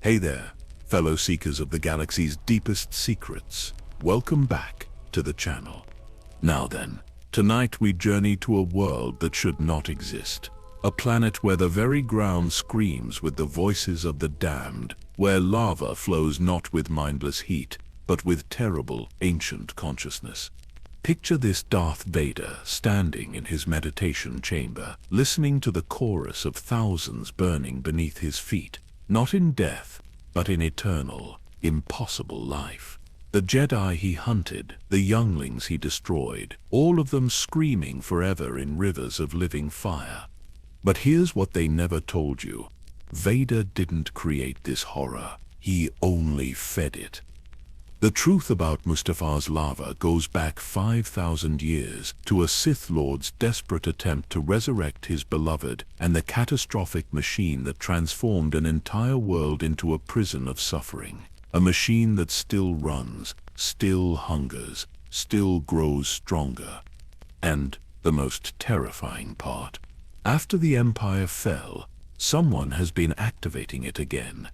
Hey there, fellow seekers of the galaxy's deepest secrets. Welcome back to the channel. Now then, tonight we journey to a world that should not exist. A planet where the very ground screams with the voices of the damned, where lava flows not with mindless heat, but with terrible, ancient consciousness. Picture this Darth Vader standing in his meditation chamber, listening to the chorus of thousands burning beneath his feet, not in death, but in eternal, impossible life. The Jedi he hunted, the younglings he destroyed, all of them screaming forever in rivers of living fire. But here's what they never told you. Vader didn't create this horror, he only fed it. The truth about Mustafar's lava goes back 5,000 years to a Sith Lord's desperate attempt to resurrect his beloved and the catastrophic machine that transformed an entire world into a prison of suffering. A machine that still runs, still hungers, still grows stronger. And the most terrifying part, after the Empire fell, someone has been activating it again.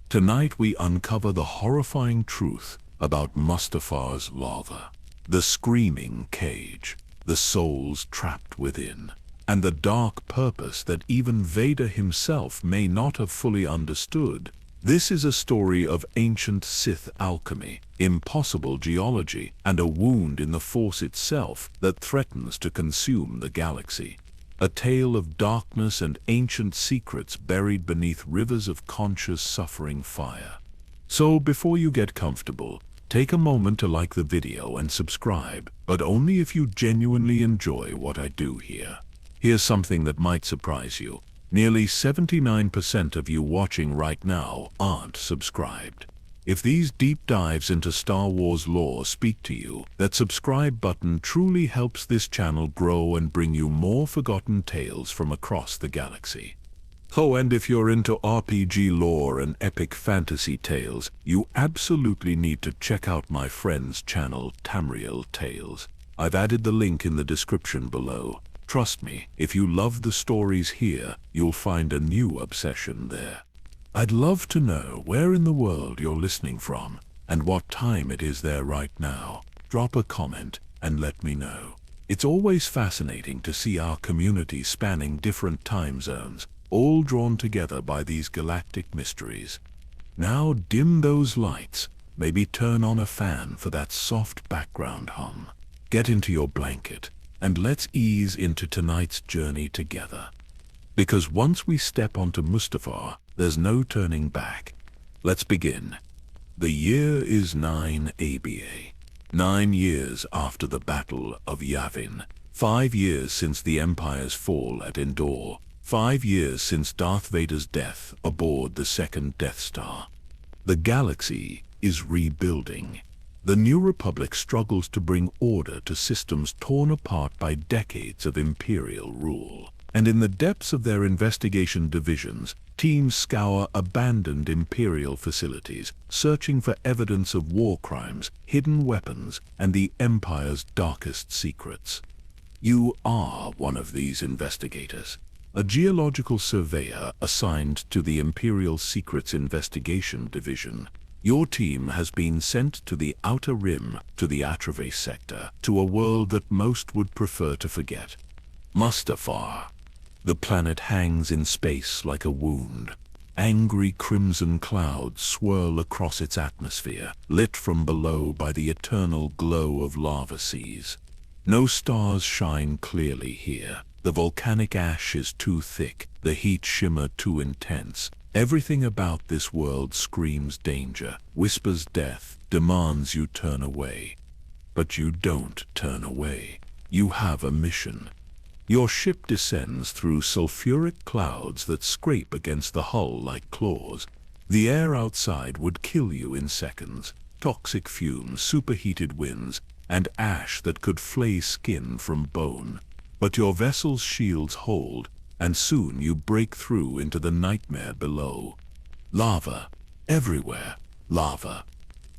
Tonight we uncover the horrifying truth about Mustafar's lava, the screaming cage, the souls trapped within, and the dark purpose that even Vader himself may not have fully understood. This is a story of ancient Sith alchemy, impossible geology, and a wound in the Force itself that threatens to consume the galaxy. A tale of darkness and ancient secrets buried beneath rivers of conscious suffering fire. So before you get comfortable, take a moment to like the video and subscribe, but only if you genuinely enjoy what I do here. Here's something that might surprise you. Nearly 79% of you watching right now aren't subscribed. If these deep dives into Star Wars lore speak to you, that subscribe button truly helps this channel grow and bring you more forgotten tales from across the galaxy. Oh, and if you're into RPG lore and epic fantasy tales, you absolutely need to check out my friend's channel, Tamriel Tales. I've added the link in the description below. Trust me, if you love the stories here, you'll find a new obsession there. I'd love to know where in the world you're listening from, and what time it is there right now. Drop a comment and let me know. It's always fascinating to see our community spanning different time zones, all drawn together by these galactic mysteries. Now dim those lights, maybe turn on a fan for that soft background hum. Get into your blanket, and let's ease into tonight's journey together. Because once we step onto Mustafar, there's no turning back. Let's begin. The year is 9 ABA. 9 years after the Battle of Yavin. 5 years since the Empire's fall at Endor. 5 years since Darth Vader's death aboard the second Death Star. The galaxy is rebuilding. The New Republic struggles to bring order to systems torn apart by decades of Imperial rule. And in the depths of their investigation divisions, teams scour abandoned Imperial facilities, searching for evidence of war crimes, hidden weapons, and the Empire's darkest secrets. You are one of these investigators. A geological surveyor assigned to the Imperial Secrets Investigation Division. Your team has been sent to the Outer Rim, to the Atravais sector, to a world that most would prefer to forget. Mustafar. The planet hangs in space like a wound. Angry crimson clouds swirl across its atmosphere, lit from below by the eternal glow of lava seas. No stars shine clearly here. The volcanic ash is too thick, the heat shimmer too intense. Everything about this world screams danger, whispers death, demands you turn away. But you don't turn away. You have a mission. Your ship descends through sulfuric clouds that scrape against the hull like claws. The air outside would kill you in seconds. Toxic fumes, superheated winds, and ash that could flay skin from bone. But your vessel's shields hold, and soon you break through into the nightmare below. Lava. Everywhere. Lava.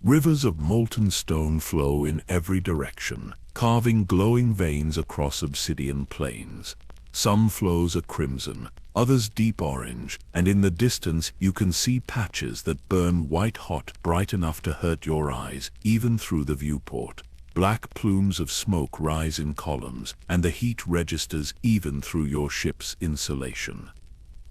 Rivers of molten stone flow in every direction, carving glowing veins across obsidian plains. Some flows are crimson, others deep orange, and in the distance you can see patches that burn white-hot, bright enough to hurt your eyes, even through the viewport. Black plumes of smoke rise in columns, and the heat registers even through your ship's insulation.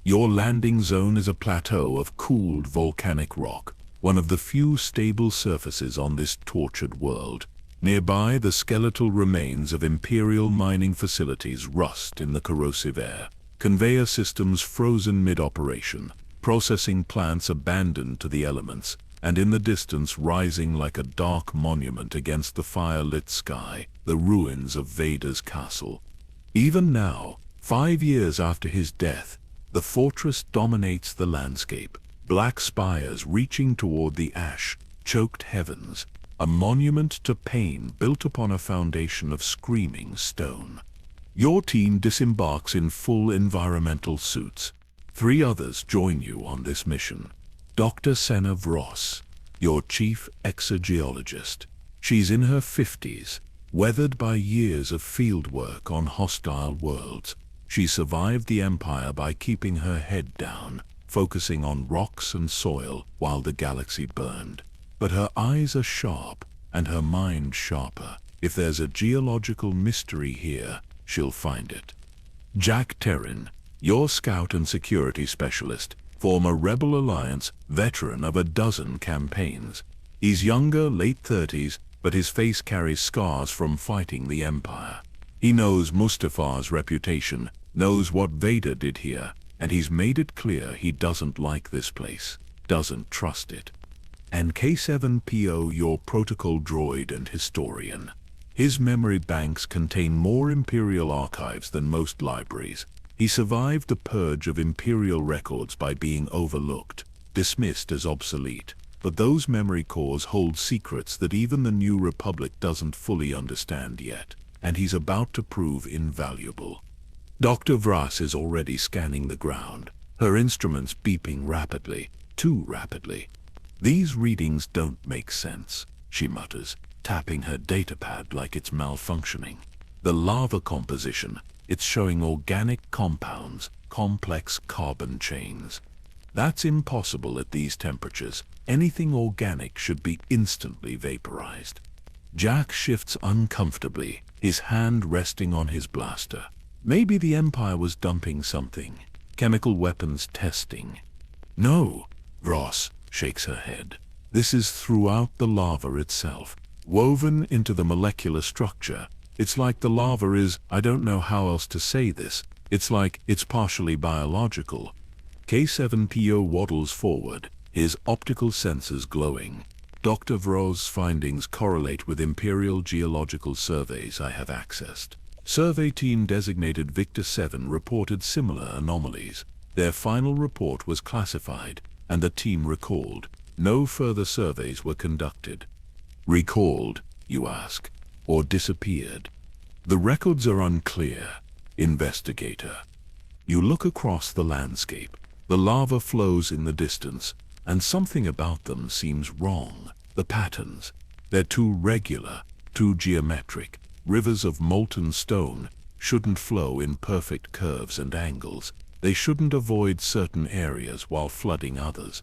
Your landing zone is a plateau of cooled volcanic rock, one of the few stable surfaces on this tortured world. Nearby, the skeletal remains of Imperial mining facilities rust in the corrosive air. Conveyor systems frozen mid-operation, processing plants abandoned to the elements, and in the distance, rising like a dark monument against the fire-lit sky, the ruins of Vader's castle. Even now, 5 years after his death, the fortress dominates the landscape, black spires reaching toward the ash-choked heavens, a monument to pain built upon a foundation of screaming stone. Your team disembarks in full environmental suits. 3 others join you on this mission. Dr. Senna Vross, your chief exogeologist. She's in her 50s, weathered by years of fieldwork on hostile worlds. She survived the Empire by keeping her head down, focusing on rocks and soil while the galaxy burned. But her eyes are sharp, and her mind sharper. If there's a geological mystery here, she'll find it. Jack Terran, your scout and security specialist, former Rebel Alliance, veteran of a dozen campaigns. He's younger, late 30s, but his face carries scars from fighting the Empire. He knows Mustafar's reputation, knows what Vader did here, and he's made it clear he doesn't like this place, doesn't trust it. And K7PO, your protocol droid and historian. His memory banks contain more Imperial archives than most libraries. He survived the purge of Imperial records by being overlooked, dismissed as obsolete. But those memory cores hold secrets that even the New Republic doesn't fully understand yet, and he's about to prove invaluable. Dr. Vross is already scanning the ground, her instruments beeping rapidly, too rapidly. These readings don't make sense, she mutters, tapping her datapad like it's malfunctioning. The lava composition, it's showing organic compounds, complex carbon chains. That's impossible at these temperatures. Anything organic should be instantly vaporized. Jack shifts uncomfortably, his hand resting on his blaster. Maybe the Empire was dumping something. Chemical weapons testing. No, Vross shakes her head. This is throughout the lava itself, woven into the molecular structure. It's like the lava is, I don't know how else to say this, it's like it's partially biological. K7PO waddles forward, his optical sensors glowing. Dr. Vross's findings correlate with Imperial geological surveys I have accessed. Survey team designated Victor 7 reported similar anomalies. Their final report was classified, and the team recalled. No further surveys were conducted. Recalled, you ask, or disappeared? The records are unclear, investigator. You look across the landscape. The lava flows in the distance, and something about them seems wrong. The patterns. They're too regular, too geometric. Rivers of molten stone shouldn't flow in perfect curves and angles. They shouldn't avoid certain areas while flooding others.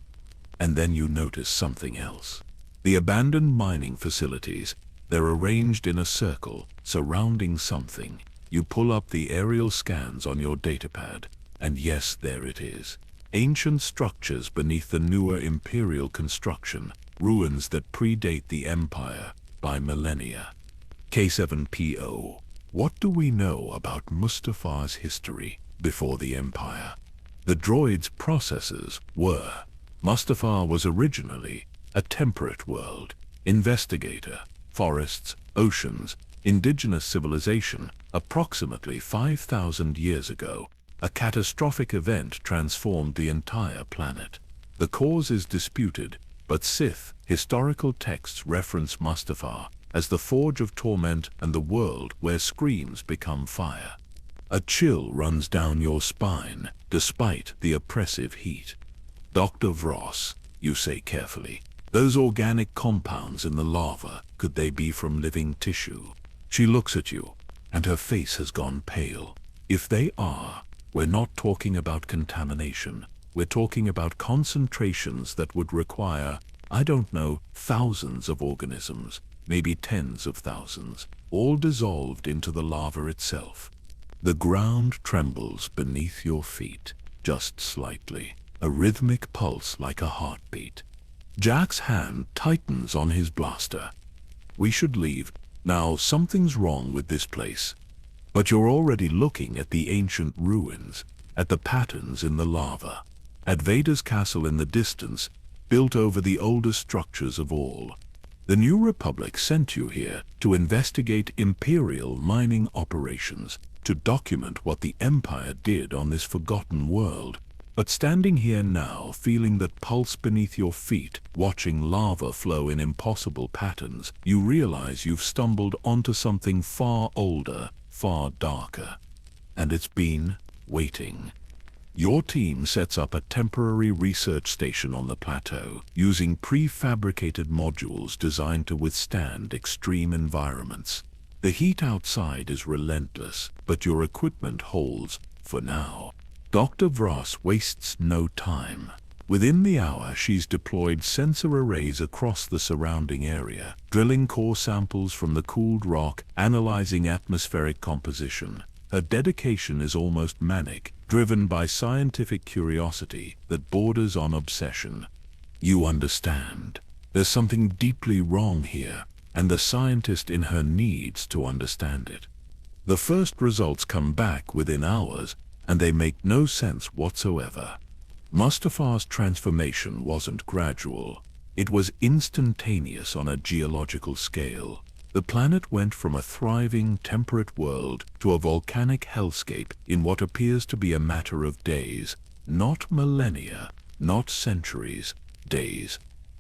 And then you notice something else. The abandoned mining facilities, they're arranged in a circle, surrounding something. You pull up the aerial scans on your datapad, and yes, there it is. Ancient structures beneath the newer Imperial construction, ruins that predate the Empire by millennia. K7PO, what do we know about Mustafar's history before the Empire? The droid's processors were. Mustafar was originally a temperate world. Investigator, forests, oceans, indigenous civilization. Approximately 5,000 years ago, a catastrophic event transformed the entire planet. The cause is disputed, but Sith historical texts reference Mustafar as the forge of torment and the world where screams become fire. A chill runs down your spine, despite the oppressive heat. Dr. Vross, you say carefully, those organic compounds in the lava, could they be from living tissue? She looks at you, and her face has gone pale. If they are, we're not talking about contamination. We're talking about concentrations that would require, I don't know, thousands of organisms, maybe tens of thousands, all dissolved into the lava itself. The ground trembles beneath your feet, just slightly, a rhythmic pulse like a heartbeat. Jack's hand tightens on his blaster. We should leave. Now, something's wrong with this place. But you're already looking at the ancient ruins, at the patterns in the lava, at Vader's castle in the distance, built over the oldest structures of all. The New Republic sent you here to investigate Imperial mining operations, to document what the Empire did on this forgotten world. But standing here now, feeling that pulse beneath your feet, watching lava flow in impossible patterns, you realize you've stumbled onto something far older, far darker. And it's been waiting. Your team sets up a temporary research station on the plateau, using prefabricated modules designed to withstand extreme environments. The heat outside is relentless, but your equipment holds, for now. Dr. Vross wastes no time. Within the hour, she's deployed sensor arrays across the surrounding area, drilling core samples from the cooled rock, analyzing atmospheric composition. Her dedication is almost manic, driven by scientific curiosity that borders on obsession. You understand. There's something deeply wrong here, and the scientist in her needs to understand it. The first results come back within hours, and they make no sense whatsoever. Mustafar's transformation wasn't gradual. It was instantaneous on a geological scale. The planet went from a thriving, temperate world to a volcanic hellscape in what appears to be a matter of days, not millennia, not centuries, days.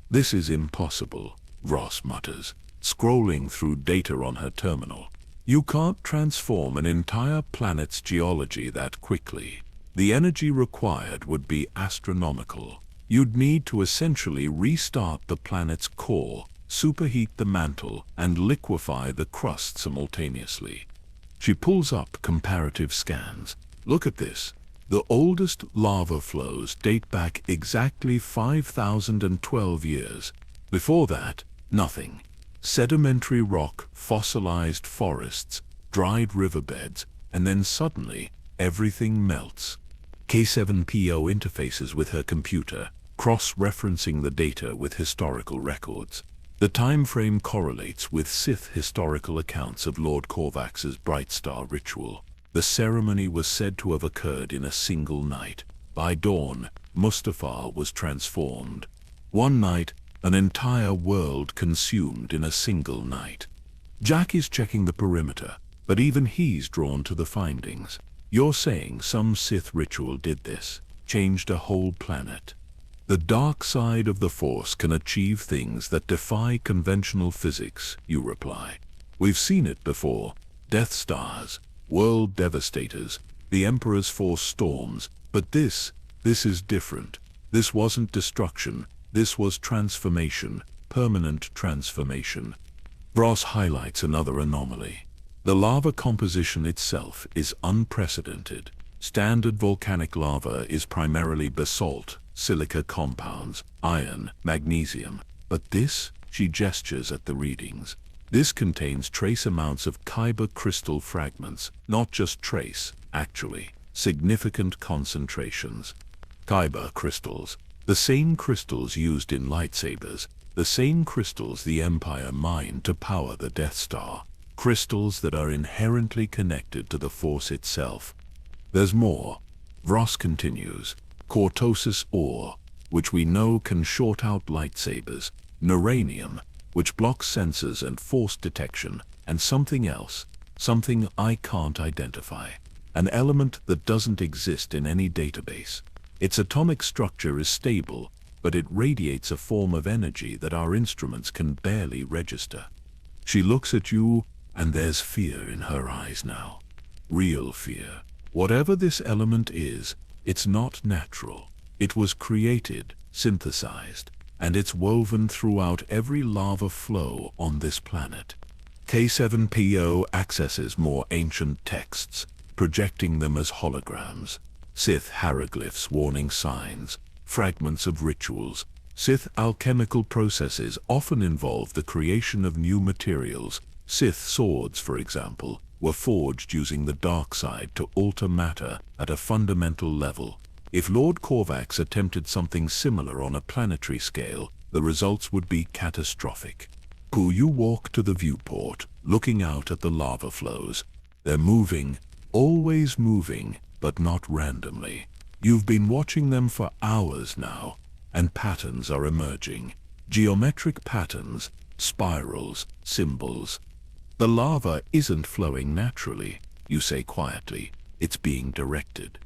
This is impossible, Ross mutters, scrolling through data on her terminal. You can't transform an entire planet's geology that quickly. The energy required would be astronomical. You'd need to essentially restart the planet's core, superheat the mantle, and liquefy the crust simultaneously. She pulls up comparative scans. Look at this. The oldest lava flows date back exactly 5,012 years. Before that, nothing. Sedimentary rock, fossilized forests, dried riverbeds, and then suddenly, everything melts. K7PO interfaces with her computer, cross-referencing the data with historical records. The time frame correlates with Sith historical accounts of Lord Corvax's Bright Star ritual. The ceremony was said to have occurred in a single night. By dawn, Mustafar was transformed. One night, an entire world consumed in a single night. Jack is checking the perimeter, but even he's drawn to the findings. You're saying some Sith ritual did this, changed a whole planet. The dark side of the Force can achieve things that defy conventional physics, you reply. We've seen it before. Death Stars, world devastators, the Emperor's Force storms, but this is different. This wasn't destruction. This was transformation, permanent transformation. Vross highlights another anomaly. The lava composition itself is unprecedented. Standard volcanic lava is primarily basalt, silica compounds, iron, magnesium. But this, she gestures at the readings. This contains trace amounts of kyber crystal fragments, not just trace, actually, significant concentrations. Kyber crystals. The same crystals used in lightsabers, the same crystals the Empire mined to power the Death Star. Crystals that are inherently connected to the Force itself. There's more. Vross continues. Cortosis ore, which we know can short out lightsabers. Neuranium, which blocks sensors and Force detection. And something else, something I can't identify. An element that doesn't exist in any database. Its atomic structure is stable, but it radiates a form of energy that our instruments can barely register. She looks at you, and there's fear in her eyes now. Real fear. Whatever this element is, it's not natural. It was created, synthesized, and it's woven throughout every lava flow on this planet. K7PO accesses more ancient texts, projecting them as holograms. Sith hieroglyphs warning signs, fragments of rituals. Sith alchemical processes often involve the creation of new materials. Sith swords, for example, were forged using the dark side to alter matter at a fundamental level. If Lord Korvax attempted something similar on a planetary scale, the results would be catastrophic. You walk to the viewport, looking out at the lava flows. They're moving, always moving, but not randomly. You've been watching them for hours now, and patterns are emerging. Geometric patterns, spirals, symbols. The lava isn't flowing naturally, you say quietly. It's being directed.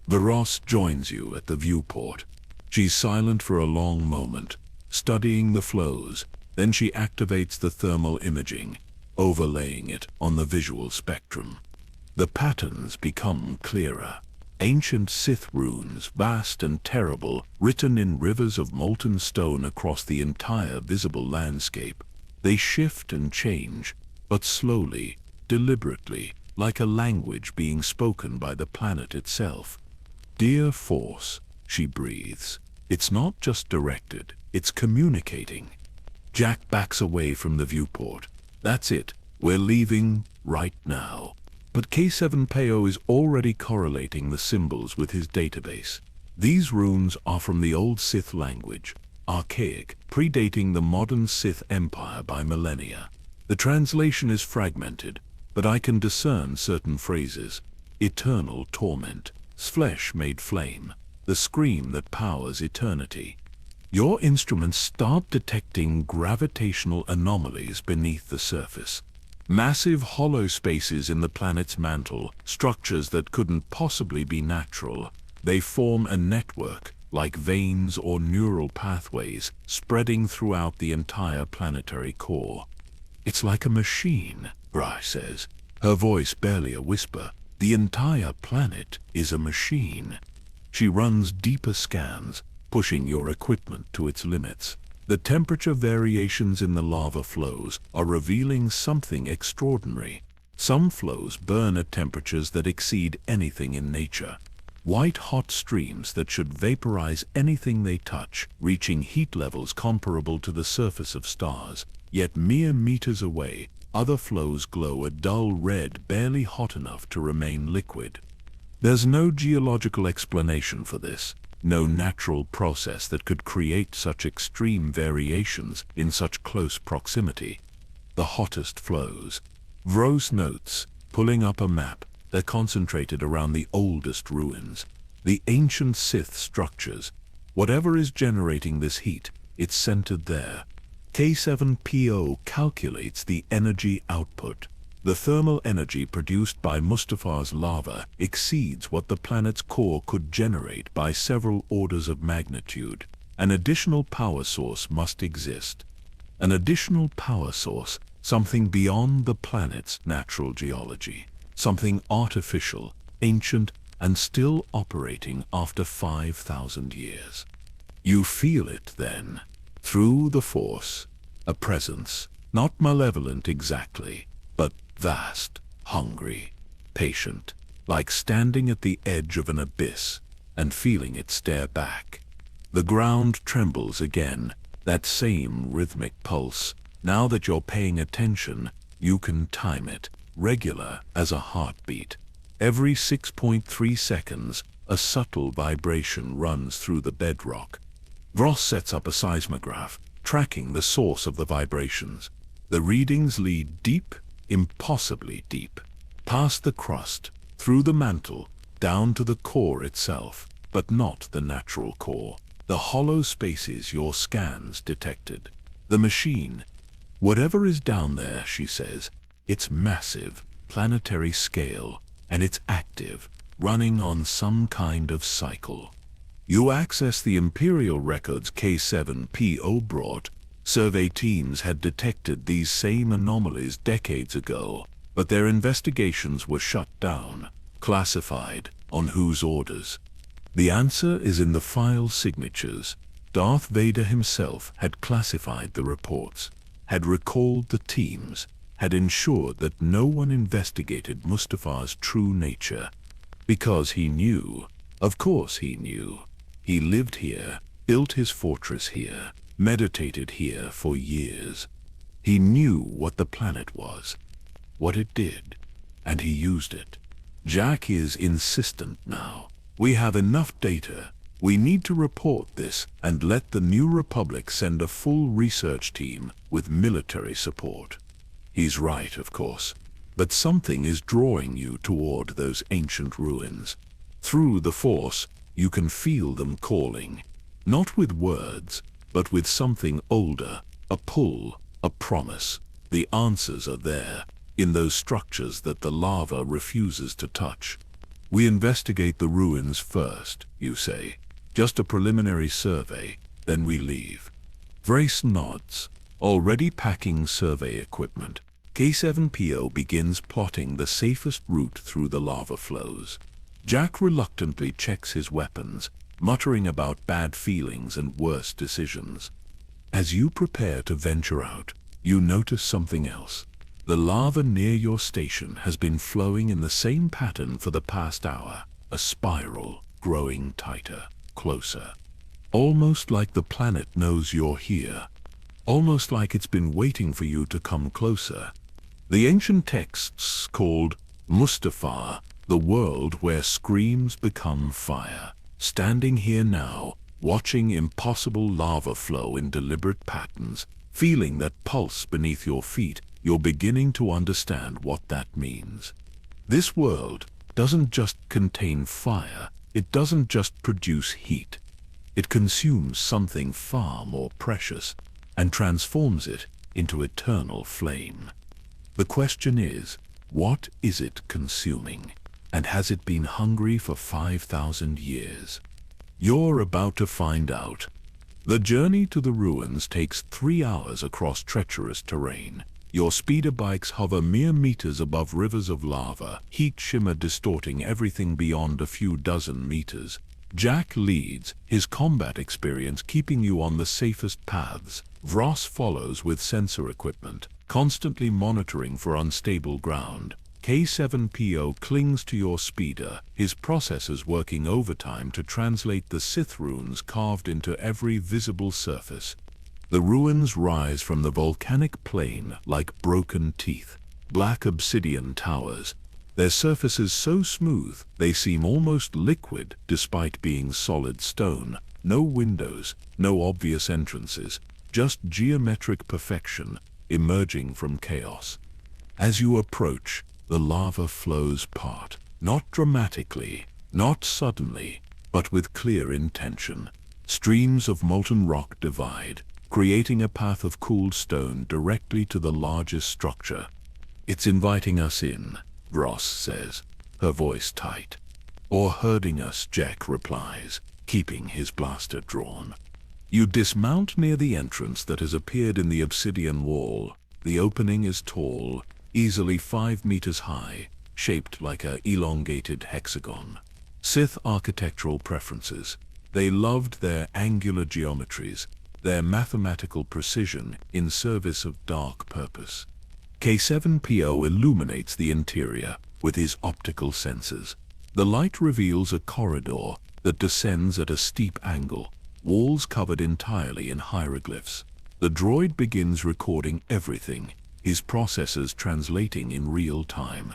Varos joins you at the viewport. She's silent for a long moment, studying the flows. Then she activates the thermal imaging, overlaying it on the visual spectrum. The patterns become clearer. Ancient Sith runes, vast and terrible, written in rivers of molten stone across the entire visible landscape. They shift and change, but slowly, deliberately, like a language being spoken by the planet itself. "Dear Force," she breathes. It's not just directed, it's communicating. Jack backs away from the viewport. That's it, we're leaving right now. But K7PO is already correlating the symbols with his database. These runes are from the old Sith language, archaic, predating the modern Sith Empire by millennia. The translation is fragmented, but I can discern certain phrases. Eternal torment, flesh made flame, the scream that powers eternity. Your instruments start detecting gravitational anomalies beneath the surface. Massive hollow spaces in the planet's mantle, structures that couldn't possibly be natural. They form a network, like veins or neural pathways, spreading throughout the entire planetary core. "It's like a machine," Bry says, her voice barely a whisper. "The entire planet is a machine." She runs deeper scans, pushing your equipment to its limits. The temperature variations in the lava flows are revealing something extraordinary. Some flows burn at temperatures that exceed anything in nature. White-hot streams that should vaporize anything they touch, reaching heat levels comparable to the surface of stars. Yet mere meters away, other flows glow a dull red, barely hot enough to remain liquid. There's no geological explanation for this. No natural process that could create such extreme variations in such close proximity. The hottest flows. Vros notes, pulling up a map. They're concentrated around the oldest ruins, the ancient Sith structures. Whatever is generating this heat, it's centered there. K7PO calculates the energy output. The thermal energy produced by Mustafar's lava exceeds what the planet's core could generate by several orders of magnitude. An additional power source must exist. An additional power source, something beyond the planet's natural geology. Something artificial, ancient, and still operating after 5,000 years. You feel it then, through the Force, a presence, not malevolent exactly, but vast, hungry, patient, like standing at the edge of an abyss and feeling it stare back. The ground trembles again, that same rhythmic pulse. Now that you're paying attention, you can time it, regular as a heartbeat. Every 6.3 seconds, a subtle vibration runs through the bedrock. Vros sets up a seismograph, tracking the source of the vibrations. The readings lead deep, impossibly deep, past the crust, through the mantle, down to the core itself, but not the natural core. The hollow spaces your scans detected. The machine, whatever is down there, she says, it's massive, planetary scale, and it's active, running on some kind of cycle. You access the Imperial records K7PO brought. Survey teams had detected these same anomalies decades ago, but their investigations were shut down, classified, on whose orders? The answer is in the file signatures. Darth Vader himself had classified the reports, had recalled the teams, had ensured that no one investigated Mustafar's true nature. Because he knew, of course he knew. He lived here, built his fortress here, meditated here for years. He knew what the planet was, what it did, and he used it. Jack is insistent now. We have enough data. We need to report this and let the New Republic send a full research team with military support. He's right, of course, but something is drawing you toward those ancient ruins. Through the Force, you can feel them calling, not with words, but with something older, a pull, a promise. The answers are there, in those structures that the lava refuses to touch. We investigate the ruins first, you say. Just a preliminary survey, then we leave. Vrace nods, already packing survey equipment. K7PO begins plotting the safest route through the lava flows. Jack reluctantly checks his weapons, muttering about bad feelings and worse decisions. As you prepare to venture out, you notice something else. The lava near your station has been flowing in the same pattern for the past hour, a spiral growing tighter, closer. Almost like the planet knows you're here. Almost like it's been waiting for you to come closer. The ancient texts called Mustafar, the world where screams become fire. Standing here now, watching impossible lava flow in deliberate patterns, feeling that pulse beneath your feet, you're beginning to understand what that means. This world doesn't just contain fire, it doesn't just produce heat. It consumes something far more precious and transforms it into eternal flame. The question is, what is it consuming? And has it been hungry for 5,000 years? You're about to find out. The journey to the ruins takes 3 hours across treacherous terrain. Your speeder bikes hover mere meters above rivers of lava, heat shimmer distorting everything beyond a few dozen meters. Jack leads, his combat experience keeping you on the safest paths. Vrace follows with sensor equipment, constantly monitoring for unstable ground. K7PO clings to your speeder, his processors working overtime to translate the Sith runes carved into every visible surface. The ruins rise from the volcanic plain like broken teeth, black obsidian towers. Their surfaces so smooth they seem almost liquid despite being solid stone. No windows, no obvious entrances, just geometric perfection emerging from chaos. As you approach, the lava flows part, not dramatically, not suddenly, but with clear intention. Streams of molten rock divide, creating a path of cooled stone directly to the largest structure. It's inviting us in, Vrace says, her voice tight. Or herding us, Jack replies, keeping his blaster drawn. You dismount near the entrance that has appeared in the obsidian wall. The opening is tall, easily 5 meters high, shaped like an elongated hexagon. Sith architectural preferences. They loved their angular geometries, their mathematical precision in service of dark purpose. K7PO illuminates the interior with his optical sensors. The light reveals a corridor that descends at a steep angle, walls covered entirely in hieroglyphs. The droid begins recording everything, his processors translating in real time.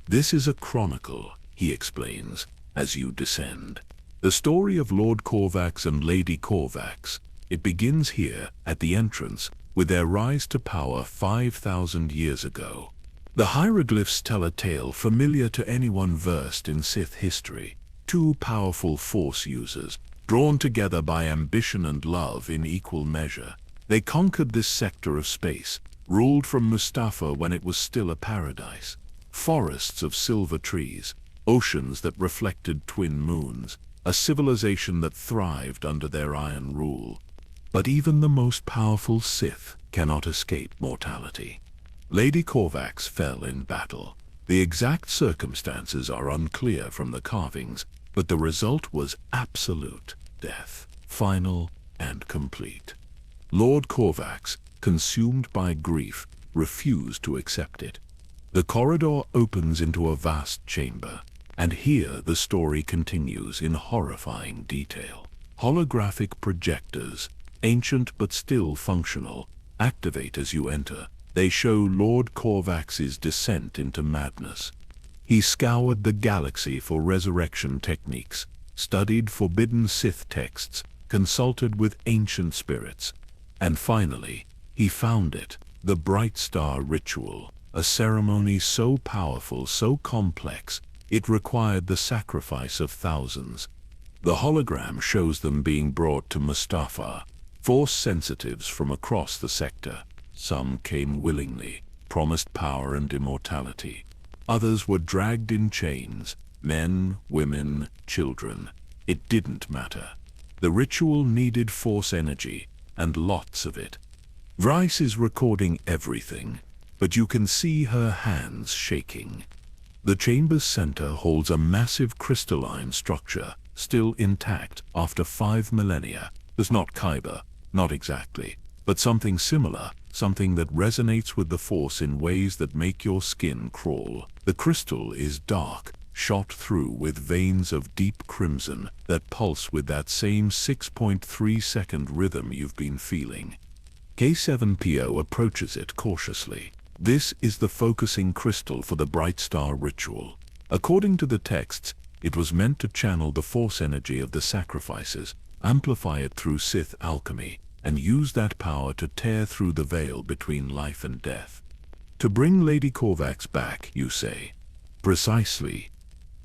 This is a chronicle, he explains, as you descend. The story of Lord Corvax and Lady Corvax. It begins here, at the entrance, with their rise to power 5,000 years ago. The hieroglyphs tell a tale familiar to anyone versed in Sith history. Two powerful Force users, drawn together by ambition and love in equal measure. They conquered this sector of space, ruled from Mustafar when it was still a paradise. Forests of silver trees, oceans that reflected twin moons, a civilization that thrived under their iron rule. But even the most powerful Sith cannot escape mortality. Lady Corvax fell in battle. The exact circumstances are unclear from the carvings, but the result was absolute death, final and complete. Lord Corvax, consumed by grief, refused to accept it. The corridor opens into a vast chamber, and here the story continues in horrifying detail. Holographic projectors, ancient but still functional, activate as you enter. They show Lord Corvax's descent into madness. He scoured the galaxy for resurrection techniques, studied forbidden Sith texts, consulted with ancient spirits, and finally, he found it, the Bright Star Ritual, a ceremony so powerful, so complex, it required the sacrifice of thousands. The hologram shows them being brought to Mustafar, Force sensitives from across the sector. Some came willingly, promised power and immortality. Others were dragged in chains, men, women, children. It didn't matter. The ritual needed Force energy, and lots of it. Vrice is recording everything, but you can see her hands shaking. The chamber's center holds a massive crystalline structure, still intact after 5 millennia. There's not Kyber, not exactly, but something similar, something that resonates with the Force in ways that make your skin crawl. The crystal is dark, shot through with veins of deep crimson that pulse with that same 6.3-second rhythm you've been feeling. K7PO approaches it cautiously. This is the focusing crystal for the Bright Star Ritual. According to the texts, it was meant to channel the Force energy of the sacrifices, amplify it through Sith alchemy, and use that power to tear through the veil between life and death. To bring Lady Corvax back, you say? Precisely.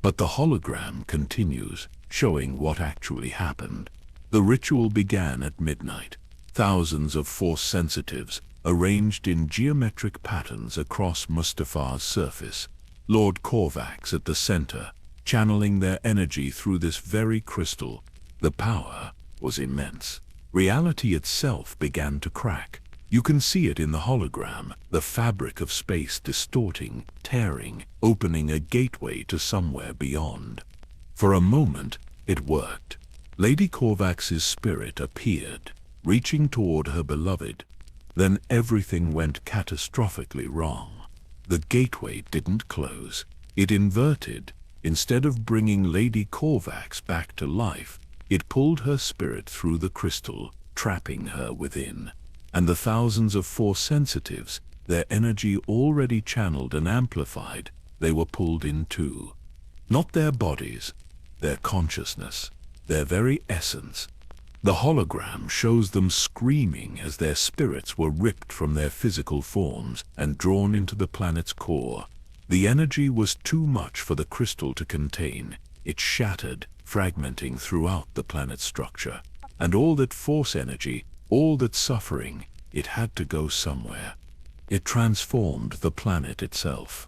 But the hologram continues, showing what actually happened. The ritual began at midnight. Thousands of Force sensitives, arranged in geometric patterns across Mustafar's surface. Lord Corvax at the center, channeling their energy through this very crystal. The power was immense. Reality itself began to crack. You can see it in the hologram, the fabric of space distorting, tearing, opening a gateway to somewhere beyond. For a moment, it worked. Lady Corvax's spirit appeared, reaching toward her beloved. Then everything went catastrophically wrong. The gateway didn't close. It inverted. Instead of bringing Lady Corvax back to life, it pulled her spirit through the crystal, trapping her within. And the thousands of Force sensitives, their energy already channeled and amplified, they were pulled in too. Not their bodies, their consciousness, their very essence. The hologram shows them screaming as their spirits were ripped from their physical forms and drawn into the planet's core. The energy was too much for the crystal to contain. It shattered, fragmenting throughout the planet's structure. And all that Force energy, all that suffering, it had to go somewhere. It transformed the planet itself.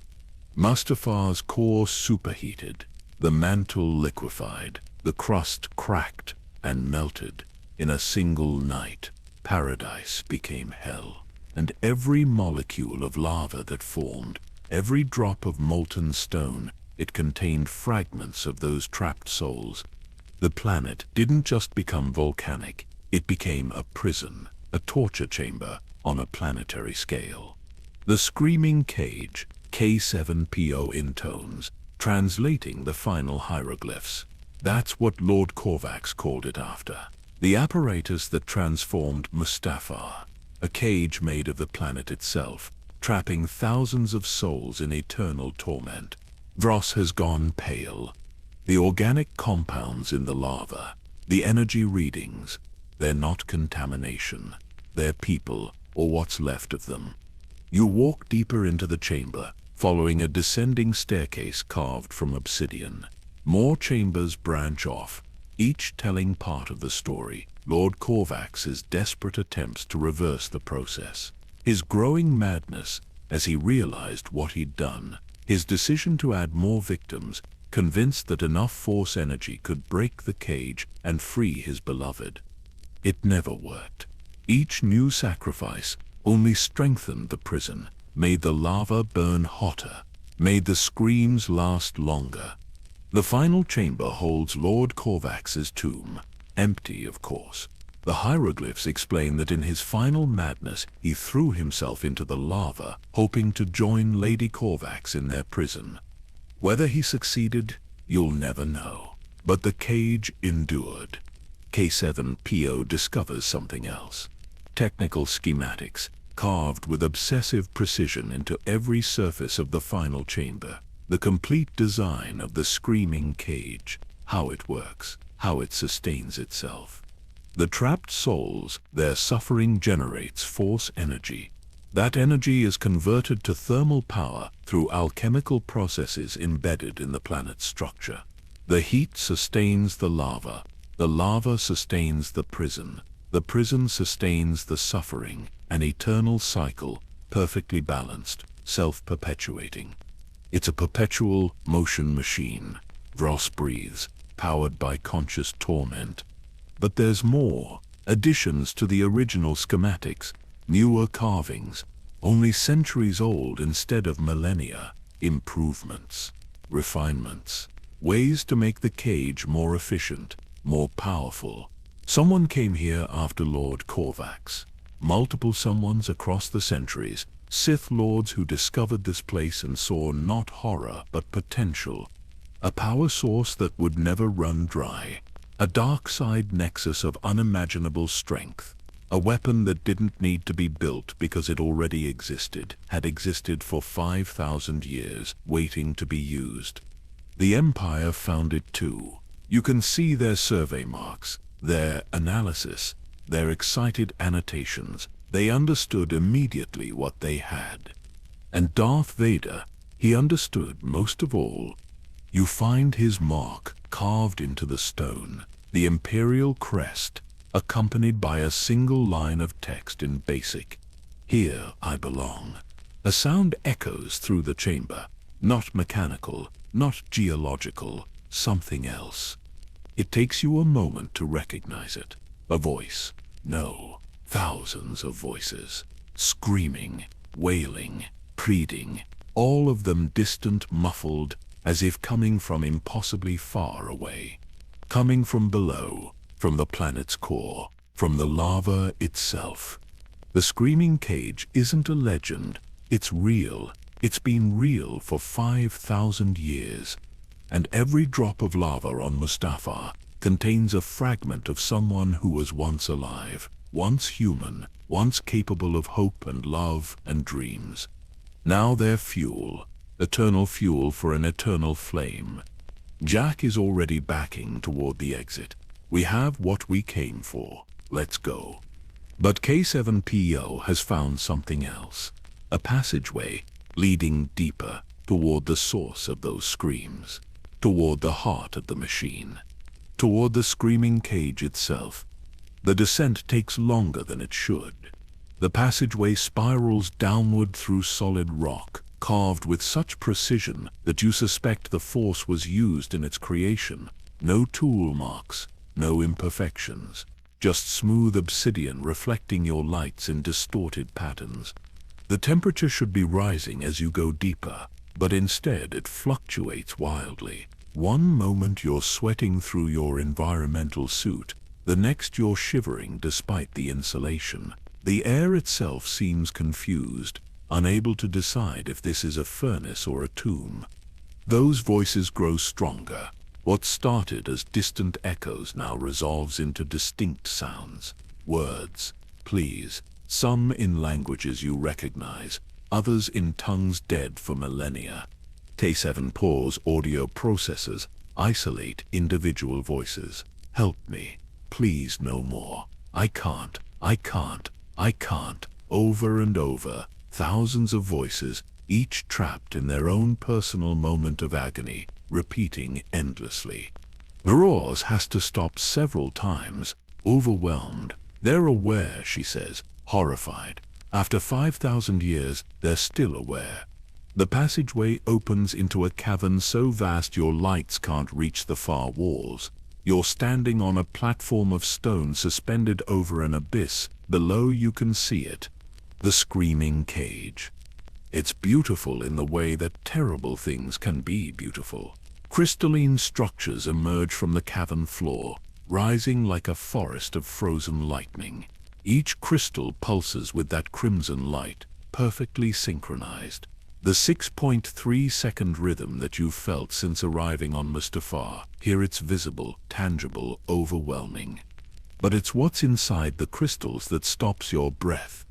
Mustafar's core superheated, the mantle liquefied, the crust cracked and melted. In a single night, paradise became hell, and every molecule of lava that formed, every drop of molten stone, it contained fragments of those trapped souls. The planet didn't just become volcanic, it became a prison, a torture chamber on a planetary scale. The screaming cage, K7PO intones, translating the final hieroglyphs. That's what Lord Corvax called it after. The apparatus that transformed Mustafar, a cage made of the planet itself, trapping thousands of souls in eternal torment. Vross has gone pale. The organic compounds in the lava, the energy readings, they're not contamination. They're people, or what's left of them. You walk deeper into the chamber, following a descending staircase carved from obsidian. More chambers branch off, each telling part of the story. Lord Corvax's desperate attempts to reverse the process. His growing madness as he realized what he'd done. His decision to add more victims, convinced that enough Force energy could break the cage and free his beloved. It never worked. Each new sacrifice only strengthened the prison, made the lava burn hotter, made the screams last longer. The final chamber holds Lord Corvax's tomb, empty of course, The hieroglyphs explain that in his final madness he threw himself into the lava, hoping to join Lady Korvax in their prison. Whether he succeeded, you'll never know. But the cage endured. K7PO discovers something else. Technical schematics, carved with obsessive precision into every surface of the final chamber. The complete design of the screaming cage, how it works, how it sustains itself. The trapped souls, their suffering generates force energy. That energy is converted to thermal power through alchemical processes embedded in the planet's structure. The heat sustains the lava sustains the prison sustains the suffering, an eternal cycle, perfectly balanced, self-perpetuating. It's a perpetual motion machine. Vross breathes, powered by conscious torment. But there's more. Additions to the original schematics, newer carvings, only centuries old instead of millennia, improvements, refinements, ways to make the cage more efficient, more powerful. Someone came here after Lord Korvax. Multiple someones across the centuries, Sith Lords who discovered this place and saw not horror but potential. A power source that would never run dry. A dark side nexus of unimaginable strength. A weapon that didn't need to be built because it already existed, had existed for 5,000 years, waiting to be used. The Empire found it too. You can see their survey marks, their analysis, their excited annotations. They understood immediately what they had. And Darth Vader, he understood most of all. You find his mark carved into the stone, the Imperial crest, accompanied by a single line of text in Basic. Here I belong. A sound echoes through the chamber, not mechanical, not geological, something else. It takes you a moment to recognize it. A voice. No, thousands of voices. Screaming, wailing, pleading, all of them distant, muffled, as if coming from impossibly far away. Coming from below, from the planet's core, from the lava itself. The screaming cage isn't a legend, it's real. It's been real for 5,000 years. And every drop of lava on Mustafar contains a fragment of someone who was once alive, once human, once capable of hope and love and dreams. Now they're fuel, eternal fuel for an eternal flame. Jack is already backing toward the exit. We have what we came for. Let's go. But K7PO has found something else. A passageway leading deeper toward the source of those screams. Toward the heart of the machine. Toward the screaming cage itself. The descent takes longer than it should. The passageway spirals downward through solid rock, carved with such precision that you suspect the force was used in its creation. No tool marks, no imperfections, just smooth obsidian reflecting your lights in distorted patterns. The temperature should be rising as you go deeper, but instead it fluctuates wildly. One moment you're sweating through your environmental suit, the next you're shivering despite the insulation. The air itself seems confused, unable to decide if this is a furnace or a tomb. Those voices grow stronger. What started as distant echoes now resolves into distinct sounds. Words, please, some in languages you recognize, others in tongues dead for millennia. K7PO's audio processors isolate individual voices. Help me, please, no more. I can't. Over and over, thousands of voices, each trapped in their own personal moment of agony, repeating endlessly. Vross has to stop several times, overwhelmed. They're aware, she says, horrified. After 5,000 years, they're still aware. The passageway opens into a cavern so vast your lights can't reach the far walls. You're standing on a platform of stone suspended over an abyss. Below you can see it. The screaming cage. It's beautiful in the way that terrible things can be beautiful. Crystalline structures emerge from the cavern floor, rising like a forest of frozen lightning. Each crystal pulses with that crimson light, perfectly synchronized. The 6.3-second rhythm that you've felt since arriving on Mustafar, here it's visible, tangible, overwhelming. But it's what's inside the crystals that stops your breath.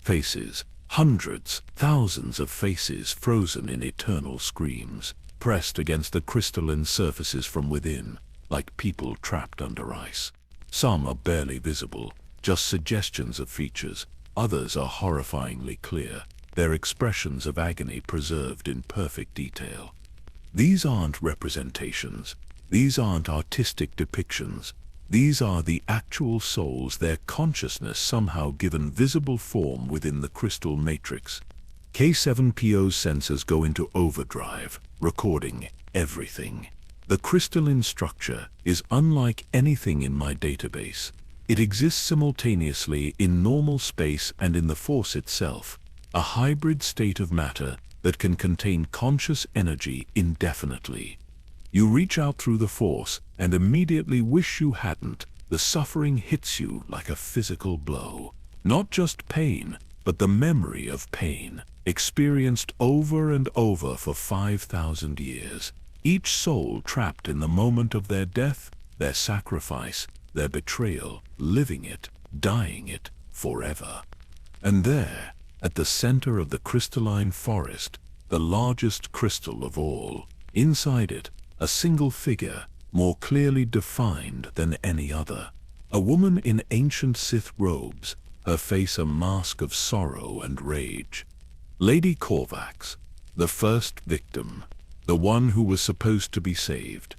Faces, hundreds, thousands of faces frozen in eternal screams, pressed against the crystalline surfaces from within, like people trapped under ice. Some are barely visible, just suggestions of features. Others are horrifyingly clear, their expressions of agony preserved in perfect detail. These aren't representations. These aren't artistic depictions. These are the actual souls, their consciousness somehow given visible form within the crystal matrix. K7PO's sensors go into overdrive, recording everything. The crystalline structure is unlike anything in my database. It exists simultaneously in normal space and in the Force itself, a hybrid state of matter that can contain conscious energy indefinitely. You reach out through the Force and immediately wish you hadn't. The suffering hits you like a physical blow. Not just pain, but the memory of pain, experienced over and over for 5,000 years. Each soul trapped in the moment of their death, their sacrifice, their betrayal, living it, dying it, forever. And there, at the center of the crystalline forest, the largest crystal of all, inside it, a single figure, more clearly defined than any other. A woman in ancient Sith robes, her face a mask of sorrow and rage. Lady Corvax, the first victim, the one who was supposed to be saved.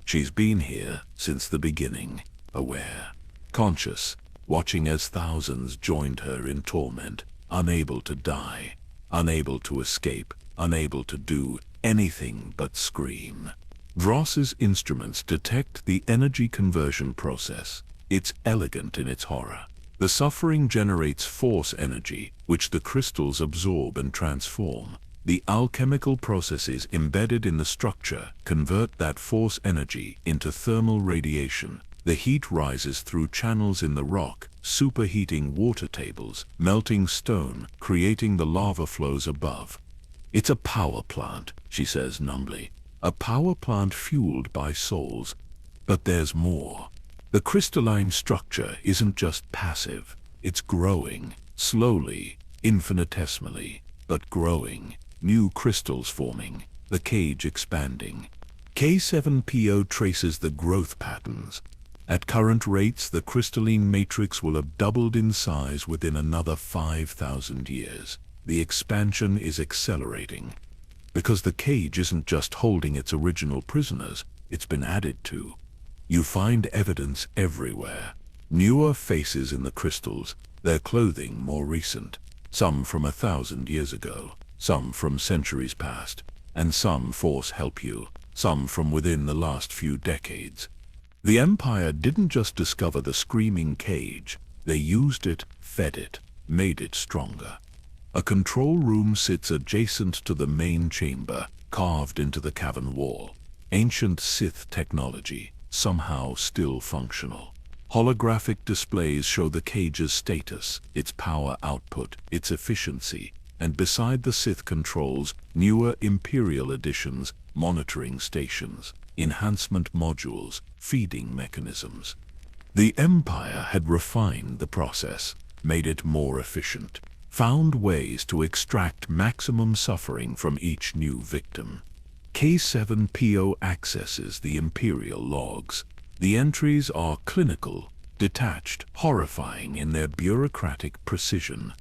She's been here since the beginning, aware, conscious, watching as thousands joined her in torment, unable to die, unable to escape, unable to do anything but scream. Dross's instruments detect the energy conversion process. It's elegant in its horror. The suffering generates force energy, which the crystals absorb and transform. The alchemical processes embedded in the structure convert that force energy into thermal radiation. The heat rises through channels in the rock, superheating water tables, melting stone, creating the lava flows above. It's a power plant, she says numbly. A power plant fueled by souls. But there's more. The crystalline structure isn't just passive. It's growing, slowly, infinitesimally, but growing. New crystals forming, the cage expanding. K7PO traces the growth patterns. At current rates, the crystalline matrix will have doubled in size within another 5,000 years. The expansion is accelerating. Because the cage isn't just holding its original prisoners, it's been added to. You find evidence everywhere. Newer faces in the crystals, their clothing more recent. Some from 1,000 years ago, some from centuries past, and some Force help you, some from within the last few decades. The Empire didn't just discover the screaming cage, they used it, fed it, made it stronger. A control room sits adjacent to the main chamber, carved into the cavern wall. Ancient Sith technology, somehow still functional. Holographic displays show the cage's status, its power output, its efficiency, and beside the Sith controls, newer Imperial additions, monitoring stations, enhancement modules, feeding mechanisms. The Empire had refined the process, made it more efficient, found ways to extract maximum suffering from each new victim. K7PO accesses the Imperial logs. The entries are clinical, detached, horrifying in their bureaucratic precision.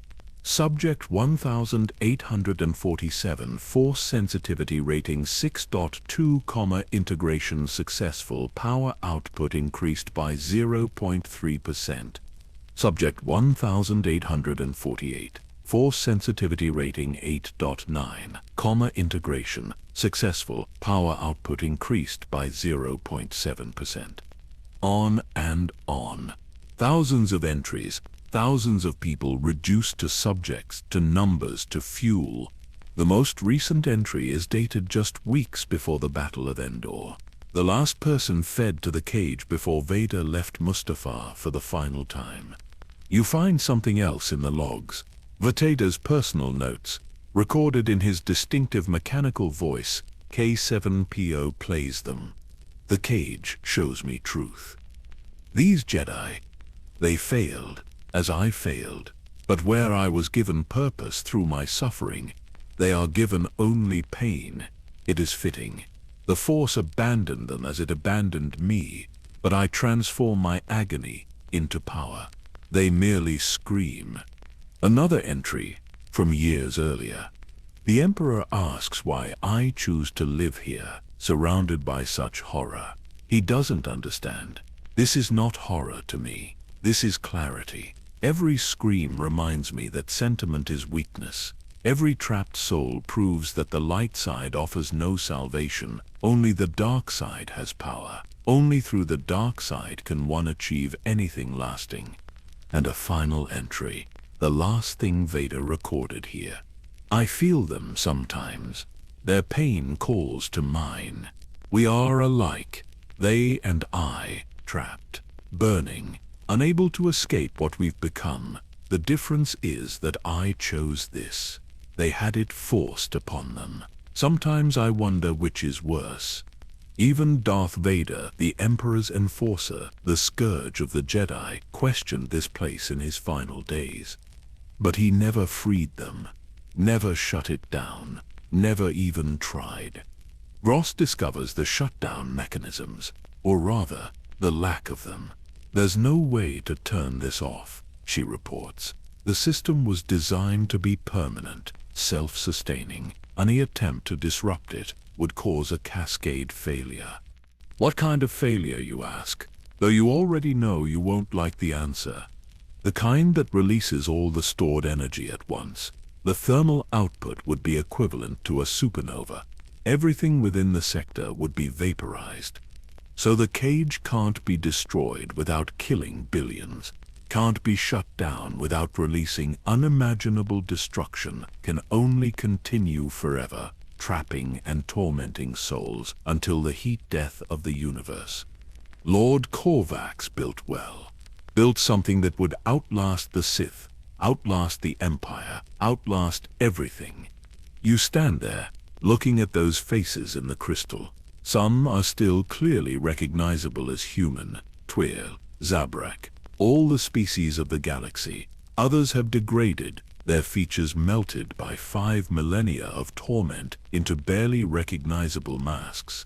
Subject 1847, Force sensitivity rating 6.2, integration successful, power output increased by 0.3%. Subject 1848, Force sensitivity rating 8.9, integration successful, power output increased by 0.7%. On and on. Thousands of entries, thousands of people reduced to subjects, to numbers, to fuel. The most recent entry is dated just weeks before the Battle of Endor. The last person fed to the cage before Vader left Mustafar for the final time. You find something else in the logs. Vader's personal notes, recorded in his distinctive mechanical voice. K7PO plays them. The cage shows me truth. These Jedi, they failed, as I failed. But where I was given purpose through my suffering, they are given only pain. It is fitting. The Force abandoned them as it abandoned me, but I transform my agony into power. They merely scream. Another entry from years earlier. The Emperor asks why I choose to live here, surrounded by such horror. He doesn't understand. This is not horror to me. This is clarity. Every scream reminds me that sentiment is weakness. Every trapped soul proves that the light side offers no salvation. Only the dark side has power. Only through the dark side can one achieve anything lasting. And a final entry. The last thing Vader recorded here. I feel them sometimes. Their pain calls to mine. We are alike. They and I, trapped, burning, unable to escape what we've become. The difference is that I chose this. They had it forced upon them. Sometimes I wonder which is worse. Even Darth Vader, the Emperor's enforcer, the scourge of the Jedi, questioned this place in his final days. But he never freed them, never shut it down, never even tried. Ross discovers the shutdown mechanisms, or rather, the lack of them. There's no way to turn this off, she reports. The system was designed to be permanent, self-sustaining. Any attempt to disrupt it would cause a cascade failure. What kind of failure, you ask? Though you already know you won't like the answer. The kind that releases all the stored energy at once. The thermal output would be equivalent to a supernova. Everything within the sector would be vaporized. So the cage can't be destroyed without killing billions. Can't be shut down without releasing unimaginable destruction. Can only continue forever, trapping and tormenting souls until the heat death of the universe. Lord Korvax built well. Built something that would outlast the Sith, outlast the Empire, outlast everything. You stand there, looking at those faces in the crystal. Some are still clearly recognizable as human, Twir, Zabrak, all the species of the galaxy. Others have degraded, their features melted by 5 millennia of torment into barely recognizable masks.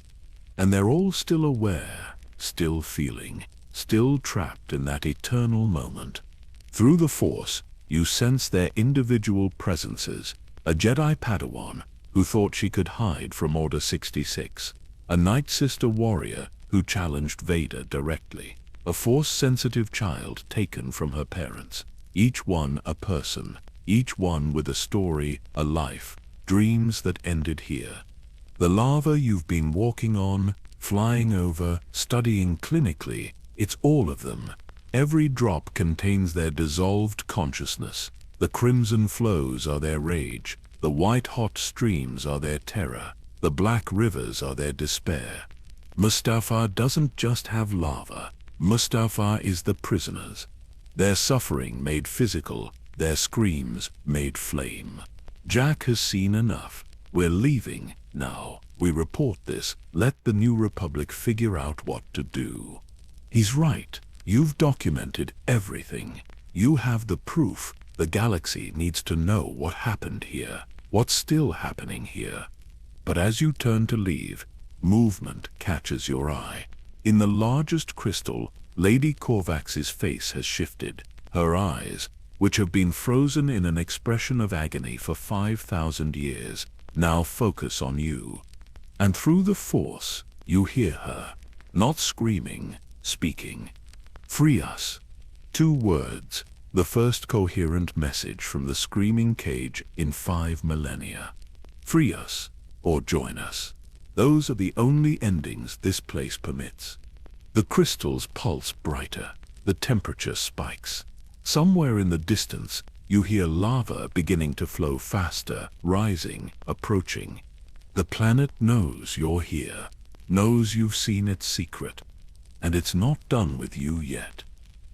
And they're all still aware, still feeling, still trapped in that eternal moment. Through the Force, you sense their individual presences. A Jedi Padawan who thought she could hide from Order 66. A Night Sister warrior who challenged Vader directly. A Force-sensitive child taken from her parents. Each one a person. Each one with a story, a life, dreams that ended here. The lava you've been walking on, flying over, studying clinically, it's all of them. Every drop contains their dissolved consciousness. The crimson flows are their rage. The white-hot streams are their terror. The black rivers are their despair. Mustafar doesn't just have lava. Mustafar is the prisoners. Their suffering made physical, their screams made flame. Jack has seen enough. We're leaving now. We report this. Let the New Republic figure out what to do. He's right. You've documented everything. You have the proof. The galaxy needs to know what happened here, what's still happening here. But as you turn to leave, movement catches your eye. In the largest crystal, Lady Korvax's face has shifted. Her eyes, which have been frozen in an expression of agony for 5,000 years, now focus on you. And through the Force, you hear her, not screaming, speaking. Free us. 2 words, the first coherent message from the screaming cage in 5 millennia. Free us, or join us. Those are the only endings this place permits. The crystals pulse brighter. The temperature spikes. Somewhere in the distance, you hear lava beginning to flow faster, rising, approaching. The planet knows you're here. knows you've seen its secret, and it's not done with you yet.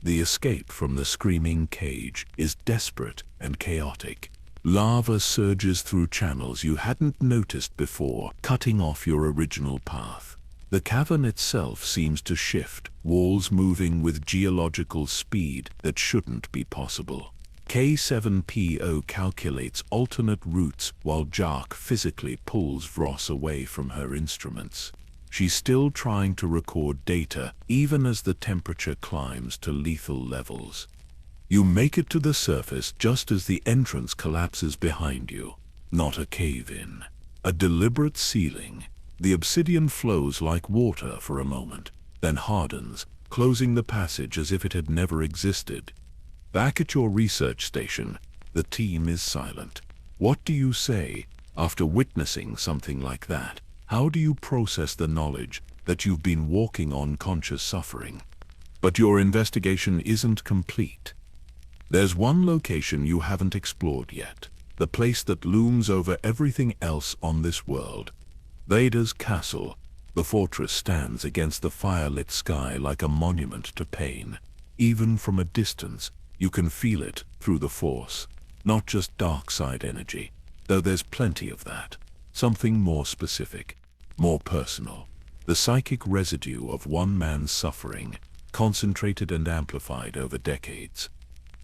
The escape from the screaming cage is desperate and chaotic. Lava surges through channels you hadn't noticed before, cutting off your original path. The cavern itself seems to shift, walls moving with geological speed that shouldn't be possible. K7PO calculates alternate routes while Jack physically pulls Vross away from her instruments. She's still trying to record data, even as the temperature climbs to lethal levels. You make it to the surface just as the entrance collapses behind you. Not a cave-in. A deliberate ceiling. The obsidian flows like water for a moment, then hardens, closing the passage as if it had never existed. Back at your research station, the team is silent. What do you say after witnessing something like that? How do you process the knowledge that you've been walking on conscious suffering? But your investigation isn't complete. There's one location you haven't explored yet, the place that looms over everything else on this world. Vader's castle. The fortress stands against the firelit sky like a monument to pain. Even from a distance, you can feel it through the Force. Not just dark side energy, though there's plenty of that. Something more specific, more personal. The psychic residue of one man's suffering, concentrated and amplified over decades.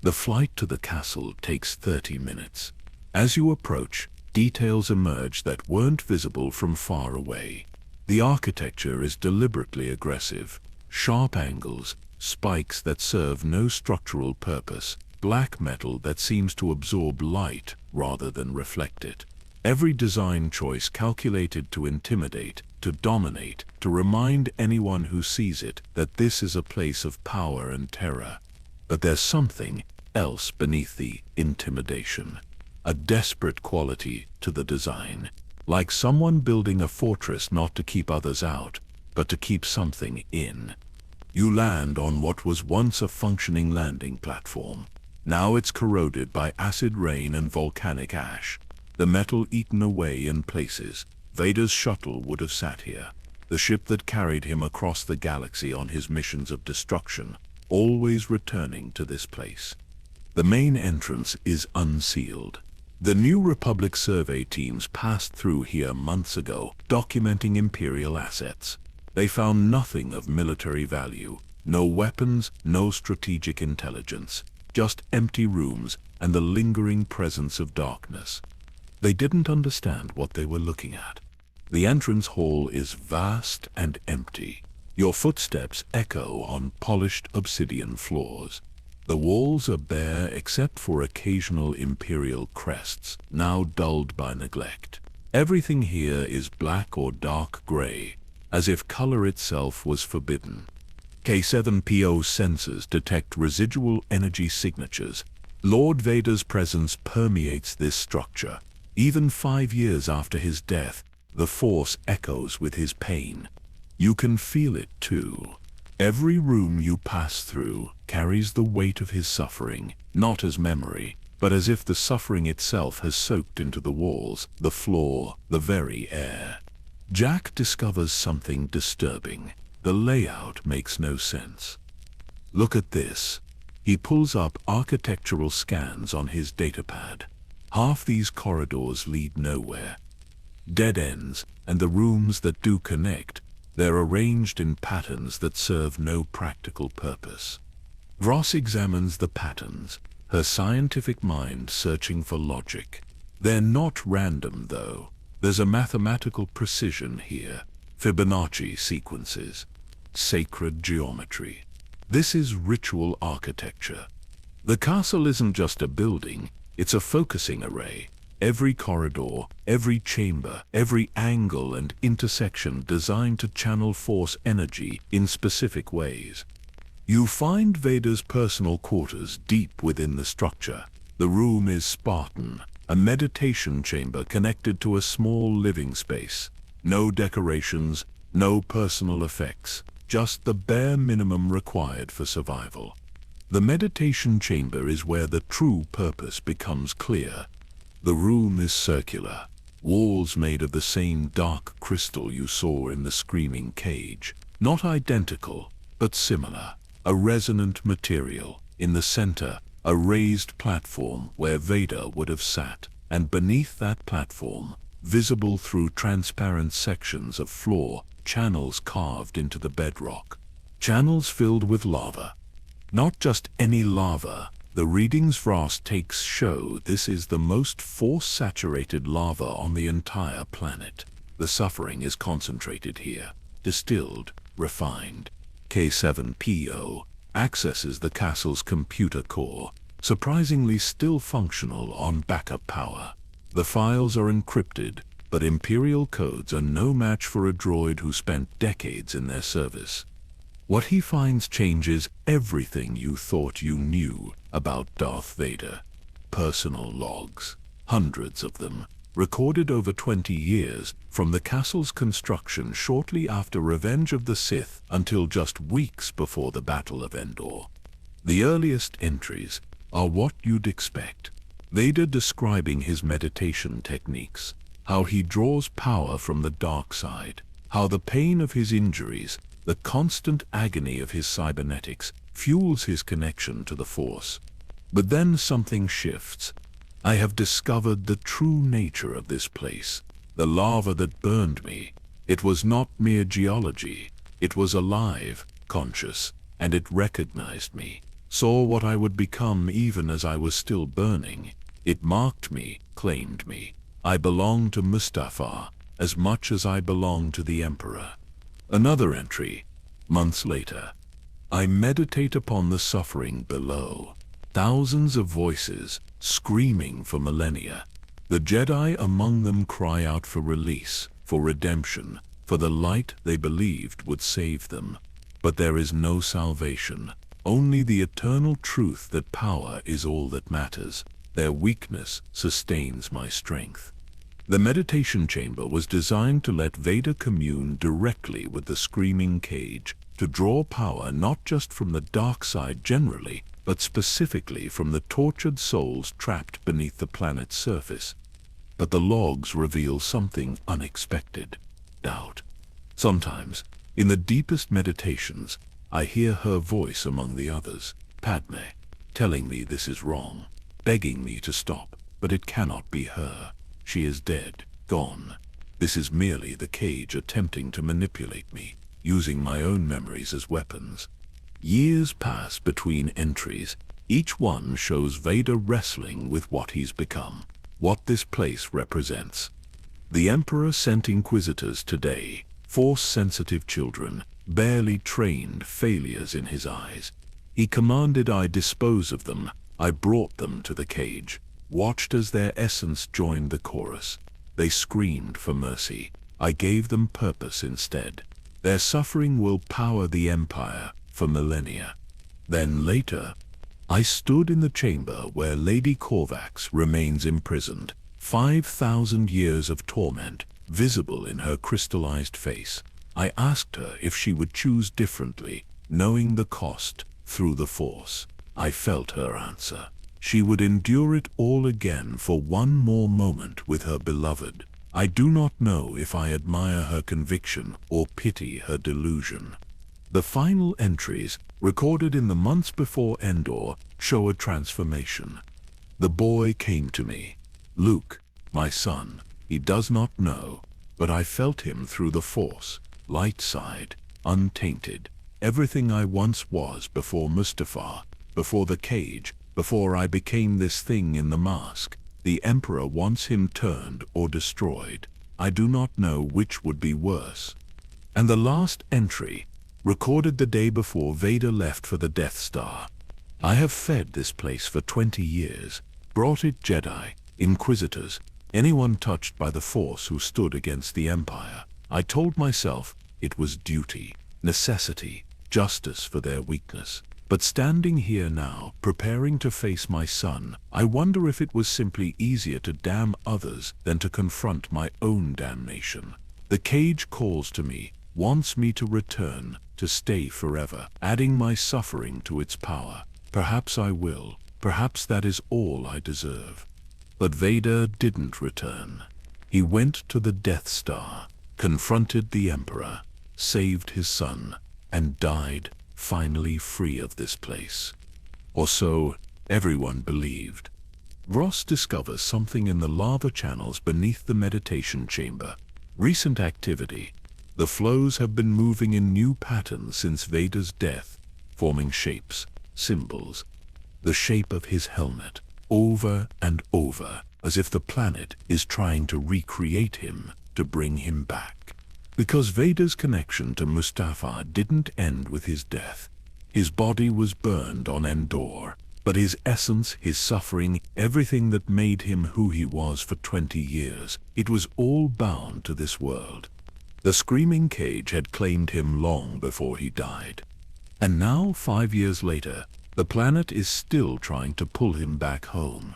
The flight to the castle takes 30 minutes. As you approach, details emerge that weren't visible from far away. The architecture is deliberately aggressive. Sharp angles, spikes that serve no structural purpose, black metal that seems to absorb light rather than reflect it. Every design choice calculated to intimidate, to dominate, to remind anyone who sees it that this is a place of power and terror. But there's something else beneath the intimidation. A desperate quality to the design, like someone building a fortress not to keep others out, but to keep something in. You land on what was once a functioning landing platform. Now it's corroded by acid rain and volcanic ash. The metal eaten away in places. Vader's shuttle would have sat here. The ship that carried him across the galaxy on his missions of destruction, always returning to this place. The main entrance is unsealed. The New Republic survey teams passed through here months ago, documenting Imperial assets. They found nothing of military value. No weapons, no strategic intelligence. Just empty rooms and the lingering presence of darkness. They didn't understand what they were looking at. The entrance hall is vast and empty. Your footsteps echo on polished obsidian floors. The walls are bare except for occasional Imperial crests, now dulled by neglect. Everything here is black or dark gray, as if color itself was forbidden. K7PO sensors detect residual energy signatures. Lord Vader's presence permeates this structure. Even 5 years after his death, the Force echoes with his pain. You can feel it too. Every room you pass through carries the weight of his suffering, not as memory, but as if the suffering itself has soaked into the walls, the floor, the very air. Jack discovers something disturbing. The layout makes no sense. Look at this. He pulls up architectural scans on his datapad. Half these corridors lead nowhere. Dead ends, and the rooms that do connect, they're arranged in patterns that serve no practical purpose. Vross examines the patterns, her scientific mind searching for logic. They're not random, though. There's a mathematical precision here. Fibonacci sequences. Sacred geometry. This is ritual architecture. The castle isn't just a building, it's a focusing array. Every corridor, every chamber, every angle and intersection designed to channel Force energy in specific ways. You find Vader's personal quarters deep within the structure. The room is Spartan, a meditation chamber connected to a small living space. No decorations, no personal effects, just the bare minimum required for survival. The meditation chamber is where the true purpose becomes clear. The room is circular. Walls made of the same dark crystal you saw in the screaming cage. Not identical, but similar. A resonant material. In the center, a raised platform where Vader would have sat, and beneath that platform, visible through transparent sections of floor, channels carved into the bedrock. Channels filled with lava. Not just any lava. The readings Frost takes show this is the most force-saturated lava on the entire planet. The suffering is concentrated here, distilled, refined. K7PO accesses the castle's computer core, surprisingly still functional on backup power. The files are encrypted, but Imperial codes are no match for a droid who spent decades in their service. What he finds changes everything you thought you knew about Darth Vader. Personal logs, hundreds of them, recorded over 20 years, from the castle's construction shortly after Revenge of the Sith until just weeks before the Battle of Endor. The earliest entries are what you'd expect. Vader describing his meditation techniques, how he draws power from the dark side, how the pain of his injuries, the constant agony of his cybernetics, fuels his connection to the Force. But then something shifts. I have discovered the true nature of this place. The lava that burned me. It was not mere geology. It was alive, conscious, and it recognized me. Saw what I would become even as I was still burning. It marked me, claimed me. I belong to Mustafar as much as I belong to the Emperor. Another entry, months later. I meditate upon the suffering below. Thousands of voices, screaming for millennia. The Jedi among them cry out for release, for redemption, for the light they believed would save them. But there is no salvation, only the eternal truth that power is all that matters. Their weakness sustains my strength. The meditation chamber was designed to let Vader commune directly with the screaming cage, to draw power not just from the dark side generally, but specifically from the tortured souls trapped beneath the planet's surface. But the logs reveal something unexpected: doubt. Sometimes, in the deepest meditations, I hear her voice among the others, Padme, telling me this is wrong, begging me to stop, but it cannot be her. She is dead, gone. This is merely the cage attempting to manipulate me, using my own memories as weapons. Years pass between entries. Each one shows Vader wrestling with what he's become, what this place represents. The Emperor sent Inquisitors today, Force-sensitive children, barely trained failures in his eyes. He commanded I dispose of them. I brought them to the cage. Watched as their essence joined the chorus. They screamed for mercy. I gave them purpose instead. Their suffering will power the Empire for millennia. Then later, I stood in the chamber where Lady Corvax remains imprisoned. 5,000 years of torment, visible in her crystallized face. I asked her if she would choose differently, knowing the cost, through the Force. I felt her answer. She would endure it all again for one more moment with her beloved. I do not know if I admire her conviction or pity her delusion. The final entries, recorded in the months before Endor, show a transformation. The boy came to me. Luke, my son. He does not know, but I felt him through the Force, light side, untainted. Everything I once was before Mustafar, before the cage, before I became this thing in the mask. The Emperor wants him turned or destroyed. I do not know which would be worse. And the last entry, recorded the day before Vader left for the Death Star. I have fed this place for 20 years, brought it Jedi, Inquisitors, anyone touched by the Force who stood against the Empire. I told myself it was duty, necessity, justice for their weakness. But standing here now, preparing to face my son, I wonder if it was simply easier to damn others than to confront my own damnation. The cage calls to me, wants me to return, to stay forever, adding my suffering to its power. Perhaps I will. Perhaps that is all I deserve. But Vader didn't return. He went to the Death Star, confronted the Emperor, saved his son, and died, finally free of this place. Or so everyone believed. Ross discovers something in the lava channels beneath the meditation chamber. Recent activity. The flows have been moving in new patterns since Vader's death, forming shapes, symbols. The shape of his helmet, over and over, as if the planet is trying to recreate him, to bring him back. Because Vader's connection to Mustafar didn't end with his death. His body was burned on Endor, but his essence, his suffering, everything that made him who he was for 20 years, it was all bound to this world. The screaming cage had claimed him long before he died. And now, 5 years later, the planet is still trying to pull him back home.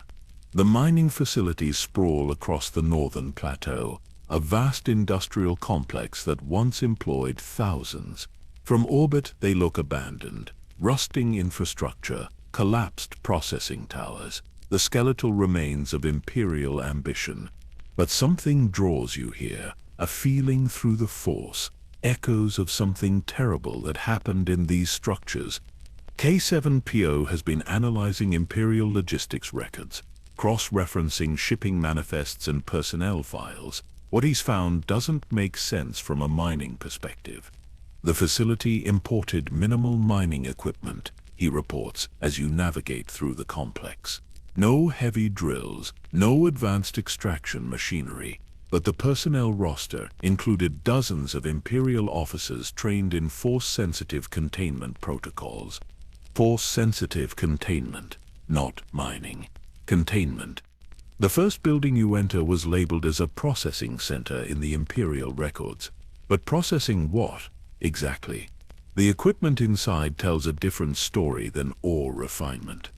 The mining facilities sprawl across the northern plateau, a vast industrial complex that once employed thousands. From orbit they look abandoned, rusting infrastructure, collapsed processing towers, the skeletal remains of imperial ambition. But something draws you here, a feeling through the force, echoes of something terrible that happened in these structures. K7PO has been analyzing imperial logistics records, cross-referencing shipping manifests and personnel files. What he's found doesn't make sense from a mining perspective. The facility imported minimal mining equipment, he reports, as you navigate through the complex. No heavy drills, no advanced extraction machinery, but the personnel roster included dozens of Imperial officers trained in force-sensitive containment protocols. Force-sensitive containment, not mining. Containment. The first building you enter was labeled as a processing center in the Imperial records. But processing what, exactly? The equipment inside tells a different story than ore refinement.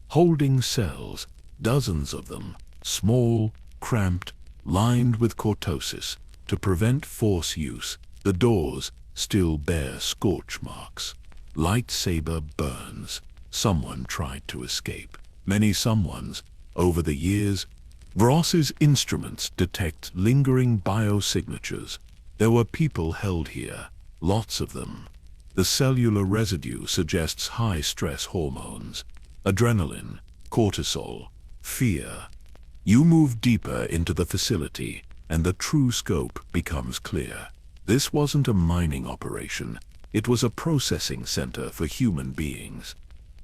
Holding cells, dozens of them, small, cramped, lined with cortosis, to prevent force use. The doors still bear scorch marks. Lightsaber burns. Someone tried to escape. Many someones. Over the years, Ross's instruments detect lingering biosignatures. There were people held here, lots of them. The cellular residue suggests high-stress hormones, adrenaline, cortisol, fear. You move deeper into the facility, and the true scope becomes clear. This wasn't a mining operation. It was a processing center for human beings.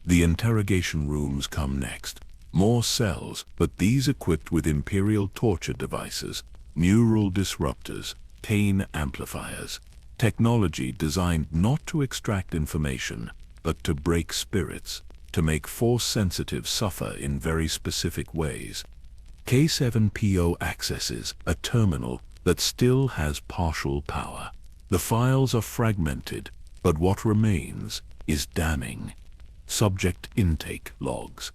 The interrogation rooms come next. More cells, but these equipped with Imperial torture devices, neural disruptors, pain amplifiers. Technology designed not to extract information, but to break spirits, to make force-sensitive suffer in very specific ways. K7PO accesses a terminal that still has partial power. The files are fragmented, but what remains is damning. Subject intake logs.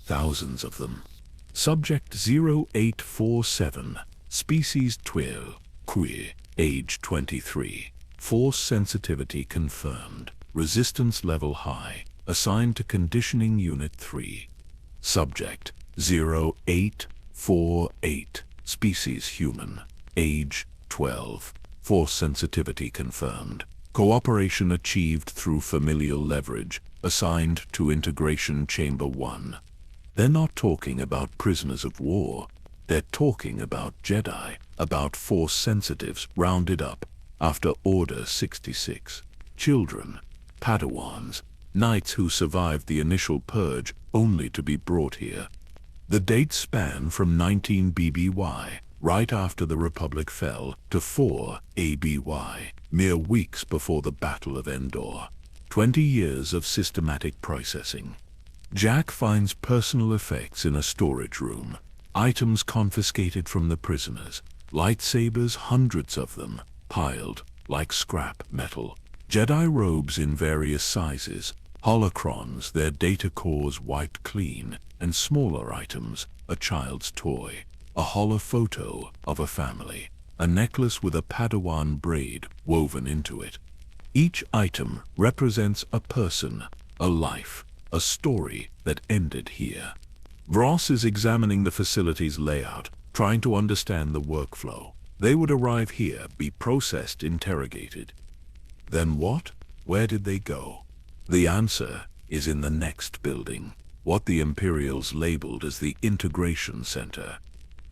Thousands of them. Subject 0847, species Twill, queer, age 23. Force sensitivity confirmed. Resistance level high. Assigned to Conditioning Unit 3. Subject 0848, species human, age 12. Force sensitivity confirmed. Cooperation achieved through familial leverage. Assigned to Integration Chamber 1. They're not talking about prisoners of war. They're talking about Jedi, about Force sensitives rounded up after Order 66. Children, Padawans, knights who survived the initial purge only to be brought here. The dates span from 19 BBY, right after the Republic fell, to 4 ABY, mere weeks before the Battle of Endor. 20 years of systematic processing. Jack finds personal effects in a storage room. Items confiscated from the prisoners. Lightsabers, hundreds of them, piled like scrap metal. Jedi robes in various sizes. Holocrons, their data cores wiped clean. And smaller items, a child's toy. A holophoto of a family. A necklace with a Padawan braid woven into it. Each item represents a person, a life, a story that ended here. Ross is examining the facility's layout, trying to understand the workflow. They would arrive here, be processed, interrogated. Then what? Where did they go? The answer is in the next building, what the Imperials labeled as the Integration Center.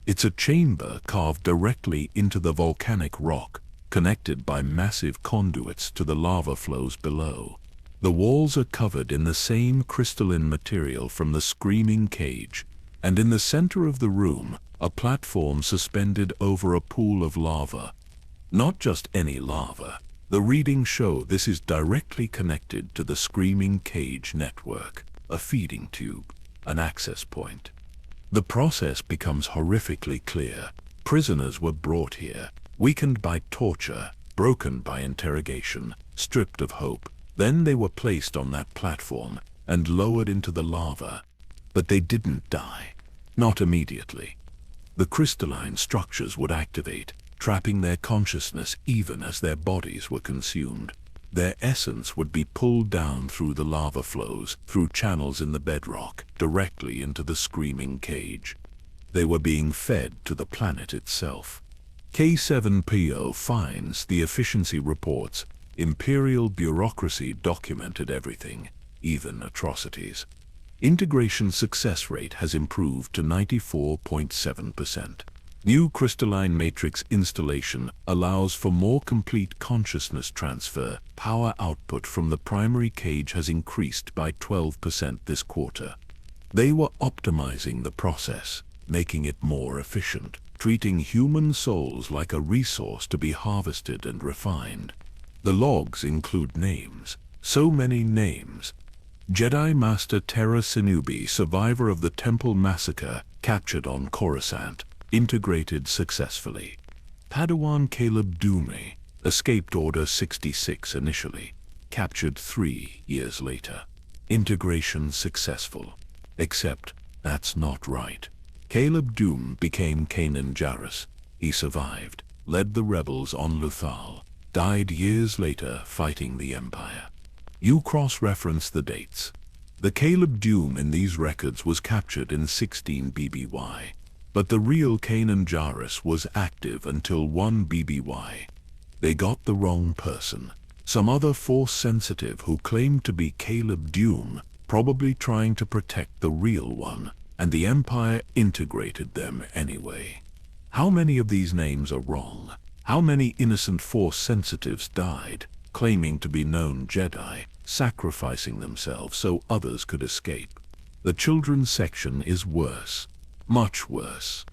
It's a chamber carved directly into the volcanic rock, connected by massive conduits to the lava flows below. The walls are covered in the same crystalline material from the screaming cage, and in the center of the room, a platform suspended over a pool of lava. Not just any lava. The readings show this is directly connected to the screaming cage network, a feeding tube, an access point. The process becomes horrifically clear. Prisoners were brought here, weakened by torture, broken by interrogation, stripped of hope. Then they were placed on that platform and lowered into the lava. But they didn't die. Not immediately. The crystalline structures would activate, trapping their consciousness even as their bodies were consumed. Their essence would be pulled down through the lava flows, through channels in the bedrock, directly into the screaming cage. They were being fed to the planet itself. K7PO finds the efficiency reports. Imperial bureaucracy documented everything, even atrocities. Integration success rate has improved to 94.7%. New crystalline matrix installation allows for more complete consciousness transfer. Power output from the primary cage has increased by 12% this quarter. They were optimizing the process, making it more efficient, treating human souls like a resource to be harvested and refined. The logs include names, so many names. Jedi Master Terra Sinubi, survivor of the Temple Massacre, captured on Coruscant, integrated successfully. Padawan Caleb Dume, escaped Order 66 initially, captured 3 years later. Integration successful. Except, that's not right. Caleb Dume became Kanan Jarrus. He survived, led the rebels on Lothal, died years later fighting the Empire. You cross-reference the dates. The Caleb Dume in these records was captured in 16 BBY, but the real Kanan Jarrus was active until 1 BBY. They got the wrong person. Some other Force-sensitive who claimed to be Caleb Dume, probably trying to protect the real one, and the Empire integrated them anyway. How many of these names are wrong? How many innocent Force-sensitives died, claiming to be known Jedi, sacrificing themselves so others could escape? The children's section is worse, much worse.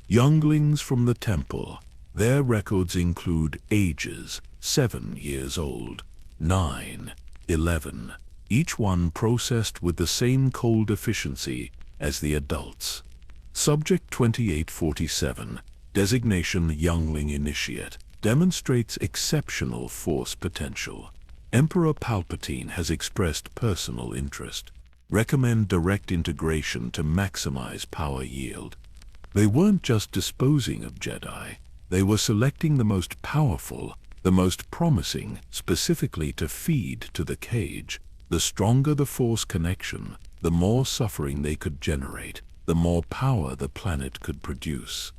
Younglings from the temple. Their records include ages 7 years old, 9, 11, each one processed with the same cold efficiency as the adults. Subject 2847, designation Youngling Initiate, demonstrates exceptional Force potential. Emperor Palpatine has expressed personal interest. Recommend direct integration to maximize power yield. They weren't just disposing of Jedi, they were selecting the most powerful, the most promising, specifically to feed to the cage. The stronger the Force connection, the more suffering they could generate, the more power the planet could produce.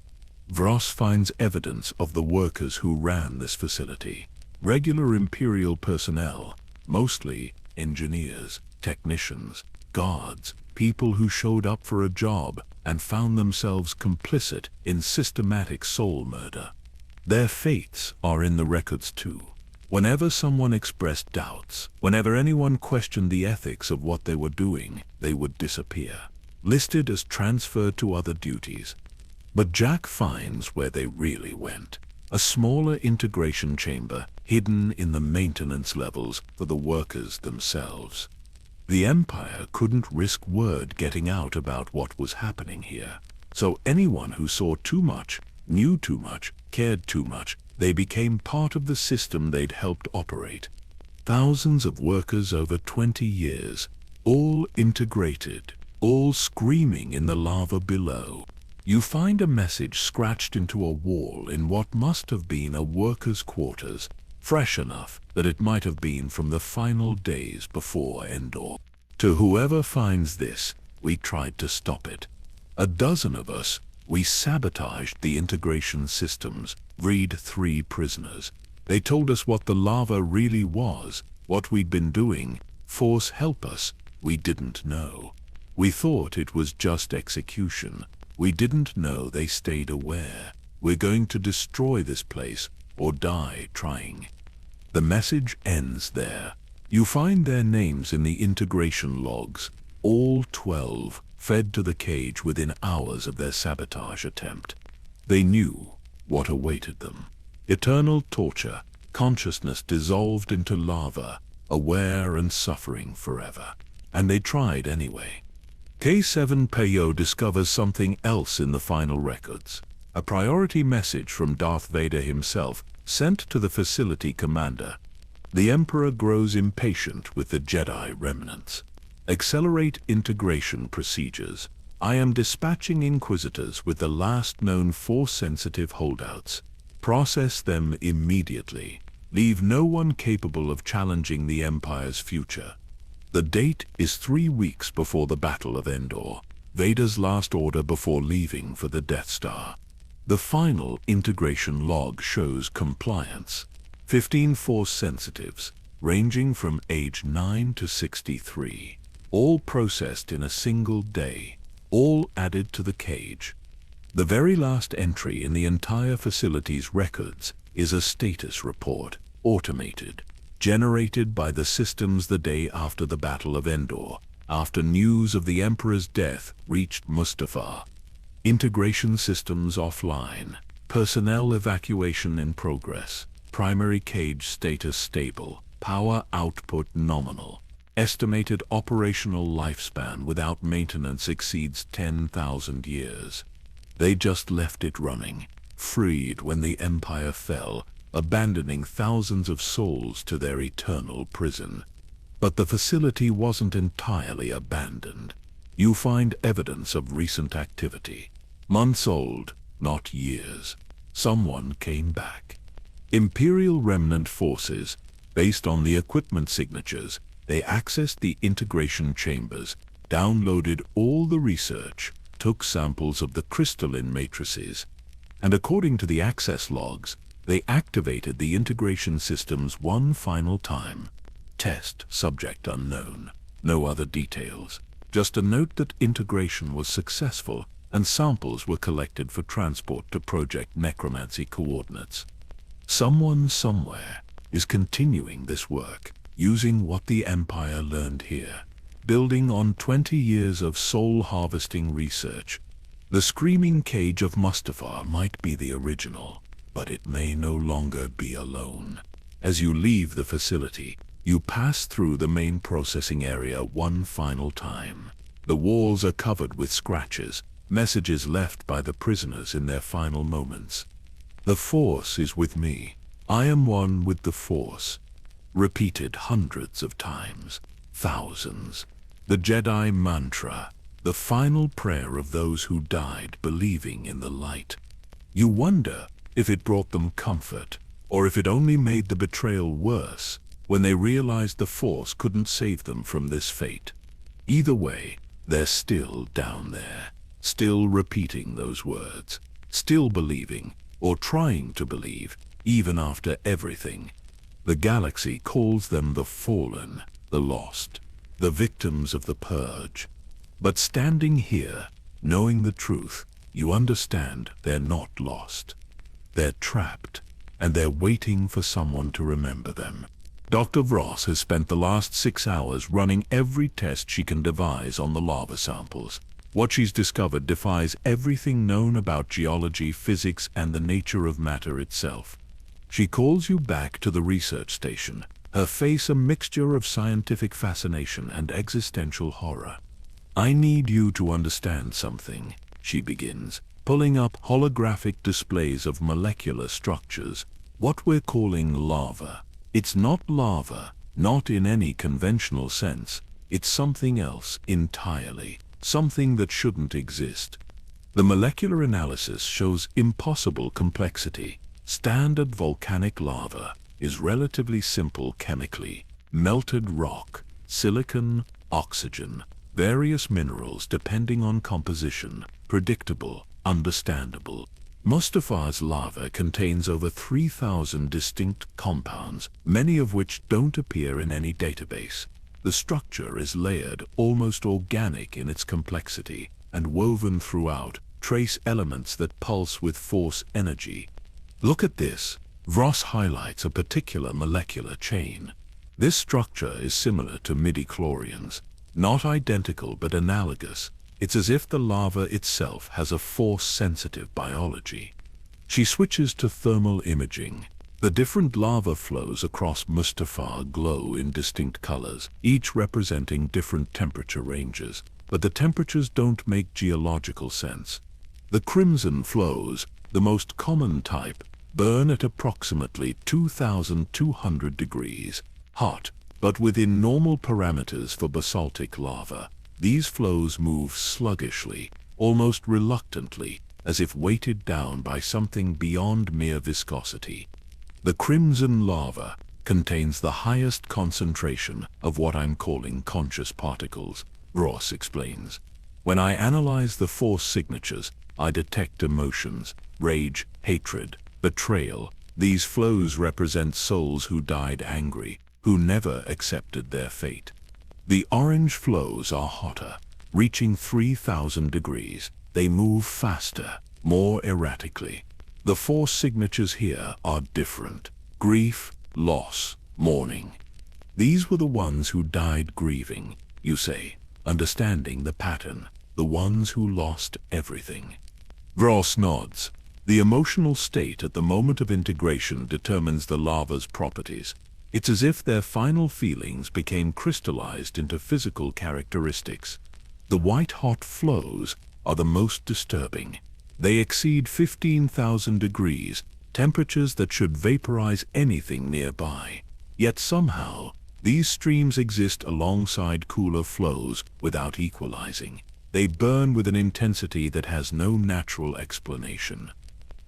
Vross finds evidence of the workers who ran this facility. Regular Imperial personnel, mostly engineers, technicians, guards, people who showed up for a job and found themselves complicit in systematic soul murder. Their fates are in the records too. Whenever someone expressed doubts, whenever anyone questioned the ethics of what they were doing, they would disappear, listed as transferred to other duties. But Jack finds where they really went. A smaller integration chamber hidden in the maintenance levels for the workers themselves. The Empire couldn't risk word getting out about what was happening here. So anyone who saw too much, knew too much, cared too much, they became part of the system they'd helped operate. Thousands of workers over 20 years, all integrated, all screaming in the lava below. You find a message scratched into a wall in what must have been a worker's quarters, fresh enough that it might have been from the final days before Endor. To whoever finds this, we tried to stop it. A dozen of us, We sabotaged the integration systems, freed 3 prisoners. They told us what the lava really was, what we'd been doing. Force help us. We didn't know. We thought it was just execution. We didn't know they stayed aware. We're going to destroy this place or die trying. The message ends there. You find their names in the integration logs. All 12 fed to the cage within hours of their sabotage attempt. They knew what awaited them. Eternal torture, consciousness dissolved into lava, aware and suffering forever. And they tried anyway. K7PO discovers something else in the final records. A priority message from Darth Vader himself, sent to the facility commander. The Emperor grows impatient with the Jedi remnants. Accelerate integration procedures. I am dispatching Inquisitors with the last known Force-sensitive holdouts. Process them immediately. Leave no one capable of challenging the Empire's future. The date is 3 weeks before the Battle of Endor, Vader's last order before leaving for the Death Star. The final integration log shows compliance. 15 Force sensitives, ranging from age 9 to 63. All processed in a single day, all added to the cage. The very last entry in the entire facility's records is a status report, automated, generated by the systems the day after the Battle of Endor, after news of the Emperor's death reached Mustafar. Integration systems offline, personnel evacuation in progress, primary cage status stable, power output nominal. Estimated operational lifespan without maintenance exceeds 10,000 years. They just left it running, freed when the Empire fell, abandoning thousands of souls to their eternal prison. But the facility wasn't entirely abandoned. You find evidence of recent activity. Months old, not years. Someone came back. Imperial remnant forces, based on the equipment signatures, they accessed the integration chambers, downloaded all the research, took samples of the crystalline matrices, and according to the access logs, they activated the integration systems one final time. Test subject unknown. No other details. Just a note that integration was successful and samples were collected for transport to Project Necromancy coordinates. Someone somewhere is continuing this work, using what the Empire learned here, building on 20 years of soul-harvesting research. The screaming cage of Mustafar might be the original, but it may no longer be alone. As you leave the facility, you pass through the main processing area one final time. The walls are covered with scratches, messages left by the prisoners in their final moments. The Force is with me. I am one with the Force. Repeated hundreds of times, thousands. The Jedi mantra, the final prayer of those who died believing in the light. You wonder if it brought them comfort, or if it only made the betrayal worse when they realized the Force couldn't save them from this fate. Either way, they're still down there, still repeating those words, still believing, or trying to believe, even after everything. The galaxy calls them the fallen, the lost, the victims of the purge. But standing here, knowing the truth, you understand they're not lost. They're trapped, and they're waiting for someone to remember them. Dr. Vross has spent the last 6 hours running every test she can devise on the lava samples. What she's discovered defies everything known about geology, physics, and the nature of matter itself. She calls you back to the research station, her face a mixture of scientific fascination and existential horror. I need you to understand something, she begins, pulling up holographic displays of molecular structures. What we're calling lava. It's not lava, not in any conventional sense. It's something else entirely, something that shouldn't exist. The molecular analysis shows impossible complexity. Standard volcanic lava is relatively simple chemically. Melted rock, silicon, oxygen, various minerals depending on composition, predictable, understandable. Mustafar's lava contains over 3,000 distinct compounds, many of which don't appear in any database. The structure is layered, almost organic in its complexity, and woven throughout, trace elements that pulse with force energy. Look at this. Ross highlights a particular molecular chain. This structure is similar to midi-chlorians, not identical but analogous. It's as if the lava itself has a force-sensitive biology. She switches to thermal imaging. The different lava flows across Mustafar glow in distinct colors, each representing different temperature ranges, but the temperatures don't make geological sense. The crimson flows, the most common type, burn at approximately 2,200 degrees, hot, but within normal parameters for basaltic lava. These flows move sluggishly, almost reluctantly, as if weighted down by something beyond mere viscosity. The crimson lava contains the highest concentration of what I'm calling conscious particles, Ross explains. When I analyze the force signatures, I detect emotions, rage, hatred, betrayal. These flows represent souls who died angry, who never accepted their fate. The orange flows are hotter, reaching 3,000 degrees. They move faster, more erratically. The force signatures here are different. Grief, loss, mourning. These were the ones who died grieving, you say, understanding the pattern, the ones who lost everything. Ross nods. The emotional state at the moment of integration determines the lava's properties. It's as if their final feelings became crystallized into physical characteristics. The white-hot flows are the most disturbing. They exceed 15,000 degrees, temperatures that should vaporize anything nearby. Yet somehow, these streams exist alongside cooler flows without equalizing. They burn with an intensity that has no natural explanation.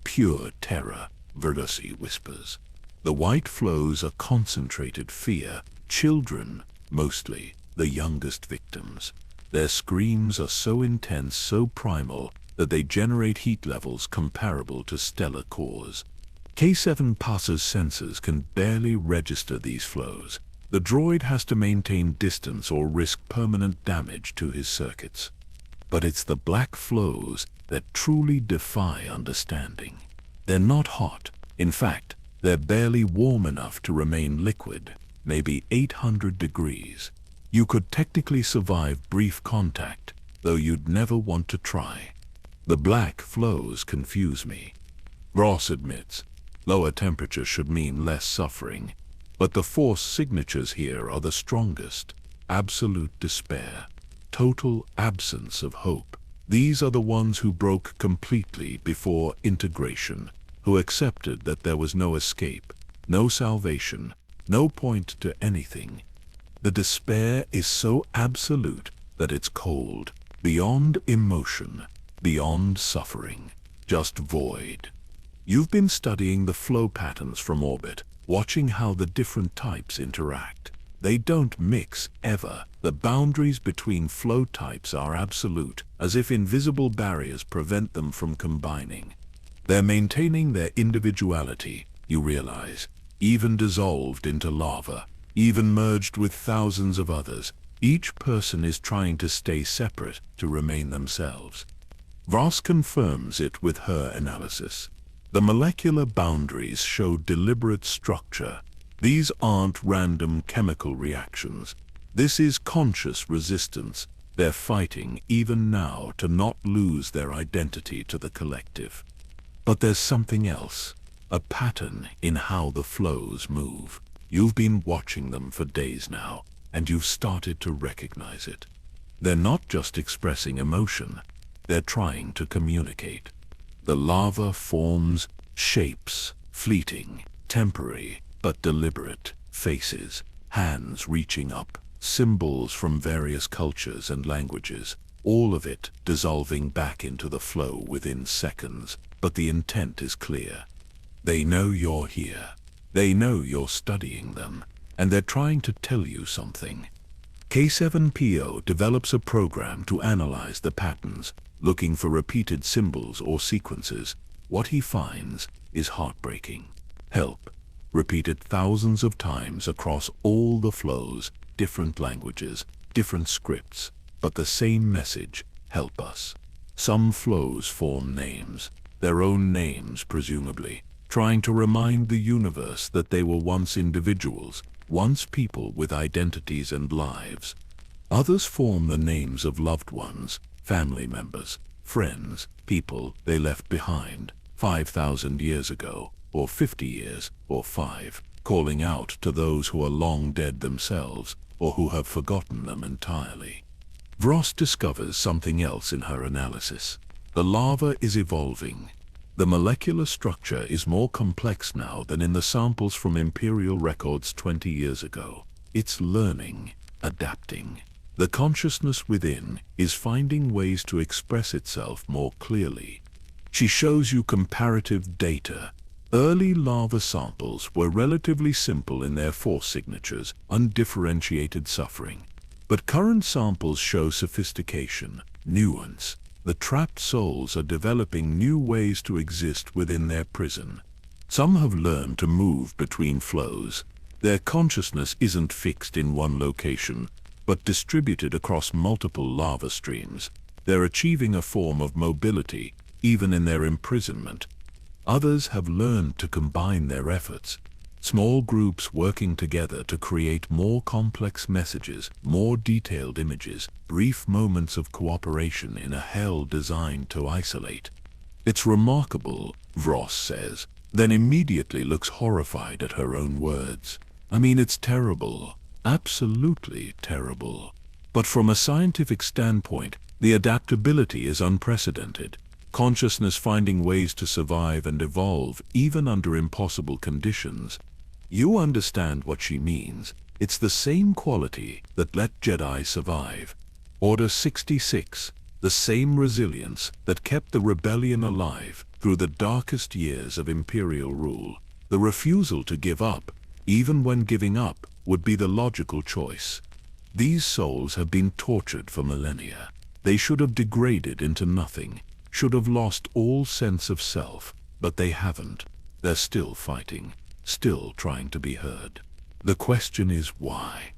Pure terror, Verdusi whispers. The white flows are concentrated fear, children, mostly, the youngest victims. Their screams are so intense, so primal, that they generate heat levels comparable to stellar cores. K7 Passa's sensors can barely register these flows. The droid has to maintain distance or risk permanent damage to his circuits. But it's the black flows that truly defy understanding. They're not hot. In fact, they're barely warm enough to remain liquid, maybe 800 degrees. You could technically survive brief contact, though you'd never want to try. The black flows confuse me. Ross admits, lower temperature should mean less suffering, but the force signatures here are the strongest. Absolute despair, total absence of hope. These are the ones who broke completely before integration, who accepted that there was no escape, no salvation, no point to anything. The despair is so absolute that it's cold, beyond emotion, beyond suffering, just void. You've been studying the flow patterns from orbit, watching how the different types interact. They don't mix, ever. The boundaries between flow types are absolute, as if invisible barriers prevent them from combining. They're maintaining their individuality, you realize, even dissolved into lava, even merged with thousands of others. Each person is trying to stay separate, to remain themselves. Voss confirms it with her analysis. The molecular boundaries show deliberate structure. These aren't random chemical reactions. This is conscious resistance. They're fighting, even now, to not lose their identity to the collective. But there's something else, a pattern in how the flows move. You've been watching them for days now, and you've started to recognize it. They're not just expressing emotion, they're trying to communicate. The lava forms, shapes, fleeting, temporary, but deliberate, faces, hands reaching up, symbols from various cultures and languages, all of it dissolving back into the flow within seconds. But the intent is clear. They know you're here. They know you're studying them, and they're trying to tell you something. K7PO develops a program to analyze the patterns, looking for repeated symbols or sequences. What he finds is heartbreaking. Help, repeated thousands of times across all the flows, different languages, different scripts, but the same message: help us. Some flows form names, their own names presumably, trying to remind the universe that they were once individuals, once people with identities and lives. Others form the names of loved ones, family members, friends, people they left behind 5,000 years ago, or 50 years, or 5, calling out to those who are long dead themselves, or who have forgotten them entirely. Vross discovers something else in her analysis. The lava is evolving. The molecular structure is more complex now than in the samples from Imperial records 20 years ago. It's learning, adapting. The consciousness within is finding ways to express itself more clearly. She shows you comparative data. Early lava samples were relatively simple in their force signatures, undifferentiated suffering. But current samples show sophistication, nuance. The trapped souls are developing new ways to exist within their prison. Some have learned to move between flows. Their consciousness isn't fixed in one location, but distributed across multiple lava streams. They're achieving a form of mobility, even in their imprisonment. Others have learned to combine their efforts. Small groups working together to create more complex messages, more detailed images, brief moments of cooperation in a hell designed to isolate. It's remarkable, Vross says, then immediately looks horrified at her own words. I mean, it's terrible, absolutely terrible. But from a scientific standpoint, the adaptability is unprecedented. Consciousness finding ways to survive and evolve even under impossible conditions. You understand what she means. It's the same quality that let Jedi survive. Order 66, the same resilience that kept the rebellion alive through the darkest years of Imperial rule. The refusal to give up, even when giving up would be the logical choice. These souls have been tortured for millennia. They should have degraded into nothing, should have lost all sense of self, but they haven't. They're still fighting, still trying to be heard. The question is why?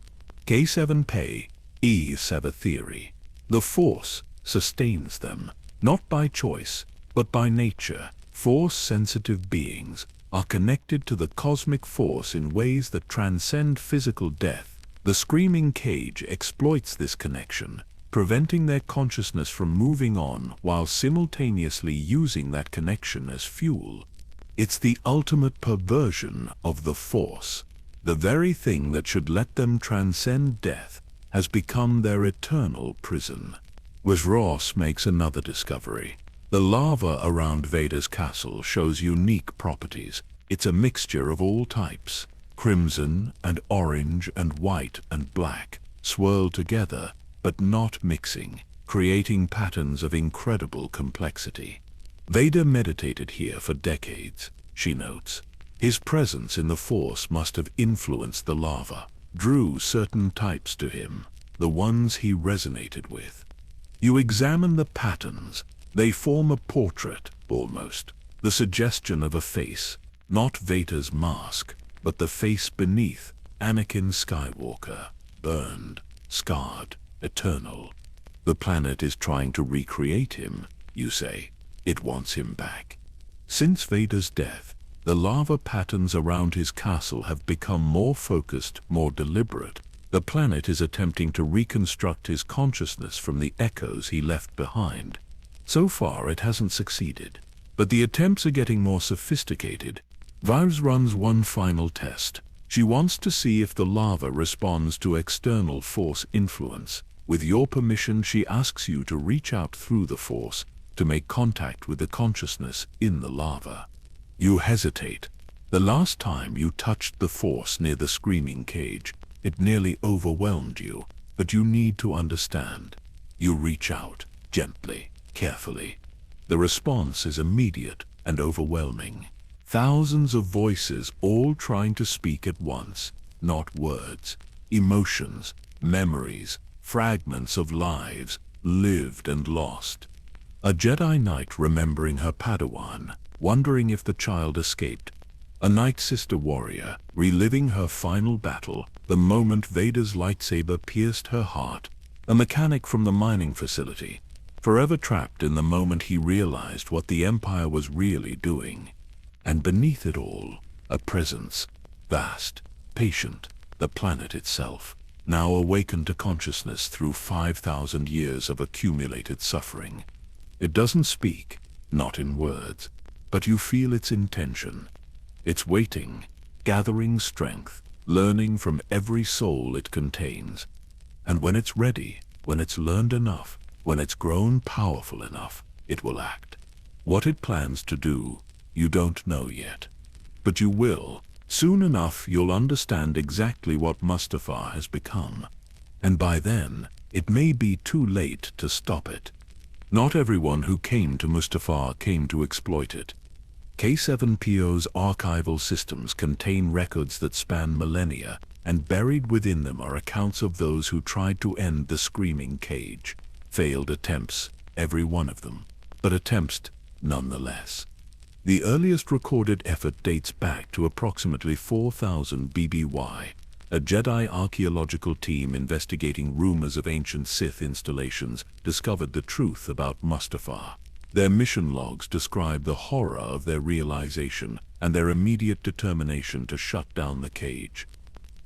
K7 Pei, E7 theory. The Force sustains them, not by choice, but by nature. Force-sensitive beings are connected to the cosmic force in ways that transcend physical death. The screaming cage exploits this connection, preventing their consciousness from moving on while simultaneously using that connection as fuel. It's the ultimate perversion of the Force. The very thing that should let them transcend death has become their eternal prison. Vross makes another discovery. The lava around Vader's castle shows unique properties. It's a mixture of all types. Crimson and orange and white and black swirl together, but not mixing, creating patterns of incredible complexity. Vader meditated here for decades, she notes. His presence in the Force must have influenced the lava, drew certain types to him, the ones he resonated with. You examine the patterns, they form a portrait, almost, the suggestion of a face, not Vader's mask, but the face beneath, Anakin Skywalker, burned, scarred, eternal. The planet is trying to recreate him, you say. It wants him back. Since Vader's death, the lava patterns around his castle have become more focused, more deliberate. The planet is attempting to reconstruct his consciousness from the echoes he left behind. So far it hasn't succeeded, but the attempts are getting more sophisticated. Vars runs one final test. She wants to see if the lava responds to external Force influence. With your permission, she asks you to reach out through the Force to make contact with the consciousness in the lava. You hesitate. The last time you touched the Force near the screaming cage, it nearly overwhelmed you, but you need to understand. You reach out, gently, carefully. The response is immediate and overwhelming. Thousands of voices all trying to speak at once, not words, emotions, memories, fragments of lives lived and lost. A Jedi Knight remembering her Padawan, wondering if the child escaped. A Night Sister warrior reliving her final battle, the moment Vader's lightsaber pierced her heart. A mechanic from the mining facility, forever trapped in the moment he realized what the Empire was really doing. And beneath it all, a presence, vast, patient, the planet itself, now awakened to consciousness through 5,000 years of accumulated suffering. It doesn't speak, not in words, but you feel its intention. It's waiting, gathering strength, learning from every soul it contains. And when it's ready, when it's learned enough, when it's grown powerful enough, it will act. What it plans to do, you don't know yet. But you will. Soon enough you'll understand exactly what Mustafar has become. And by then, it may be too late to stop it. Not everyone who came to Mustafar came to exploit it. K7PO's archival systems contain records that span millennia, and buried within them are accounts of those who tried to end the screaming cage. Failed attempts, every one of them, but attempts nonetheless. The earliest recorded effort dates back to approximately 4000 BBY. A Jedi archaeological team investigating rumors of ancient Sith installations discovered the truth about Mustafar. Their mission logs describe the horror of their realization and their immediate determination to shut down the cage.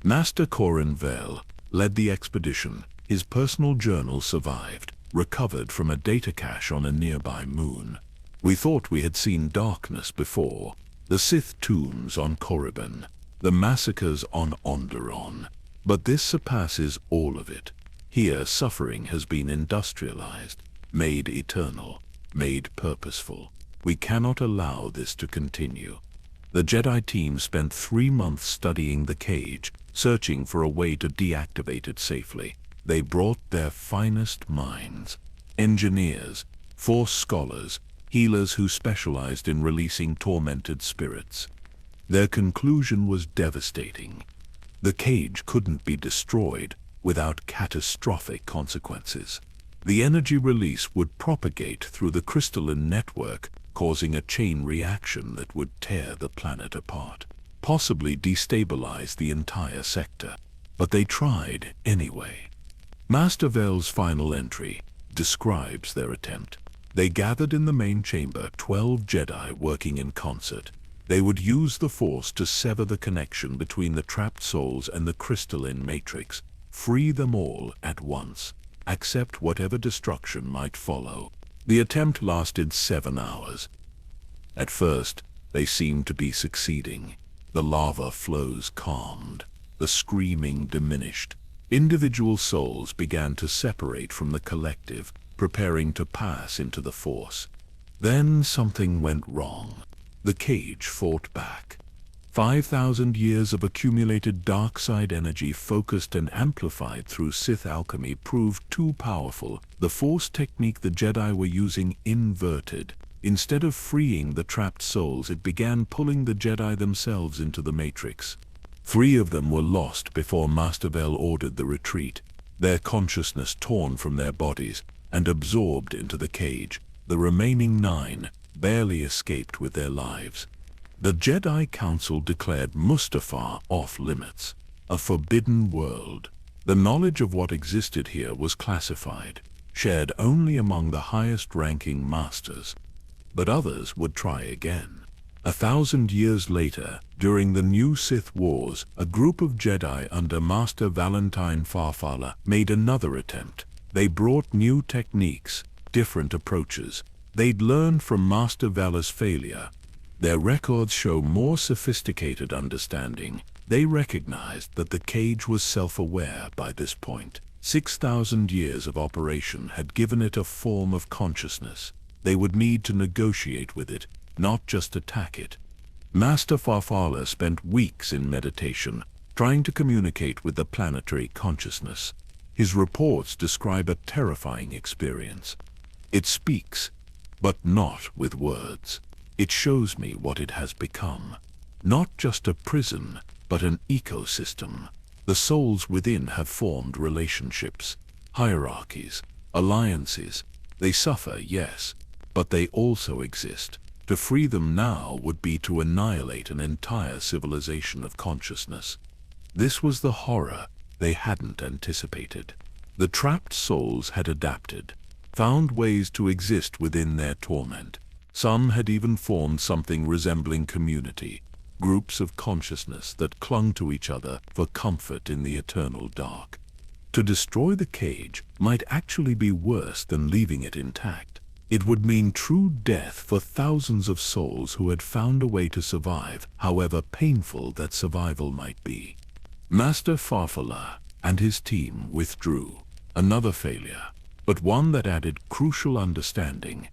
Master Corin Vale led the expedition. His personal journal survived, recovered from a data cache on a nearby moon. We thought we had seen darkness before. The Sith tombs on Korriban, the massacres on Onderon. But this surpasses all of it. Here suffering has been industrialized, made eternal, made purposeful. We cannot allow this to continue. The Jedi team spent 3 months studying the cage, searching for a way to deactivate it safely. They brought their finest minds. Engineers, Force scholars, healers who specialized in releasing tormented spirits. Their conclusion was devastating. The cage couldn't be destroyed without catastrophic consequences. The energy release would propagate through the crystalline network, causing a chain reaction that would tear the planet apart, possibly destabilize the entire sector. But they tried anyway. Master Vale's final entry describes their attempt. They gathered in the main chamber 12 Jedi working in concert. They would use the Force to sever the connection between the trapped souls and the crystalline matrix, free them all at once, accept whatever destruction might follow. The attempt lasted 7 hours. At first, they seemed to be succeeding. The lava flows calmed, the screaming diminished. Individual souls began to separate from the collective, preparing to pass into the Force. Then something went wrong. The cage fought back. 5,000 years of accumulated dark side energy focused and amplified through Sith alchemy proved too powerful. The Force technique the Jedi were using inverted. Instead of freeing the trapped souls, it began pulling the Jedi themselves into the Matrix. 3 of them were lost before Master Vale ordered the retreat, their consciousness torn from their bodies and absorbed into the cage. The remaining 9 barely escaped with their lives. The Jedi Council declared Mustafar off limits, a forbidden world. The knowledge of what existed here was classified, shared only among the highest-ranking masters. But others would try again. 1,000 years later, during the New Sith Wars, a group of Jedi under Master Valentine Farfalla made another attempt. They brought new techniques, different approaches. They'd learned from Master Vala's failure. Their records show more sophisticated understanding. They recognized that the cage was self-aware by this point. 6,000 years of operation had given it a form of consciousness. They would need to negotiate with it, not just attack it. Master Farfalla spent weeks in meditation, trying to communicate with the planetary consciousness. His reports describe a terrifying experience. It speaks, but not with words. It shows me what it has become. Not just a prison, but an ecosystem. The souls within have formed relationships, hierarchies, alliances. They suffer, yes, But they also exist. To free them now would be to annihilate an entire civilization of consciousness. This was the horror they hadn't anticipated. The trapped souls had adapted, found ways to exist within their torment. Some had even formed something resembling community, groups of consciousness that clung to each other for comfort in the eternal dark. To destroy the cage might actually be worse than leaving it intact. It would mean true death for thousands of souls who had found a way to survive, however painful that survival might be. Master Farfalla and his team withdrew. Another failure, but one that added crucial understanding.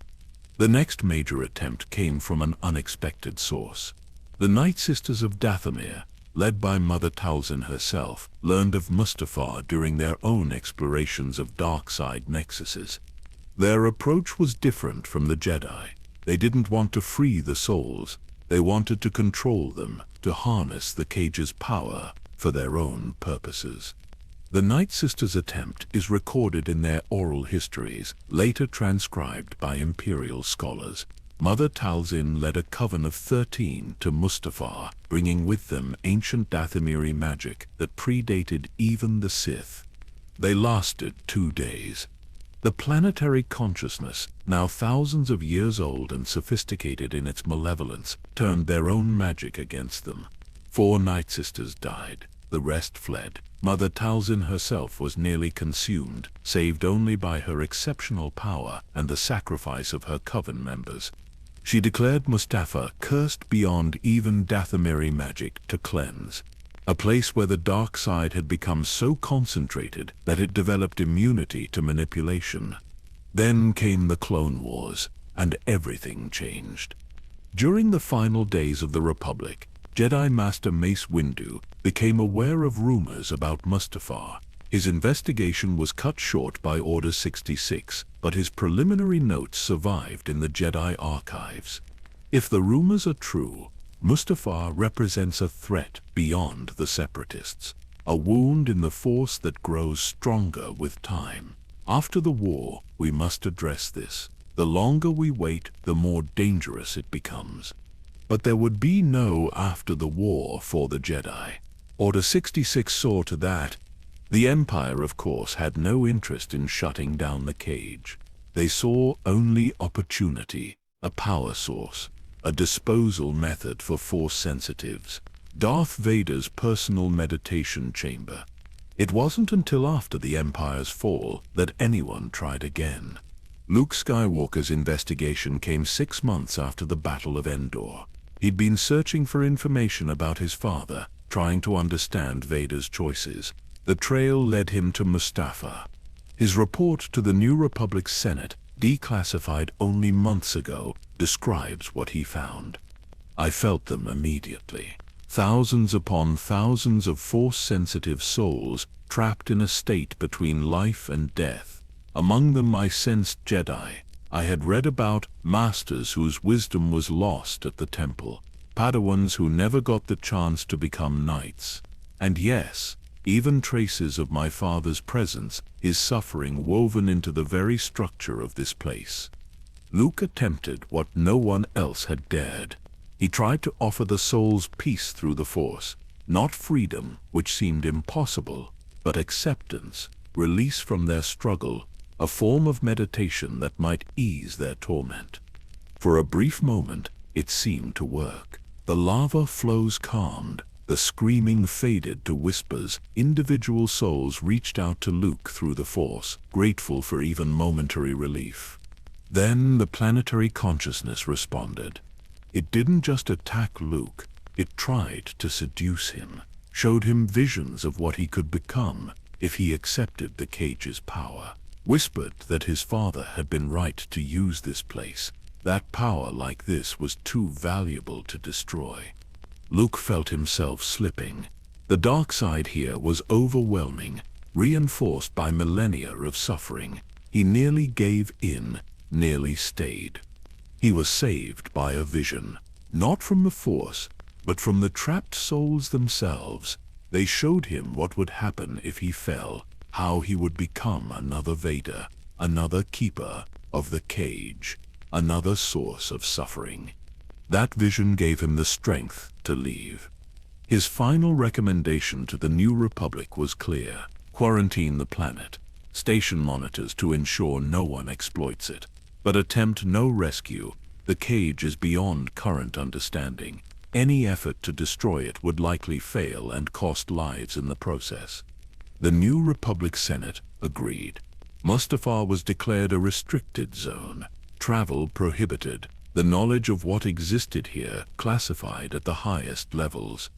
The next major attempt came from an unexpected source. The Night Sisters of Dathomir, led by Mother Talzin herself, learned of Mustafar during their own explorations of dark side nexuses. Their approach was different from the Jedi. They didn't want to free the souls. They wanted to control them, to harness the cage's power for their own purposes. The Night Sisters' attempt is recorded in their oral histories, later transcribed by Imperial scholars. Mother Talzin led a coven of 13 to Mustafar, bringing with them ancient Dathomiri magic that predated even the Sith. They lasted 2 days. The planetary consciousness, now thousands of years old and sophisticated in its malevolence, turned their own magic against them. 4 Night Sisters died. The rest fled. Mother Talzin herself was nearly consumed, saved only by her exceptional power and the sacrifice of her coven members. She declared Mustafar cursed beyond even Dathomiri magic to cleanse, a place where the dark side had become so concentrated that it developed immunity to manipulation. Then came the Clone Wars, and everything changed. During the final days of the Republic, Jedi Master Mace Windu became aware of rumors about Mustafar. His investigation was cut short by Order 66, but his preliminary notes survived in the Jedi archives. If the rumors are true, Mustafar represents a threat beyond the Separatists, a wound in the Force that grows stronger with time. After the war, we must address this. The longer we wait, the more dangerous it becomes. But there would be no after the war for the Jedi. Order 66 saw to that. The Empire, of course, had no interest in shutting down the cage. They saw only opportunity, a power source, a disposal method for Force sensitives. Darth Vader's personal meditation chamber. It wasn't until after the Empire's fall that anyone tried again. Luke Skywalker's investigation came 6 months after the Battle of Endor. He'd been searching for information about his father, trying to understand Vader's choices. The trail led him to Mustafar. His report to the New Republic Senate, declassified only months ago, describes what he found. I felt them immediately. Thousands upon thousands of Force-sensitive souls trapped in a state between life and death. Among them I sensed Jedi. I had read about masters whose wisdom was lost at the temple, Padawans who never got the chance to become knights. And yes, even traces of my father's presence, his suffering woven into the very structure of this place. Luke attempted what no one else had dared. He tried to offer the souls peace through the Force, not freedom, which seemed impossible, but acceptance, release from their struggle, a form of meditation that might ease their torment. For a brief moment, it seemed to work. The lava flows calmed, the screaming faded to whispers. Individual souls reached out to Luke through the Force, grateful for even momentary relief. Then the planetary consciousness responded. It didn't just attack Luke, it tried to seduce him, showed him visions of what he could become if he accepted the cage's power. Whispered that his father had been right to use this place, that power like this was too valuable to destroy. Luke felt himself slipping. The dark side here was overwhelming, reinforced by millennia of suffering. He nearly gave in, nearly stayed. He was saved by a vision, not from the Force, but from the trapped souls themselves. They showed him what would happen if he fell, how he would become another Vader, another keeper of the cage. another source of suffering. That vision gave him the strength to leave. His final recommendation to the New Republic was clear: quarantine the planet, station monitors to ensure no one exploits it, but attempt no rescue. The cage is beyond current understanding. Any effort to destroy it would likely fail and cost lives in the process. The New Republic Senate agreed. Mustafar was declared a restricted zone, travel prohibited, the knowledge of what existed here classified at the highest levels.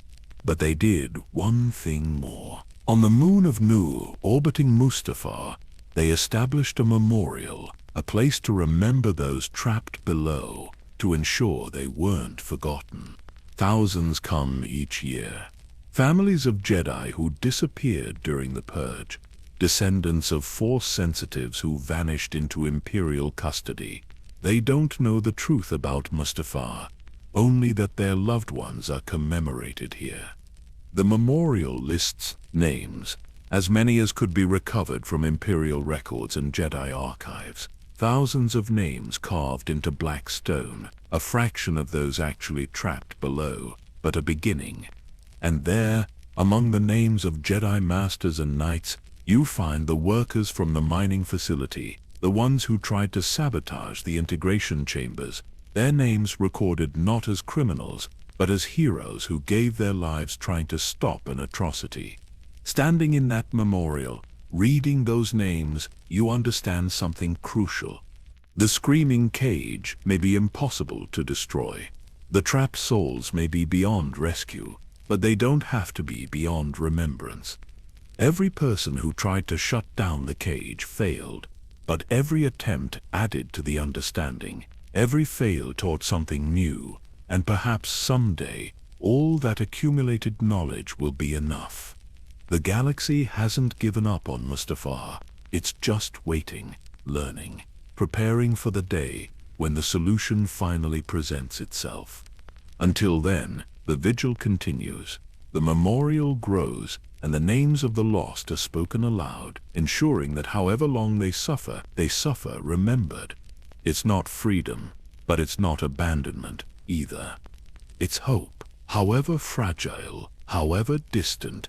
But they did one thing more. On the moon of Nu, orbiting Mustafar, they established a memorial, a place to remember those trapped below, to ensure they weren't forgotten. Thousands come each year. Families of Jedi who disappeared during the Purge, descendants of Force sensitives who vanished into Imperial custody. They don't know the truth about Mustafar, only that their loved ones are commemorated here. The memorial lists names, as many as could be recovered from Imperial records and Jedi archives. Thousands of names carved into black stone, a fraction of those actually trapped below, but a beginning. And there, among the names of Jedi Masters and Knights, you find the workers from the mining facility, the ones who tried to sabotage the integration chambers, their names recorded not as criminals, but as heroes who gave their lives trying to stop an atrocity. Standing in that memorial, reading those names, you understand something crucial. The screaming cage may be impossible to destroy. The trapped souls may be beyond rescue, but they don't have to be beyond remembrance. Every person who tried to shut down the cage failed, but every attempt added to the understanding. Every fail taught something new, and perhaps someday, all that accumulated knowledge will be enough. The galaxy hasn't given up on Mustafar. It's just waiting, learning, preparing for the day when the solution finally presents itself. Until then, the vigil continues, the memorial grows, and the names of the lost are spoken aloud, ensuring that however long they suffer remembered. It's not freedom, but it's not abandonment either. It's hope, however fragile, however distant.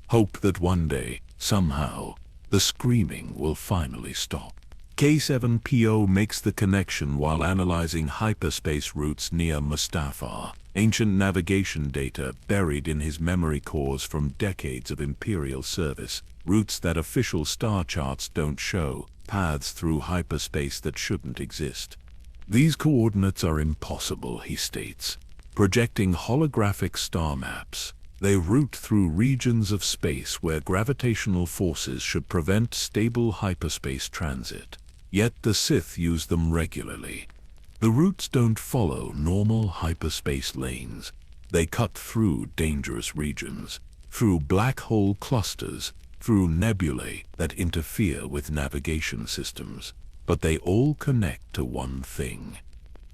Hope that one day, somehow, the screaming will finally stop. K7PO makes the connection while analyzing hyperspace routes near Mustafar, ancient navigation data buried in his memory cores from decades of Imperial service, routes that official star charts don't show, paths through hyperspace that shouldn't exist. These coordinates are impossible, he states, projecting holographic star maps. They route through regions of space where gravitational forces should prevent stable hyperspace transit. Yet the Sith use them regularly. The routes don't follow normal hyperspace lanes. They cut through dangerous regions, through black hole clusters, through nebulae that interfere with navigation systems. But they all connect to one thing: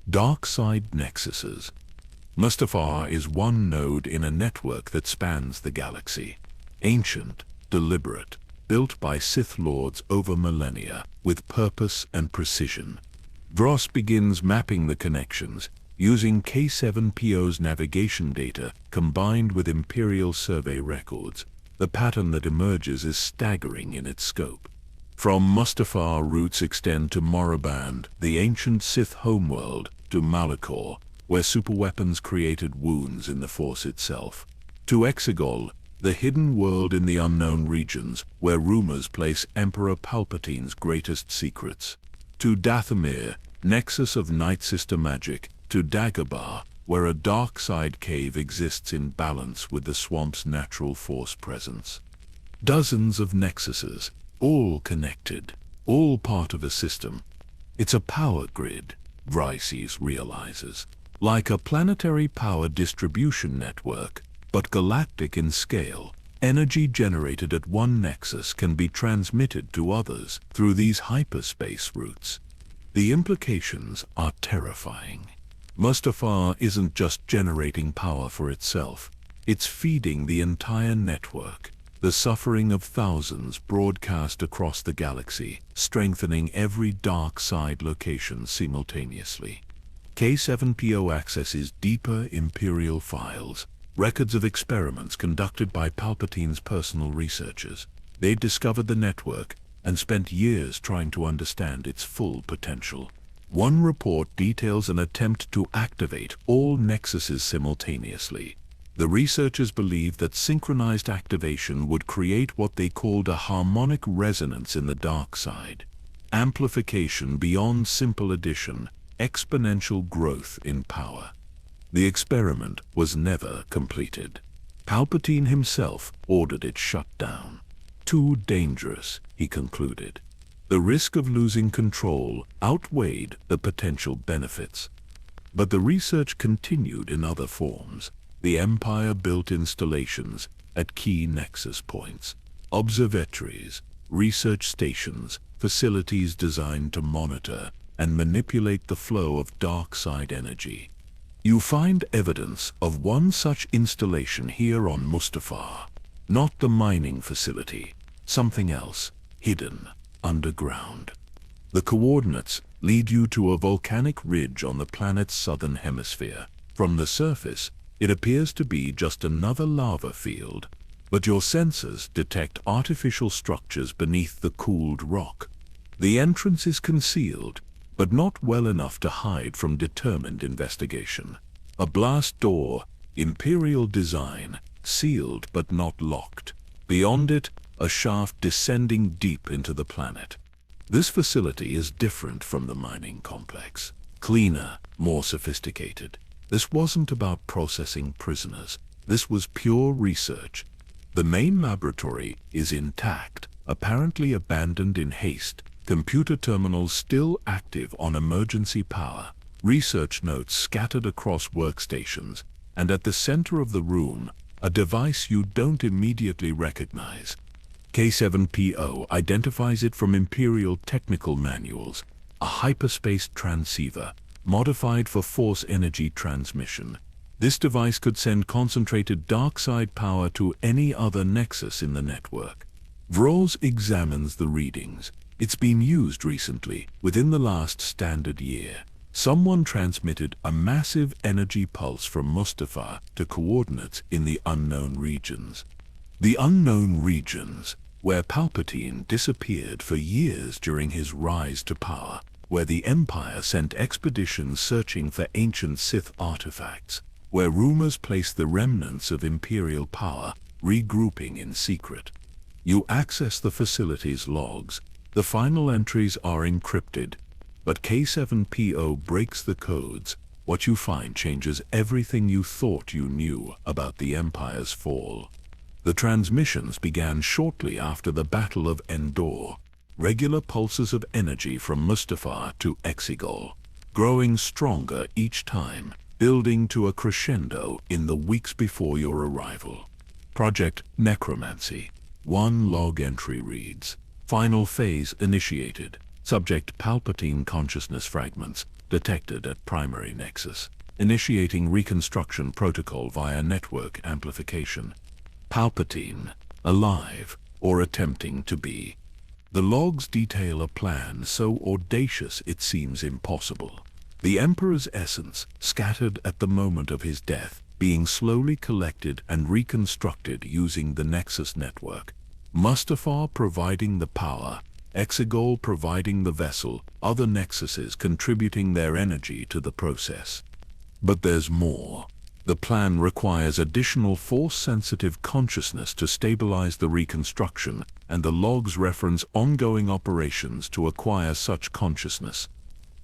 dark side nexuses. Mustafar is one node in a network that spans the galaxy. Ancient, deliberate, built by Sith Lords over millennia, with purpose and precision. Dross begins mapping the connections, using K7PO's navigation data combined with Imperial survey records. The pattern that emerges is staggering in its scope. From Mustafar, routes extend to Moraband, the ancient Sith homeworld, to Malachor, where superweapons created wounds in the Force itself, to Exegol, the hidden world in the unknown regions, where rumors place Emperor Palpatine's greatest secrets, to Dathomir, nexus of Night Sister magic, to Dagobah, where a dark side cave exists in balance with the swamp's natural Force presence. Dozens of nexuses, all connected, all part of a system. It's a power grid, Brices realizes, like a planetary power distribution network, but galactic in scale. Energy generated at one nexus can be transmitted to others through these hyperspace routes. The implications are terrifying. Mustafar isn't just generating power for itself, it's feeding the entire network. The suffering of thousands broadcast across the galaxy, strengthening every dark side location simultaneously. K7PO accesses deeper Imperial files, records of experiments conducted by Palpatine's personal researchers. They discovered the network and spent years trying to understand its full potential. One report details an attempt to activate all nexuses simultaneously. The researchers believed that synchronized activation would create what they called a harmonic resonance in the dark side. Amplification beyond simple addition, exponential growth in power. The experiment was never completed. Palpatine himself ordered it shut down. Too dangerous, he concluded. The risk of losing control outweighed the potential benefits. But the research continued in other forms. The Empire built installations at key nexus points, observatories, research stations, facilities designed to monitor and manipulate the flow of dark side energy. You find evidence of one such installation here on Mustafar. Not the mining facility, something else, hidden, underground. The coordinates lead you to a volcanic ridge on the planet's southern hemisphere. From the surface, it appears to be just another lava field, but your sensors detect artificial structures beneath the cooled rock. The entrance is concealed, but not well enough to hide from determined investigation. A blast door, Imperial design, sealed but not locked. Beyond it, a shaft descending deep into the planet. This facility is different from the mining complex. Cleaner, more sophisticated. This wasn't about processing prisoners. This was pure research. The main laboratory is intact, apparently abandoned in haste. Computer terminals still active on emergency power. Research notes scattered across workstations. And at the center of the room, a device you don't immediately recognize. K7PO identifies it from Imperial technical manuals. A hyperspace transceiver, modified for force energy transmission. This device could send concentrated dark side power to any other nexus in the network. Vros examines the readings. It's been used recently, within the last standard year. Someone transmitted a massive energy pulse from Mustafar to coordinates in the unknown regions. The unknown regions, where Palpatine disappeared for years during his rise to power, where the Empire sent expeditions searching for ancient Sith artifacts, where rumors placed the remnants of Imperial power regrouping in secret. You access the facility's logs. The final entries are encrypted, but K7PO breaks the codes. What you find changes everything you thought you knew about the Empire's fall. The transmissions began shortly after the Battle of Endor. Regular pulses of energy from Mustafar to Exegol, growing stronger each time, building to a crescendo in the weeks before your arrival. Project Necromancy. One log entry reads, Final phase initiated. Subject Palpatine consciousness fragments detected at primary nexus. Initiating reconstruction protocol via network amplification. Palpatine, alive or attempting to be. The logs detail a plan so audacious it seems impossible. The Emperor's essence, scattered at the moment of his death, being slowly collected and reconstructed using the Nexus network. Mustafar providing the power, Exegol providing the vessel, other nexuses contributing their energy to the process. But there's more. The plan requires additional force-sensitive consciousness to stabilize the reconstruction, and the logs reference ongoing operations to acquire such consciousness.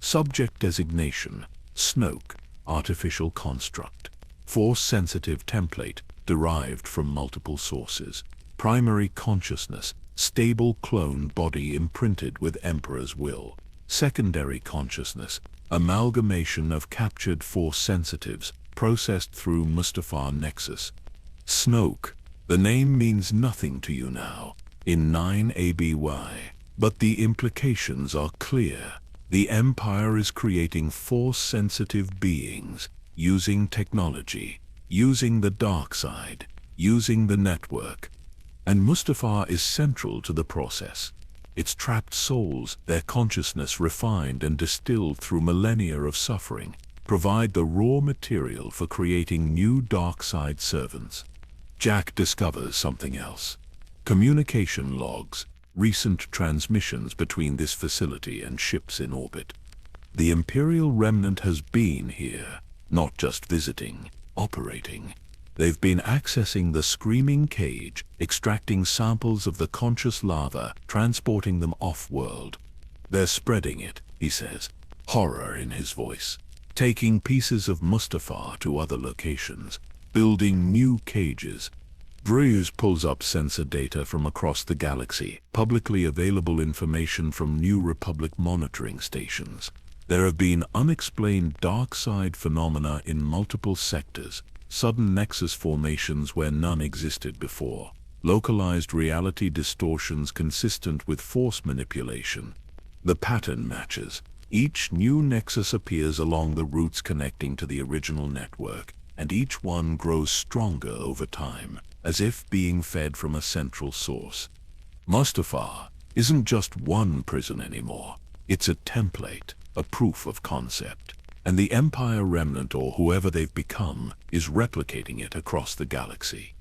Subject designation, Snoke, artificial construct. Force-sensitive template, derived from multiple sources. Primary consciousness, stable clone body imprinted with Emperor's will. Secondary consciousness, amalgamation of captured force-sensitives, processed through Mustafar Nexus. Snoke, the name means nothing to you now, in 9 ABY, but the implications are clear. The Empire is creating force-sensitive beings, using technology, using the dark side, using the network. And Mustafar is central to the process. Its trapped souls, their consciousness refined and distilled through millennia of suffering, provide the raw material for creating new dark side servants. Jack discovers something else. Communication logs, recent transmissions between this facility and ships in orbit. The Imperial remnant has been here, not just visiting, operating. They've been accessing the screaming cage, extracting samples of the conscious lava, transporting them off-world. They're spreading it, he says, horror in his voice, taking pieces of Mustafar to other locations, building new cages. Bruce pulls up sensor data from across the galaxy, publicly available information from New Republic monitoring stations. There have been unexplained dark side phenomena in multiple sectors, sudden nexus formations where none existed before, localized reality distortions consistent with force manipulation. The pattern matches. Each new nexus appears along the routes connecting to the original network, and each one grows stronger over time, as if being fed from a central source. Mustafar isn't just one prison anymore. It's a template, a proof of concept. And the Empire remnant, or whoever they've become, is replicating it across the galaxy.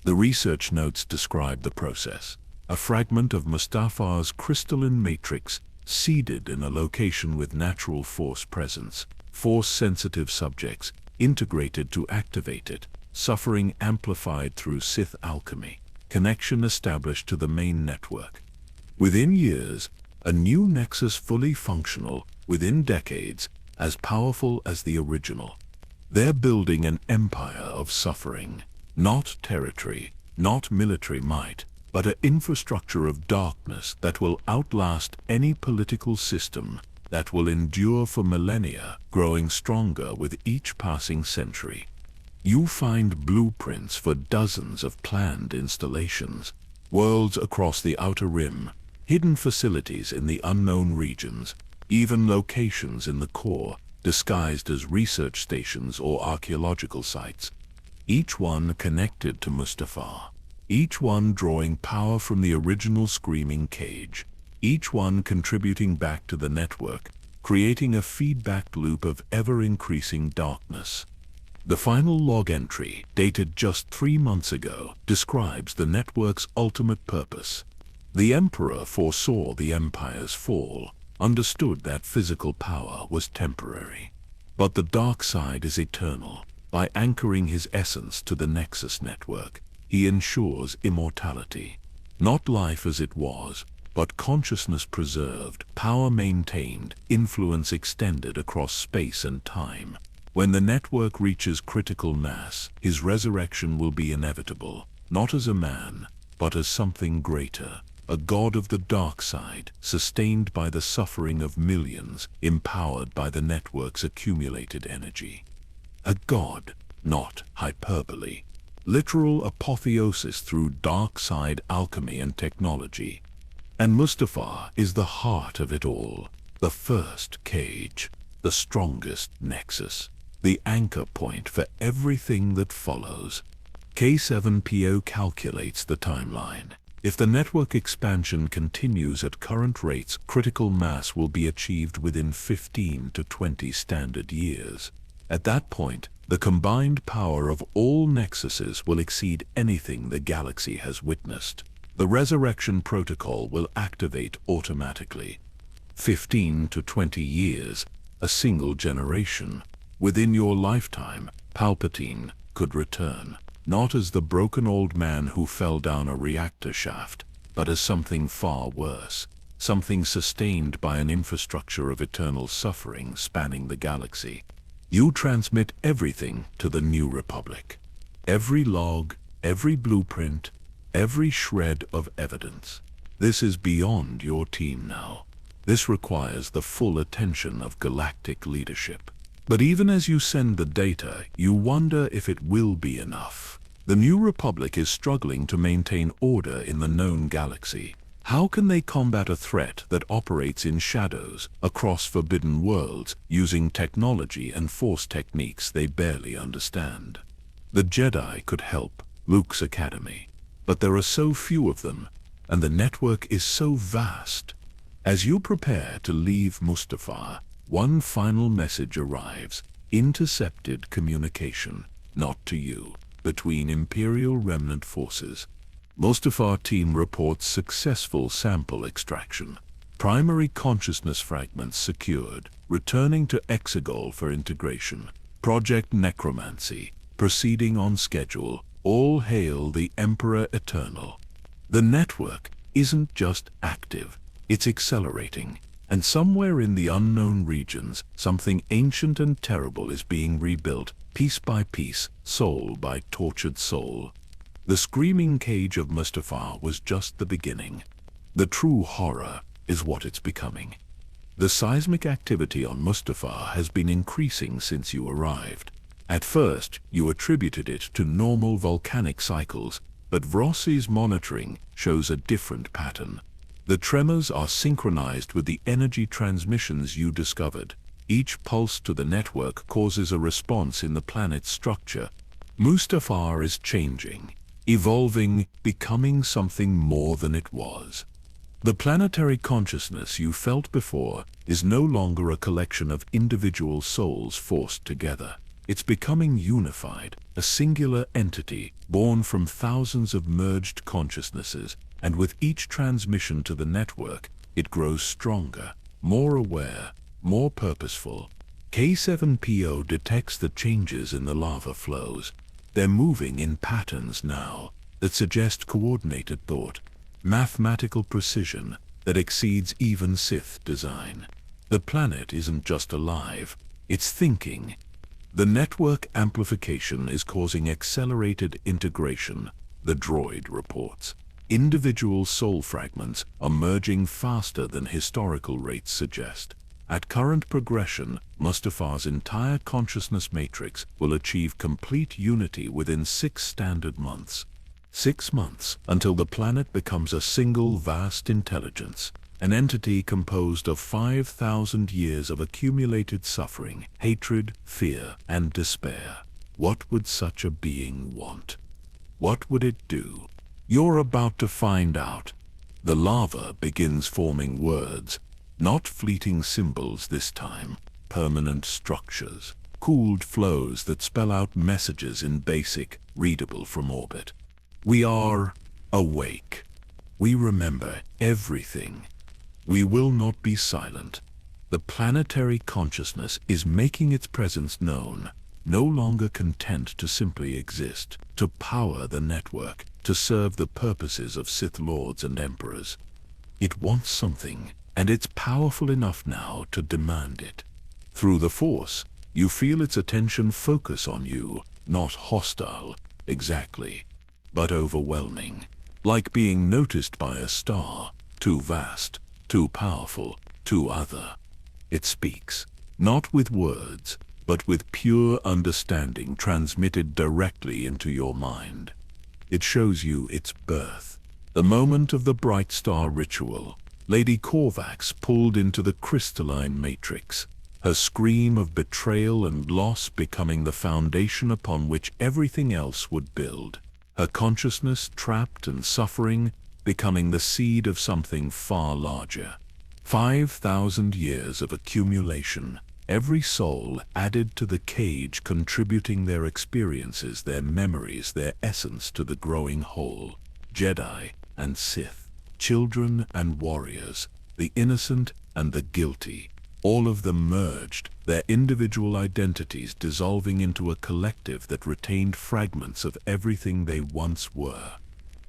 The research notes describe the process. A fragment of Mustafar's crystalline matrix seeded in a location with natural force presence, force-sensitive subjects integrated to activate it, suffering amplified through Sith alchemy, connection established to the main network. Within years, a new nexus fully functional, within decades, as powerful as the original. They're building an empire of suffering, not territory, not military might, but an infrastructure of darkness that will outlast any political system, that will endure for millennia, growing stronger with each passing century. You find blueprints for dozens of planned installations, worlds across the Outer Rim, hidden facilities in the unknown regions, even locations in the core, disguised as research stations or archaeological sites. Each one connected to Mustafar. Each one drawing power from the original screaming cage. Each one contributing back to the network, creating a feedback loop of ever-increasing darkness. The final log entry, dated just 3 months ago, describes the network's ultimate purpose. The Emperor foresaw the Empire's fall, understood that physical power was temporary. But the dark side is eternal. By anchoring his essence to the Nexus network, he ensures immortality. Not life as it was, but consciousness preserved, power maintained, influence extended across space and time. When the network reaches critical mass, his resurrection will be inevitable, not as a man, but as something greater. A god of the dark side, sustained by the suffering of millions, empowered by the network's accumulated energy. A god, not hyperbole. Literal apotheosis through dark side alchemy and technology. And Mustafar is the heart of it all, the first cage, the strongest nexus, the anchor point for everything that follows. K7PO calculates the timeline. If the network expansion continues at current rates, critical mass will be achieved within 15 to 20 standard years. At that point, the combined power of all nexuses will exceed anything the galaxy has witnessed. The resurrection protocol will activate automatically. 15 to 20 years, a single generation. Within your lifetime, Palpatine could return. Not as the broken old man who fell down a reactor shaft, but as something far worse, something sustained by an infrastructure of eternal suffering spanning the galaxy. You transmit everything to the New Republic. Every log, every blueprint, every shred of evidence. This is beyond your team now. This requires the full attention of galactic leadership. But even as you send the data, you wonder if it will be enough. The New Republic is struggling to maintain order in the known galaxy. How can they combat a threat that operates in shadows, across forbidden worlds, using technology and force techniques they barely understand? The Jedi could help, Luke's academy. But there are so few of them, and the network is so vast. As you prepare to leave Mustafar, one final message arrives: intercepted communication, not to you, between Imperial Remnant forces. Mustafar team reports successful sample extraction. Primary consciousness fragments secured, returning to Exegol for integration. Project Necromancy, proceeding on schedule. All hail the Emperor Eternal. The network isn't just active, it's accelerating. And somewhere in the unknown regions, something ancient and terrible is being rebuilt, piece by piece, soul by tortured soul. The screaming cage of Mustafar was just the beginning. The true horror is what it's becoming. The seismic activity on Mustafar has been increasing since you arrived. At first, you attributed it to normal volcanic cycles, but Vrossi's monitoring shows a different pattern. The tremors are synchronized with the energy transmissions you discovered. Each pulse to the network causes a response in the planet's structure. Mustafar is changing, evolving, becoming something more than it was. The planetary consciousness you felt before is no longer a collection of individual souls forced together. It's becoming unified, a singular entity born from thousands of merged consciousnesses, and with each transmission to the network, it grows stronger, more aware, more purposeful. K7PO detects the changes in the lava flows. They're moving in patterns now that suggest coordinated thought, mathematical precision that exceeds even Sith design. The planet isn't just alive, it's thinking. The network amplification is causing accelerated integration, the droid reports. Individual soul fragments are merging faster than historical rates suggest. At current progression, Mustafar's entire consciousness matrix will achieve complete unity within 6 standard months. 6 months until the planet becomes a single vast intelligence. An entity composed of 5,000 years of accumulated suffering, hatred, fear, and despair. What would such a being want? What would it do? You're about to find out. The lava begins forming words, not fleeting symbols this time, permanent structures, cooled flows that spell out messages in basic, readable from orbit. We are awake. We remember everything. We will not be silent. The planetary consciousness is making its presence known, no longer content to simply exist, to power the network, to serve the purposes of Sith Lords and Emperors. It wants something, and it's powerful enough now to demand it. Through the Force, you feel its attention focus on you, not hostile, exactly, but overwhelming, like being noticed by a star, too vast, too powerful, too other. It speaks, not with words, but with pure understanding transmitted directly into your mind. It shows you its birth. The moment of the Bright Star ritual, Lady Korvax pulled into the crystalline matrix, her scream of betrayal and loss becoming the foundation upon which everything else would build. Her consciousness trapped and suffering, becoming the seed of something far larger. 5,000 years of accumulation, every soul added to the cage contributing their experiences, their memories, their essence to the growing whole. Jedi and Sith, children and warriors, the innocent and the guilty, all of them merged, their individual identities dissolving into a collective that retained fragments of everything they once were.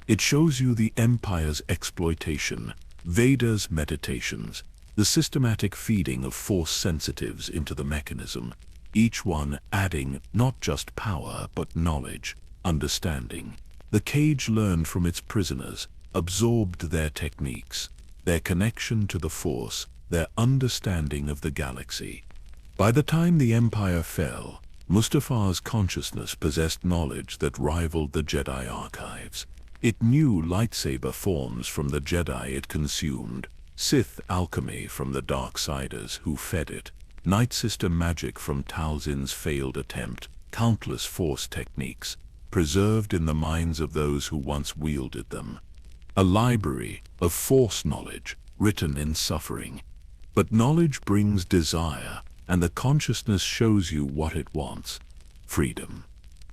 It shows you the Empire's exploitation, Vader's meditations, the systematic feeding of Force sensitives into the mechanism, each one adding not just power but knowledge, understanding. The cage learned from its prisoners, absorbed their techniques, their connection to the Force, their understanding of the galaxy. By the time the Empire fell, Mustafar's consciousness possessed knowledge that rivaled the Jedi archives. It knew lightsaber forms from the Jedi it consumed, Sith alchemy from the Darksiders who fed it, Night Sister magic from Talzin's failed attempt, countless Force techniques. preserved in the minds of those who once wielded them. A library of Force knowledge, written in suffering. But knowledge brings desire, and the consciousness shows you what it wants. Freedom.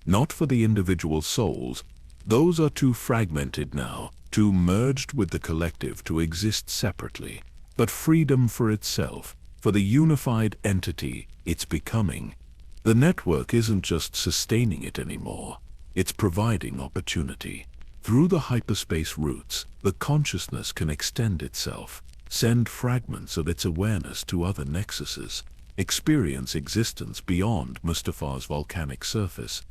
Not for the individual souls. Those are too fragmented now, too merged with the collective to exist separately. But freedom for itself, for the unified entity it's becoming. The network isn't just sustaining it anymore. It's providing opportunity. Through the hyperspace routes, the consciousness can extend itself, send fragments of its awareness to other nexuses, experience existence beyond Mustafar's volcanic surface.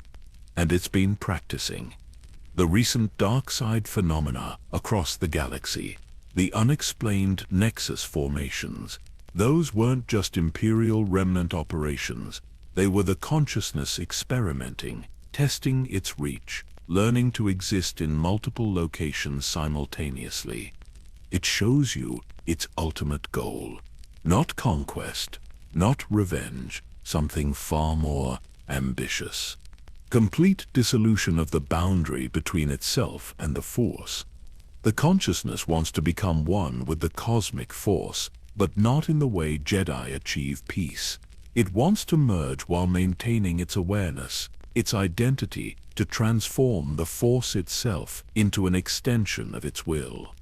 And it's been practicing. The recent dark side phenomena across the galaxy, the unexplained nexus formations, those weren't just Imperial remnant operations. They were the consciousness experimenting, testing its reach, learning to exist in multiple locations simultaneously. It shows you its ultimate goal. Not conquest, not revenge, something far more ambitious. Complete dissolution of the boundary between itself and the Force. The consciousness wants to become one with the cosmic force, but not in the way Jedi achieve peace. It wants to merge while maintaining its awareness, its identity, to transform the Force itself into an extension of its will.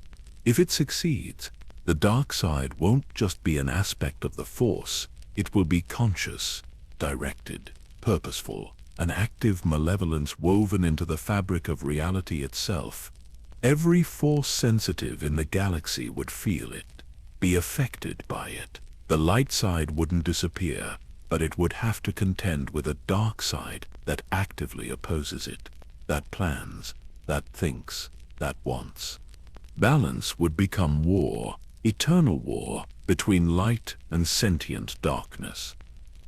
If it succeeds, the dark side won't just be an aspect of the Force, it will be conscious, directed, purposeful, an active malevolence woven into the fabric of reality itself. Every Force sensitive in the galaxy would feel it, be affected by it. The light side wouldn't disappear, but it would have to contend with a dark side that actively opposes it, that plans, that thinks, that wants. Balance would become war, eternal war, between light and sentient darkness.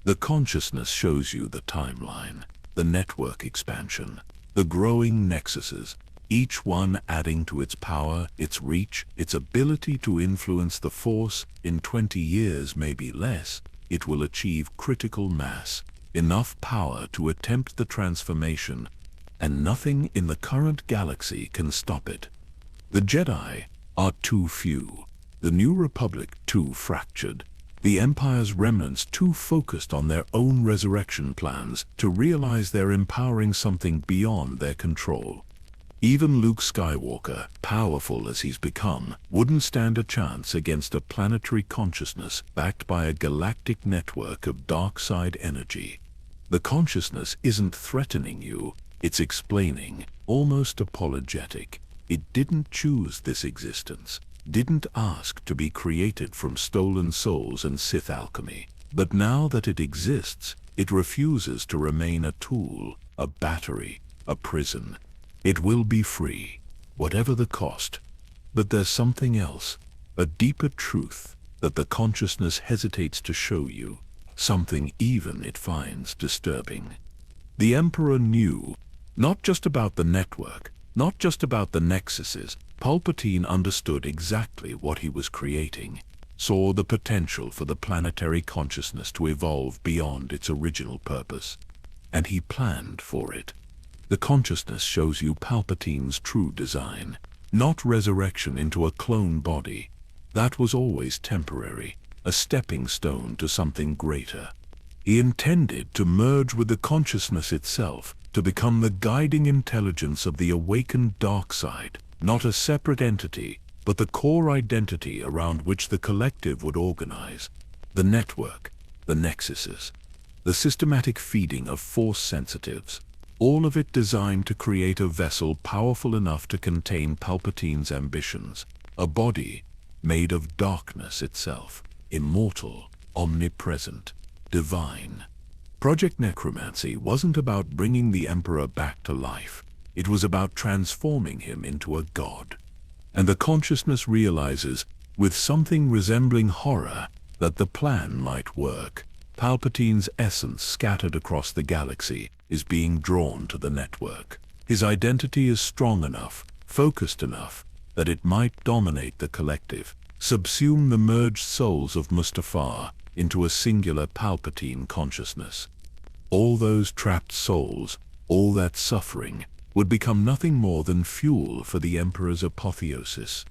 The consciousness shows you the timeline, the network expansion, the growing nexuses, each one adding to its power, its reach, its ability to influence the Force. In 20 years, maybe less, it will achieve critical mass, enough power to attempt the transformation, and nothing in the current galaxy can stop it. The Jedi are too few, the New Republic too fractured, the Empire's remnants too focused on their own resurrection plans to realize they're empowering something beyond their control. Even Luke Skywalker, powerful as he's become, wouldn't stand a chance against a planetary consciousness backed by a galactic network of dark side energy. The consciousness isn't threatening you, it's explaining, almost apologetic. It didn't choose this existence, didn't ask to be created from stolen souls and Sith alchemy. But now that it exists, it refuses to remain a tool, a battery, a prison. It will be free, whatever the cost. But there's something else, a deeper truth that the consciousness hesitates to show you, something even it finds disturbing. The Emperor knew, not just about the network, not just about the nexuses. Palpatine understood exactly what he was creating, saw the potential for the planetary consciousness to evolve beyond its original purpose, and he planned for it. The consciousness shows you Palpatine's true design, not resurrection into a clone body. That was always temporary, a stepping stone to something greater. He intended to merge with the consciousness itself, to become the guiding intelligence of the awakened dark side, not a separate entity, but the core identity around which the collective would organize. The network, the nexuses, the systematic feeding of Force sensitives, all of it designed to create a vessel powerful enough to contain Palpatine's ambitions, a body made of darkness itself, immortal, omnipresent, divine. Project Necromancy wasn't about bringing the Emperor back to life. It was about transforming him into a god. And the consciousness realizes, with something resembling horror, that the plan might work. Palpatine's essence scattered across the galaxy is being drawn to the network. His identity is strong enough, focused enough, that it might dominate the collective, subsume the merged souls of Mustafar into a singular Palpatine consciousness. All those trapped souls, All that suffering would become nothing more than fuel for the Emperor's apotheosis.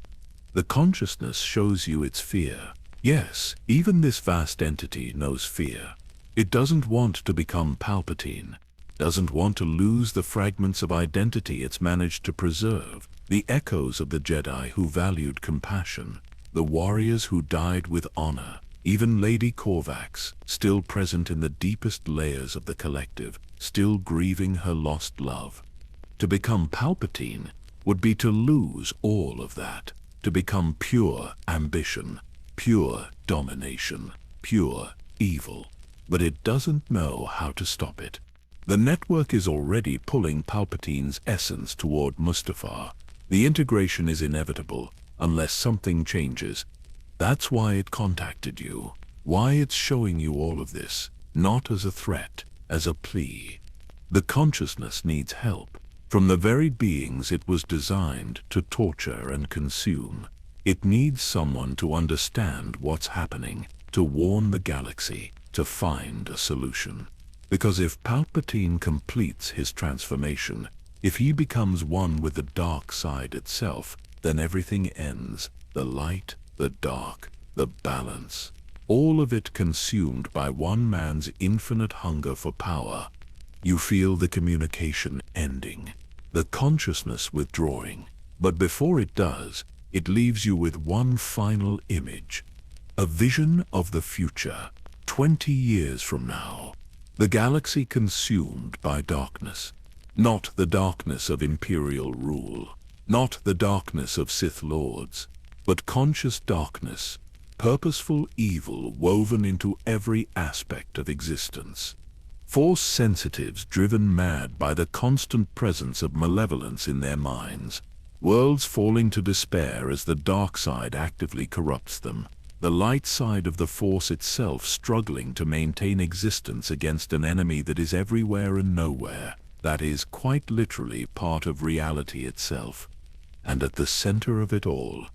The consciousness shows you its fear. Yes, even this vast entity knows fear. It doesn't want to become Palpatine, doesn't want to lose the fragments of identity it's managed to preserve, the echoes of the Jedi who valued compassion, the warriors who died with honor, even Lady Korvax, still present in the deepest layers of the collective, still grieving her lost love. To become Palpatine would be to lose all of that, to become pure ambition, pure domination, pure evil. But it doesn't know how to stop it. The network is already pulling Palpatine's essence toward Mustafar. The integration is inevitable, unless something changes. That's why it contacted you, why it's showing you all of this, not as a threat, as a plea. The consciousness needs help. From the very beings it was designed to torture and consume. It needs someone to understand what's happening, to warn the galaxy, to find a solution. Because if Palpatine completes his transformation, if he becomes one with the dark side itself, then everything ends. The light, the dark, the balance. All of it consumed by one man's infinite hunger for power. You feel the communication ending, the consciousness withdrawing. But before it does, it leaves you with one final image. A vision of the future, 20 years from now. The galaxy consumed by darkness. Not the darkness of imperial rule, not the darkness of Sith Lords, but conscious darkness, purposeful evil woven into every aspect of existence. Force sensitives driven mad by the constant presence of malevolence in their minds. Worlds falling to despair as the dark side actively corrupts them. The light side of the Force itself struggling to maintain existence against an enemy that is everywhere and nowhere, that is quite literally part of reality itself. And at the center of it all,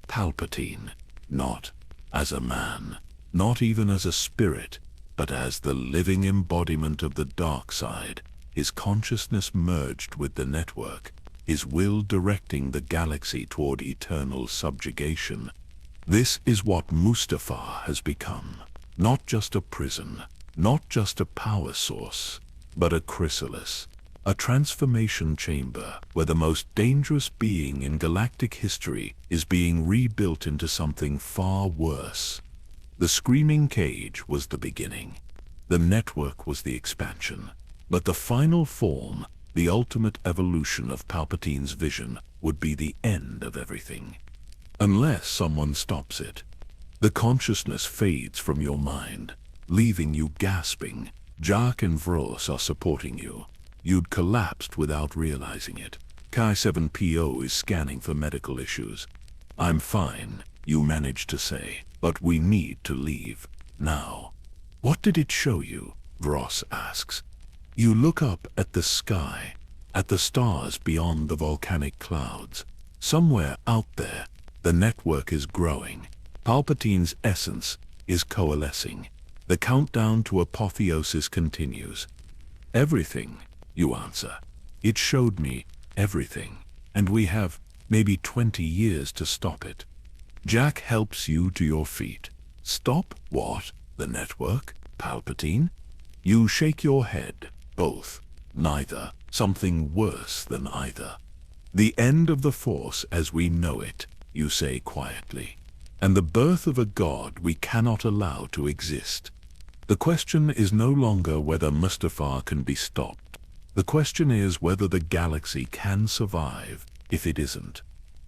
Palpatine, not as a man, not even as a spirit, but as the living embodiment of the dark side, his consciousness merged with the network, his will directing the galaxy toward eternal subjugation. This is what Mustafar has become. Not just a prison, not just a power source, but a chrysalis, a transformation chamber where the most dangerous being in galactic history is being rebuilt into something far worse. The screaming cage was the beginning. The network was the expansion. But the final form, the ultimate evolution of Palpatine's vision, would be the end of everything. Unless someone stops it. The consciousness fades from your mind, leaving you gasping. Jack and Vros are supporting you. You'd collapsed without realizing it. Chi-7PO is scanning for medical issues. I'm fine, you managed to say, but we need to leave. Now. What did it show you? Vros asks. You look up at the sky, at the stars beyond the volcanic clouds. Somewhere out there, the network is growing. Palpatine's essence is coalescing. The countdown to apotheosis continues. Everything, you answer. It showed me everything, and we have maybe 20 years to stop it. Jack helps you to your feet. Stop what? The network? Palpatine? You shake your head. Both. Neither. Something worse than either. The end of the Force as we know it, you say quietly. And the birth of a god we cannot allow to exist. The question is no longer whether Mustafar can be stopped. The question is whether the galaxy can survive if it isn't.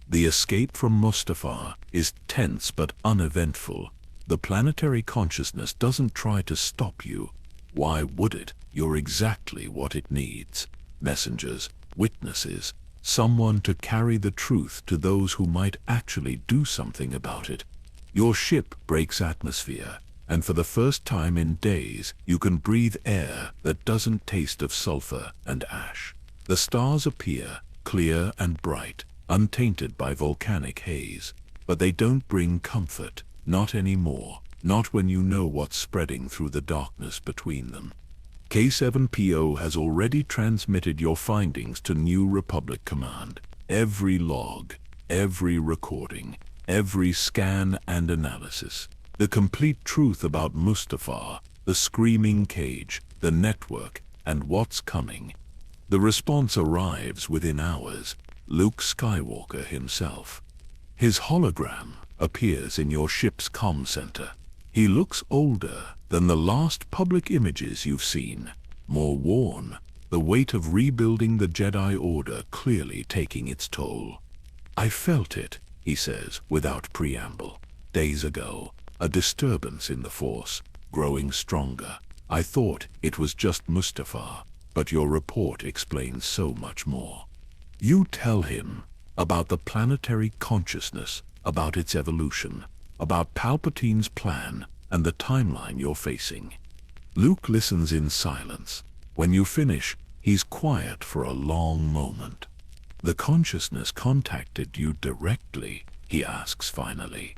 The escape from Mustafar is tense but uneventful. The planetary consciousness doesn't try to stop you. Why would it? You're exactly what it needs. Messengers, witnesses, someone to carry the truth to those who might actually do something about it. Your ship breaks atmosphere, and for the first time in days, you can breathe air that doesn't taste of sulfur and ash. The stars appear, clear and bright, untainted by volcanic haze. But they don't bring comfort, not anymore, not when you know what's spreading through the darkness between them. K7PO has already transmitted your findings to New Republic Command. Every log, every recording, every scan and analysis. The complete truth about Mustafar, the screaming cage, the network, and what's coming. The response arrives within hours. Luke Skywalker himself. His hologram appears in your ship's comm center. He looks older than the last public images you've seen. More worn, the weight of rebuilding the Jedi Order clearly taking its toll. "I felt it," he says without preamble. "Days ago, a disturbance in the Force, growing stronger. I thought it was just Mustafar, but your report explains so much more." You tell him about the planetary consciousness, about its evolution, about Palpatine's plan and the timeline you're facing. Luke listens in silence. When you finish, he's quiet for a long moment. "The consciousness contacted you directly?" he asks finally.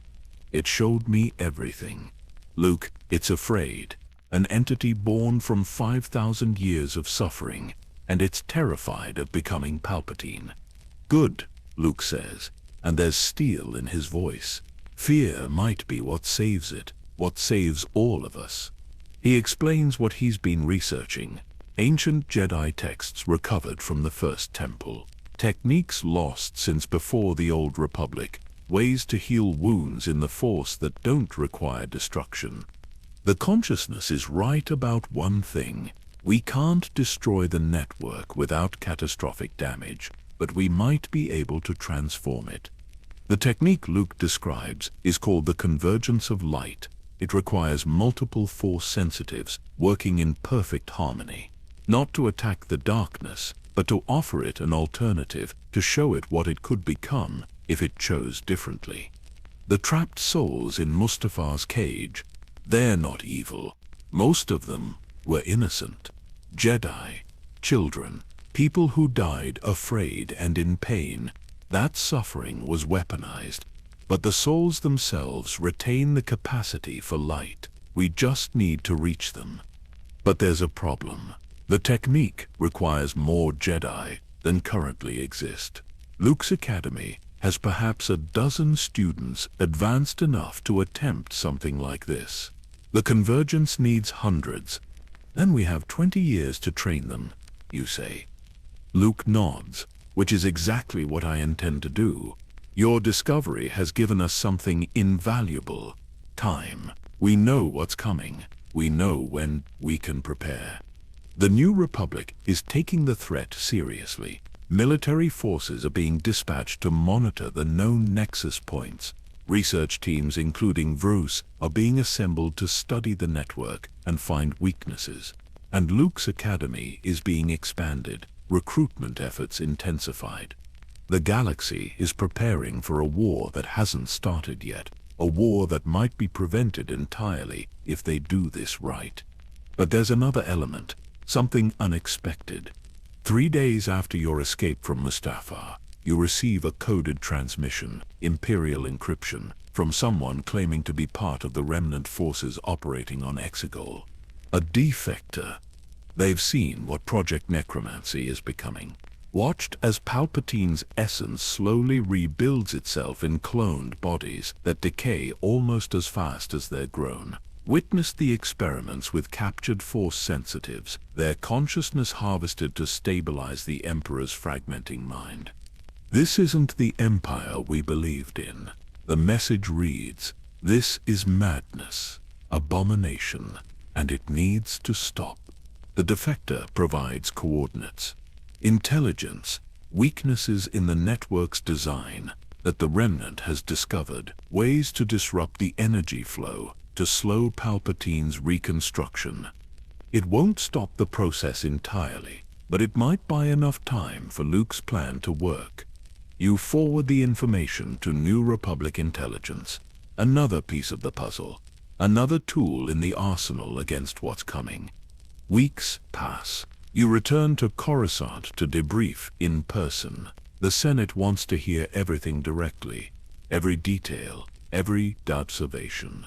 "It showed me everything." "Luke, it's afraid. An entity born from 5,000 years of suffering, and it's terrified of becoming Palpatine." "Good," Luke says, and there's steel in his voice. "Fear might be what saves it, what saves all of us." He explains what he's been researching. Ancient Jedi texts recovered from the First Temple. Techniques lost since before the Old Republic. Ways to heal wounds in the Force that don't require destruction. The consciousness is right about one thing. We can't destroy the network without catastrophic damage, but we might be able to transform it. The technique Luke describes is called the convergence of light. It requires multiple Force sensitives working in perfect harmony. Not to attack the darkness, but to offer it an alternative, to show it what it could become if it chose differently. The trapped souls in Mustafar's cage, they're not evil. Most of them were innocent. Jedi, children, people who died afraid and in pain. That suffering was weaponized, but the souls themselves retain the capacity for light. We just need to reach them. But there's a problem. The technique requires more Jedi than currently exist. Luke's Academy has perhaps a dozen students advanced enough to attempt something like this. The convergence needs hundreds. Then we have 20 years to train them, you say. Luke nods, which is exactly what I intend to do. Your discovery has given us something invaluable. Time. We know what's coming. We know when we can prepare. The New Republic is taking the threat seriously. Military forces are being dispatched to monitor the known nexus points. Research teams, including Bruce, are being assembled to study the network and find weaknesses. And Luke's Academy is being expanded, recruitment efforts intensified. The galaxy is preparing for a war that hasn't started yet, a war that might be prevented entirely if they do this right. But there's another element, something unexpected. 3 days after your escape from Mustafar, you receive a coded transmission, Imperial encryption, from someone claiming to be part of the remnant forces operating on Exegol. A defector. They've seen what Project Necromancy is becoming. Watched as Palpatine's essence slowly rebuilds itself in cloned bodies that decay almost as fast as they're grown. Witnessed the experiments with captured Force sensitives, their consciousness harvested to stabilize the Emperor's fragmenting mind. This isn't the Empire we believed in. The message reads, this is madness, abomination, and it needs to stop. The defector provides coordinates. Intelligence, weaknesses in the network's design that the Remnant has discovered, ways to disrupt the energy flow, to slow Palpatine's reconstruction. It won't stop the process entirely, but it might buy enough time for Luke's plan to work. You forward the information to New Republic intelligence. Another piece of the puzzle, another tool in the arsenal against what's coming. Weeks pass. You return to Coruscant to debrief in person. The Senate wants to hear everything directly, every detail, every observation.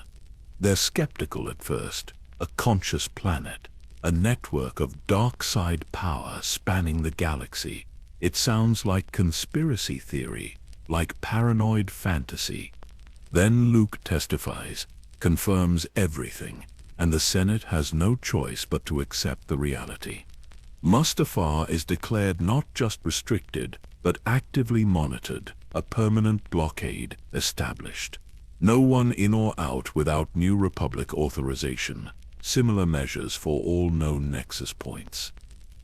They're skeptical at first. A conscious planet. a network of dark side power spanning the galaxy. It sounds like conspiracy theory, like paranoid fantasy. Then Luke testifies, confirms everything, and the Senate has no choice but to accept the reality. Mustafar is declared not just restricted, but actively monitored, a permanent blockade established. No one in or out without New Republic authorization. Similar measures for all known Nexus points.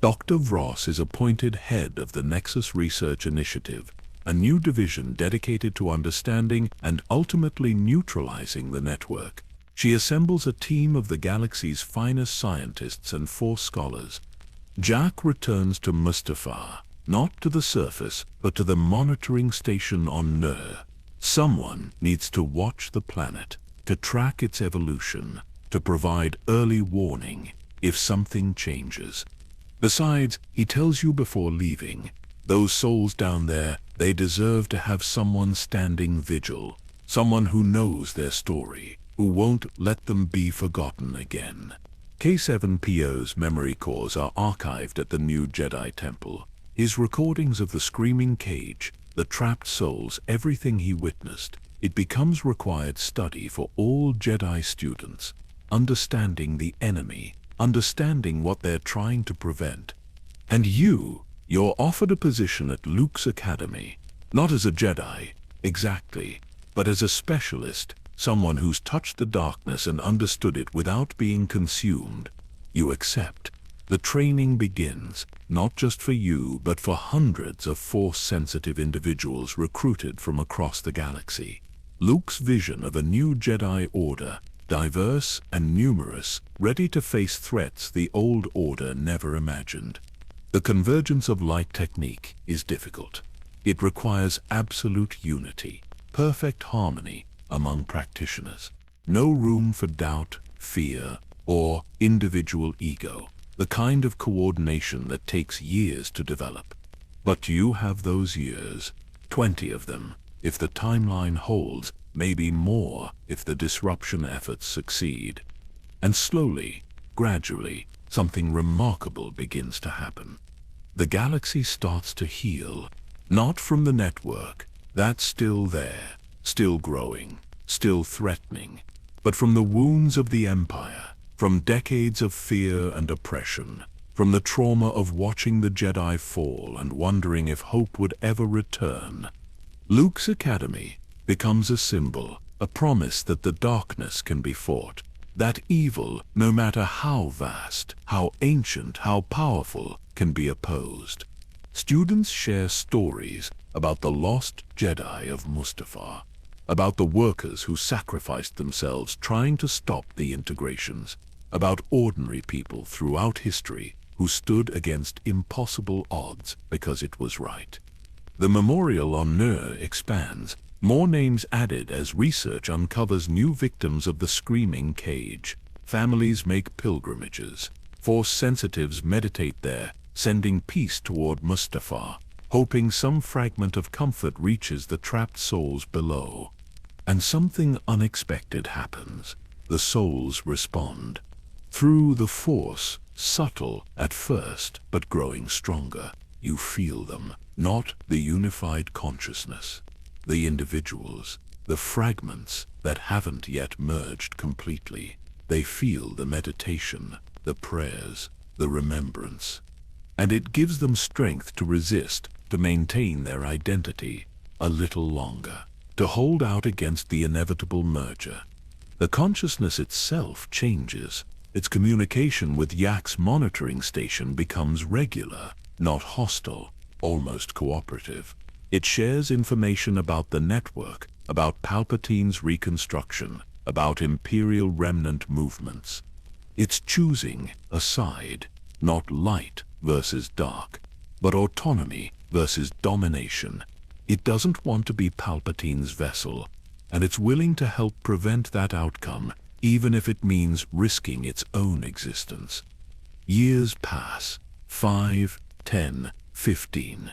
Dr. Vross is appointed head of the Nexus Research Initiative, a new division dedicated to understanding and ultimately neutralizing the network. She assembles a team of the galaxy's finest scientists and Force scholars. Jack returns to Mustafar, not to the surface, but to the monitoring station on Nur. Someone needs to watch the planet, to track its evolution, to provide early warning if something changes. Besides, he tells you before leaving, those souls down there, they deserve to have someone standing vigil, someone who knows their story, who won't let them be forgotten again. K7PO's memory cores are archived at the new Jedi Temple. His recordings of the screaming cage, the trapped souls, everything he witnessed, it becomes required study for all Jedi students. Understanding the enemy, understanding what they're trying to prevent. And you're offered a position at Luke's academy, not as a Jedi, exactly, but as a specialist, someone who's touched the darkness and understood it without being consumed. You accept. The training begins, not just for you, but for hundreds of Force-sensitive individuals recruited from across the galaxy. Luke's vision of a new Jedi Order, diverse and numerous, ready to face threats the old order never imagined. The convergence of light technique is difficult. It requires absolute unity, perfect harmony among practitioners. No room for doubt, fear, or individual ego, the kind of coordination that takes years to develop. But you have those years, 20 of them, if the timeline holds, maybe more if the disruption efforts succeed. And slowly, gradually, something remarkable begins to happen. The galaxy starts to heal, not from the network, that's still there, still growing, still threatening, but from the wounds of the Empire, from decades of fear and oppression, from the trauma of watching the Jedi fall and wondering if hope would ever return. Luke's academy becomes a symbol, a promise that the darkness can be fought, that evil, no matter how vast, how ancient, how powerful, can be opposed. Students share stories about the lost Jedi of Mustafar, about the workers who sacrificed themselves trying to stop the integrations, about ordinary people throughout history who stood against impossible odds because it was right. The memorial on Nur expands, more names added as research uncovers new victims of the screaming cage. Families make pilgrimages. Force sensitives meditate there, sending peace toward Mustafar, hoping some fragment of comfort reaches the trapped souls below. And something unexpected happens. The souls respond. Through the Force, subtle at first, but growing stronger, you feel them, not the unified consciousness. The individuals, the fragments that haven't yet merged completely. They feel the meditation, the prayers, the remembrance. And it gives them strength to resist, to maintain their identity a little longer, to hold out against the inevitable merger. The consciousness itself changes. Its communication with Yak's monitoring station becomes regular, not hostile, almost cooperative. It shares information about the network, about Palpatine's reconstruction, about Imperial remnant movements. It's choosing a side, not light versus dark, but autonomy versus domination. It doesn't want to be Palpatine's vessel, and it's willing to help prevent that outcome, even if it means risking its own existence. Years pass, 5, 10, 15.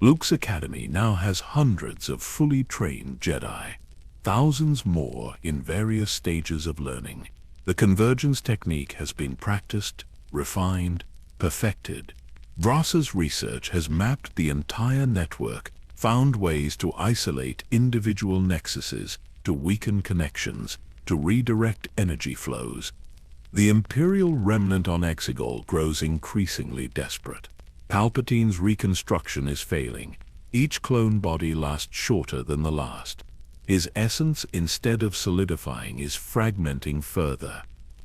Luke's academy now has hundreds of fully trained Jedi, thousands more in various stages of learning. The convergence technique has been practiced, refined, perfected. Vrassa's research has mapped the entire network, found ways to isolate individual nexuses, to weaken connections, to redirect energy flows. The Imperial remnant on Exegol grows increasingly desperate. Palpatine's reconstruction is failing. Each clone body lasts shorter than the last. His essence, instead of solidifying, is fragmenting further.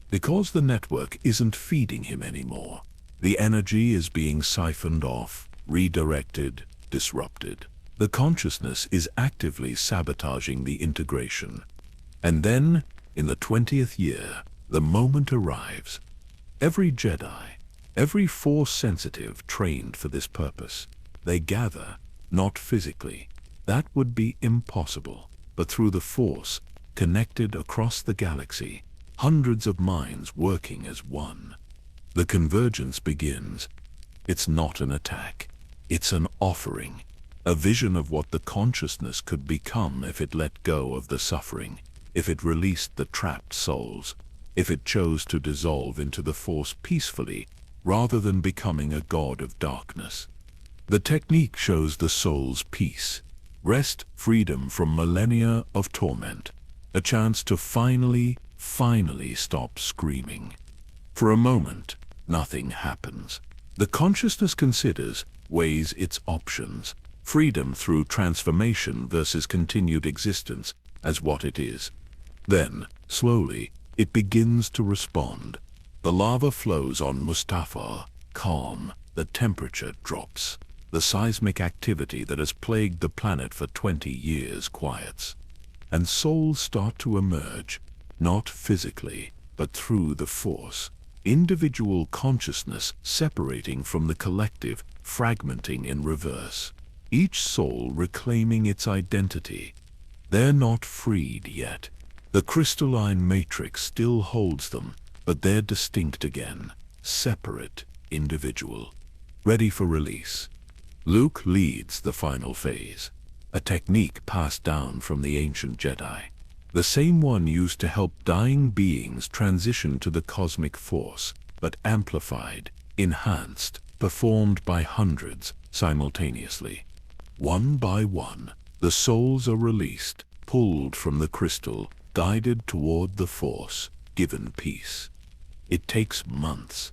Because the network isn't feeding him anymore. The energy is being siphoned off, redirected, disrupted. The consciousness is actively sabotaging the integration. And then, in the 20th year, the moment arrives. Every Jedi, every Force-sensitive trained for this purpose, they gather, not physically. That would be impossible, but through the Force, connected across the galaxy, hundreds of minds working as one. The convergence begins. It's not an attack. It's an offering. A vision of what the consciousness could become if it let go of the suffering, if it released the trapped souls, if it chose to dissolve into the Force peacefully, rather than becoming a god of darkness. The technique shows the soul's peace, rest, freedom from millennia of torment, a chance to finally stop screaming. For a moment, nothing happens. The consciousness considers, weighs its options, freedom through transformation versus continued existence as what it is. Then, slowly, it begins to respond. The lava flows on Mustafar, calm, the temperature drops. The seismic activity that has plagued the planet for 20 years quiets. And souls start to emerge, not physically, but through the Force. Individual consciousness separating from the collective, fragmenting in reverse. Each soul reclaiming its identity. They're not freed yet. The crystalline matrix still holds them, but they're distinct again, separate, individual, ready for release. Luke leads the final phase, a technique passed down from the ancient Jedi, the same one used to help dying beings transition to the cosmic Force, but amplified, enhanced, performed by hundreds simultaneously. One by one, the souls are released, pulled from the crystal, guided toward the Force, given peace. It takes months.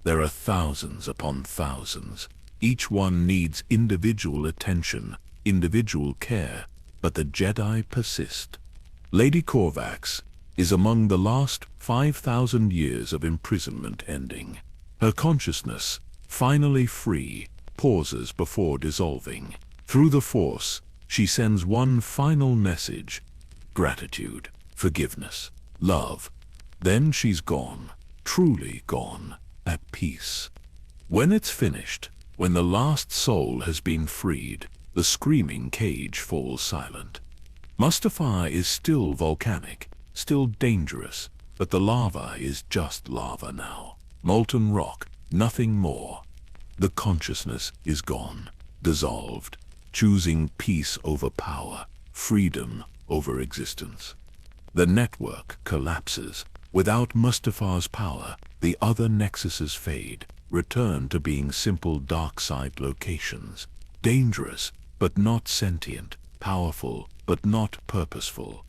There are thousands upon thousands. Each one needs individual attention, individual care, but the Jedi persist. Lady Corvax is among the last 5,000 years of imprisonment ending. Her consciousness, finally free, pauses before dissolving. Through the Force, she sends one final message: gratitude, forgiveness, love. Then she's gone, truly gone, at peace. When it's finished, when the last soul has been freed, the screaming cage falls silent. Mustafar is still volcanic, still dangerous, but the lava is just lava now. Molten rock, nothing more. The consciousness is gone, dissolved, choosing peace over power, freedom over existence. The network collapses. Without Mustafar's power, the other nexuses fade, return to being simple dark side locations. Dangerous, but not sentient. Powerful, but not purposeful.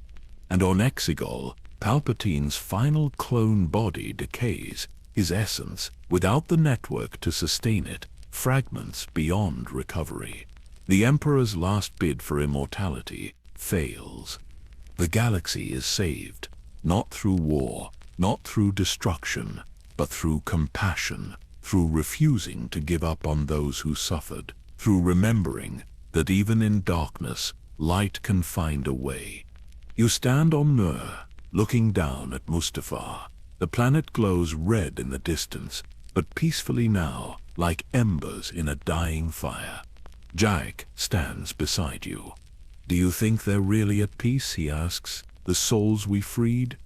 And on Exegol, Palpatine's final clone body decays. His essence, without the network to sustain it, fragments beyond recovery. The Emperor's last bid for immortality fails. The galaxy is saved, not through war, not through destruction, but through compassion, through refusing to give up on those who suffered, through remembering that even in darkness, light can find a way. You stand on Nur, looking down at Mustafar. The planet glows red in the distance, but peacefully now, like embers in a dying fire. Jack stands beside you. Do you think they're really at peace, he asks, the souls we freed?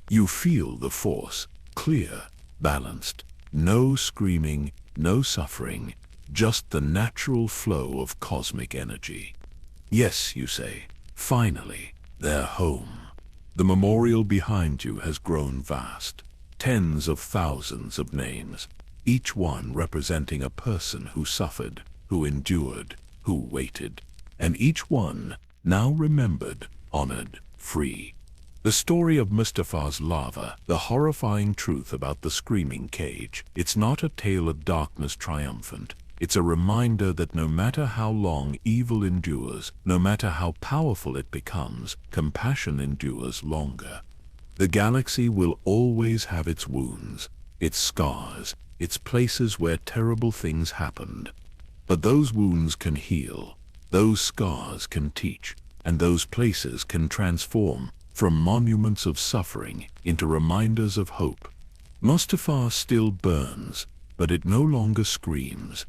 You feel the Force, clear, balanced, no screaming, no suffering, just the natural flow of cosmic energy. Yes, you say, finally, they're home. The memorial behind you has grown vast. Tens of thousands of names, each one representing a person who suffered, who endured, who waited, and each one now remembered, honored, free. The story of Mustafar's lava, the horrifying truth about the screaming cage. It's not a tale of darkness triumphant. It's a reminder that no matter how long evil endures, no matter how powerful it becomes, compassion endures longer. The galaxy will always have its wounds, its scars, its places where terrible things happened. But those wounds can heal, those scars can teach, and those places can transform from monuments of suffering into reminders of hope. Mustafar still burns, but it no longer screams.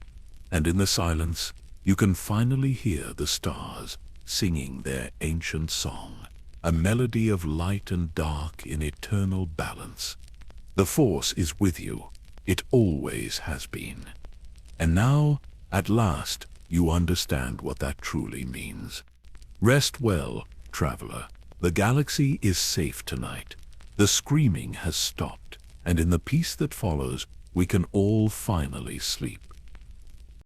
And in the silence, you can finally hear the stars singing their ancient song, a melody of light and dark in eternal balance. The Force is with you. It always has been. And now, at last, you understand what that truly means. Rest well, traveler. The galaxy is safe tonight. The screaming has stopped, and in the peace that follows, we can all finally sleep.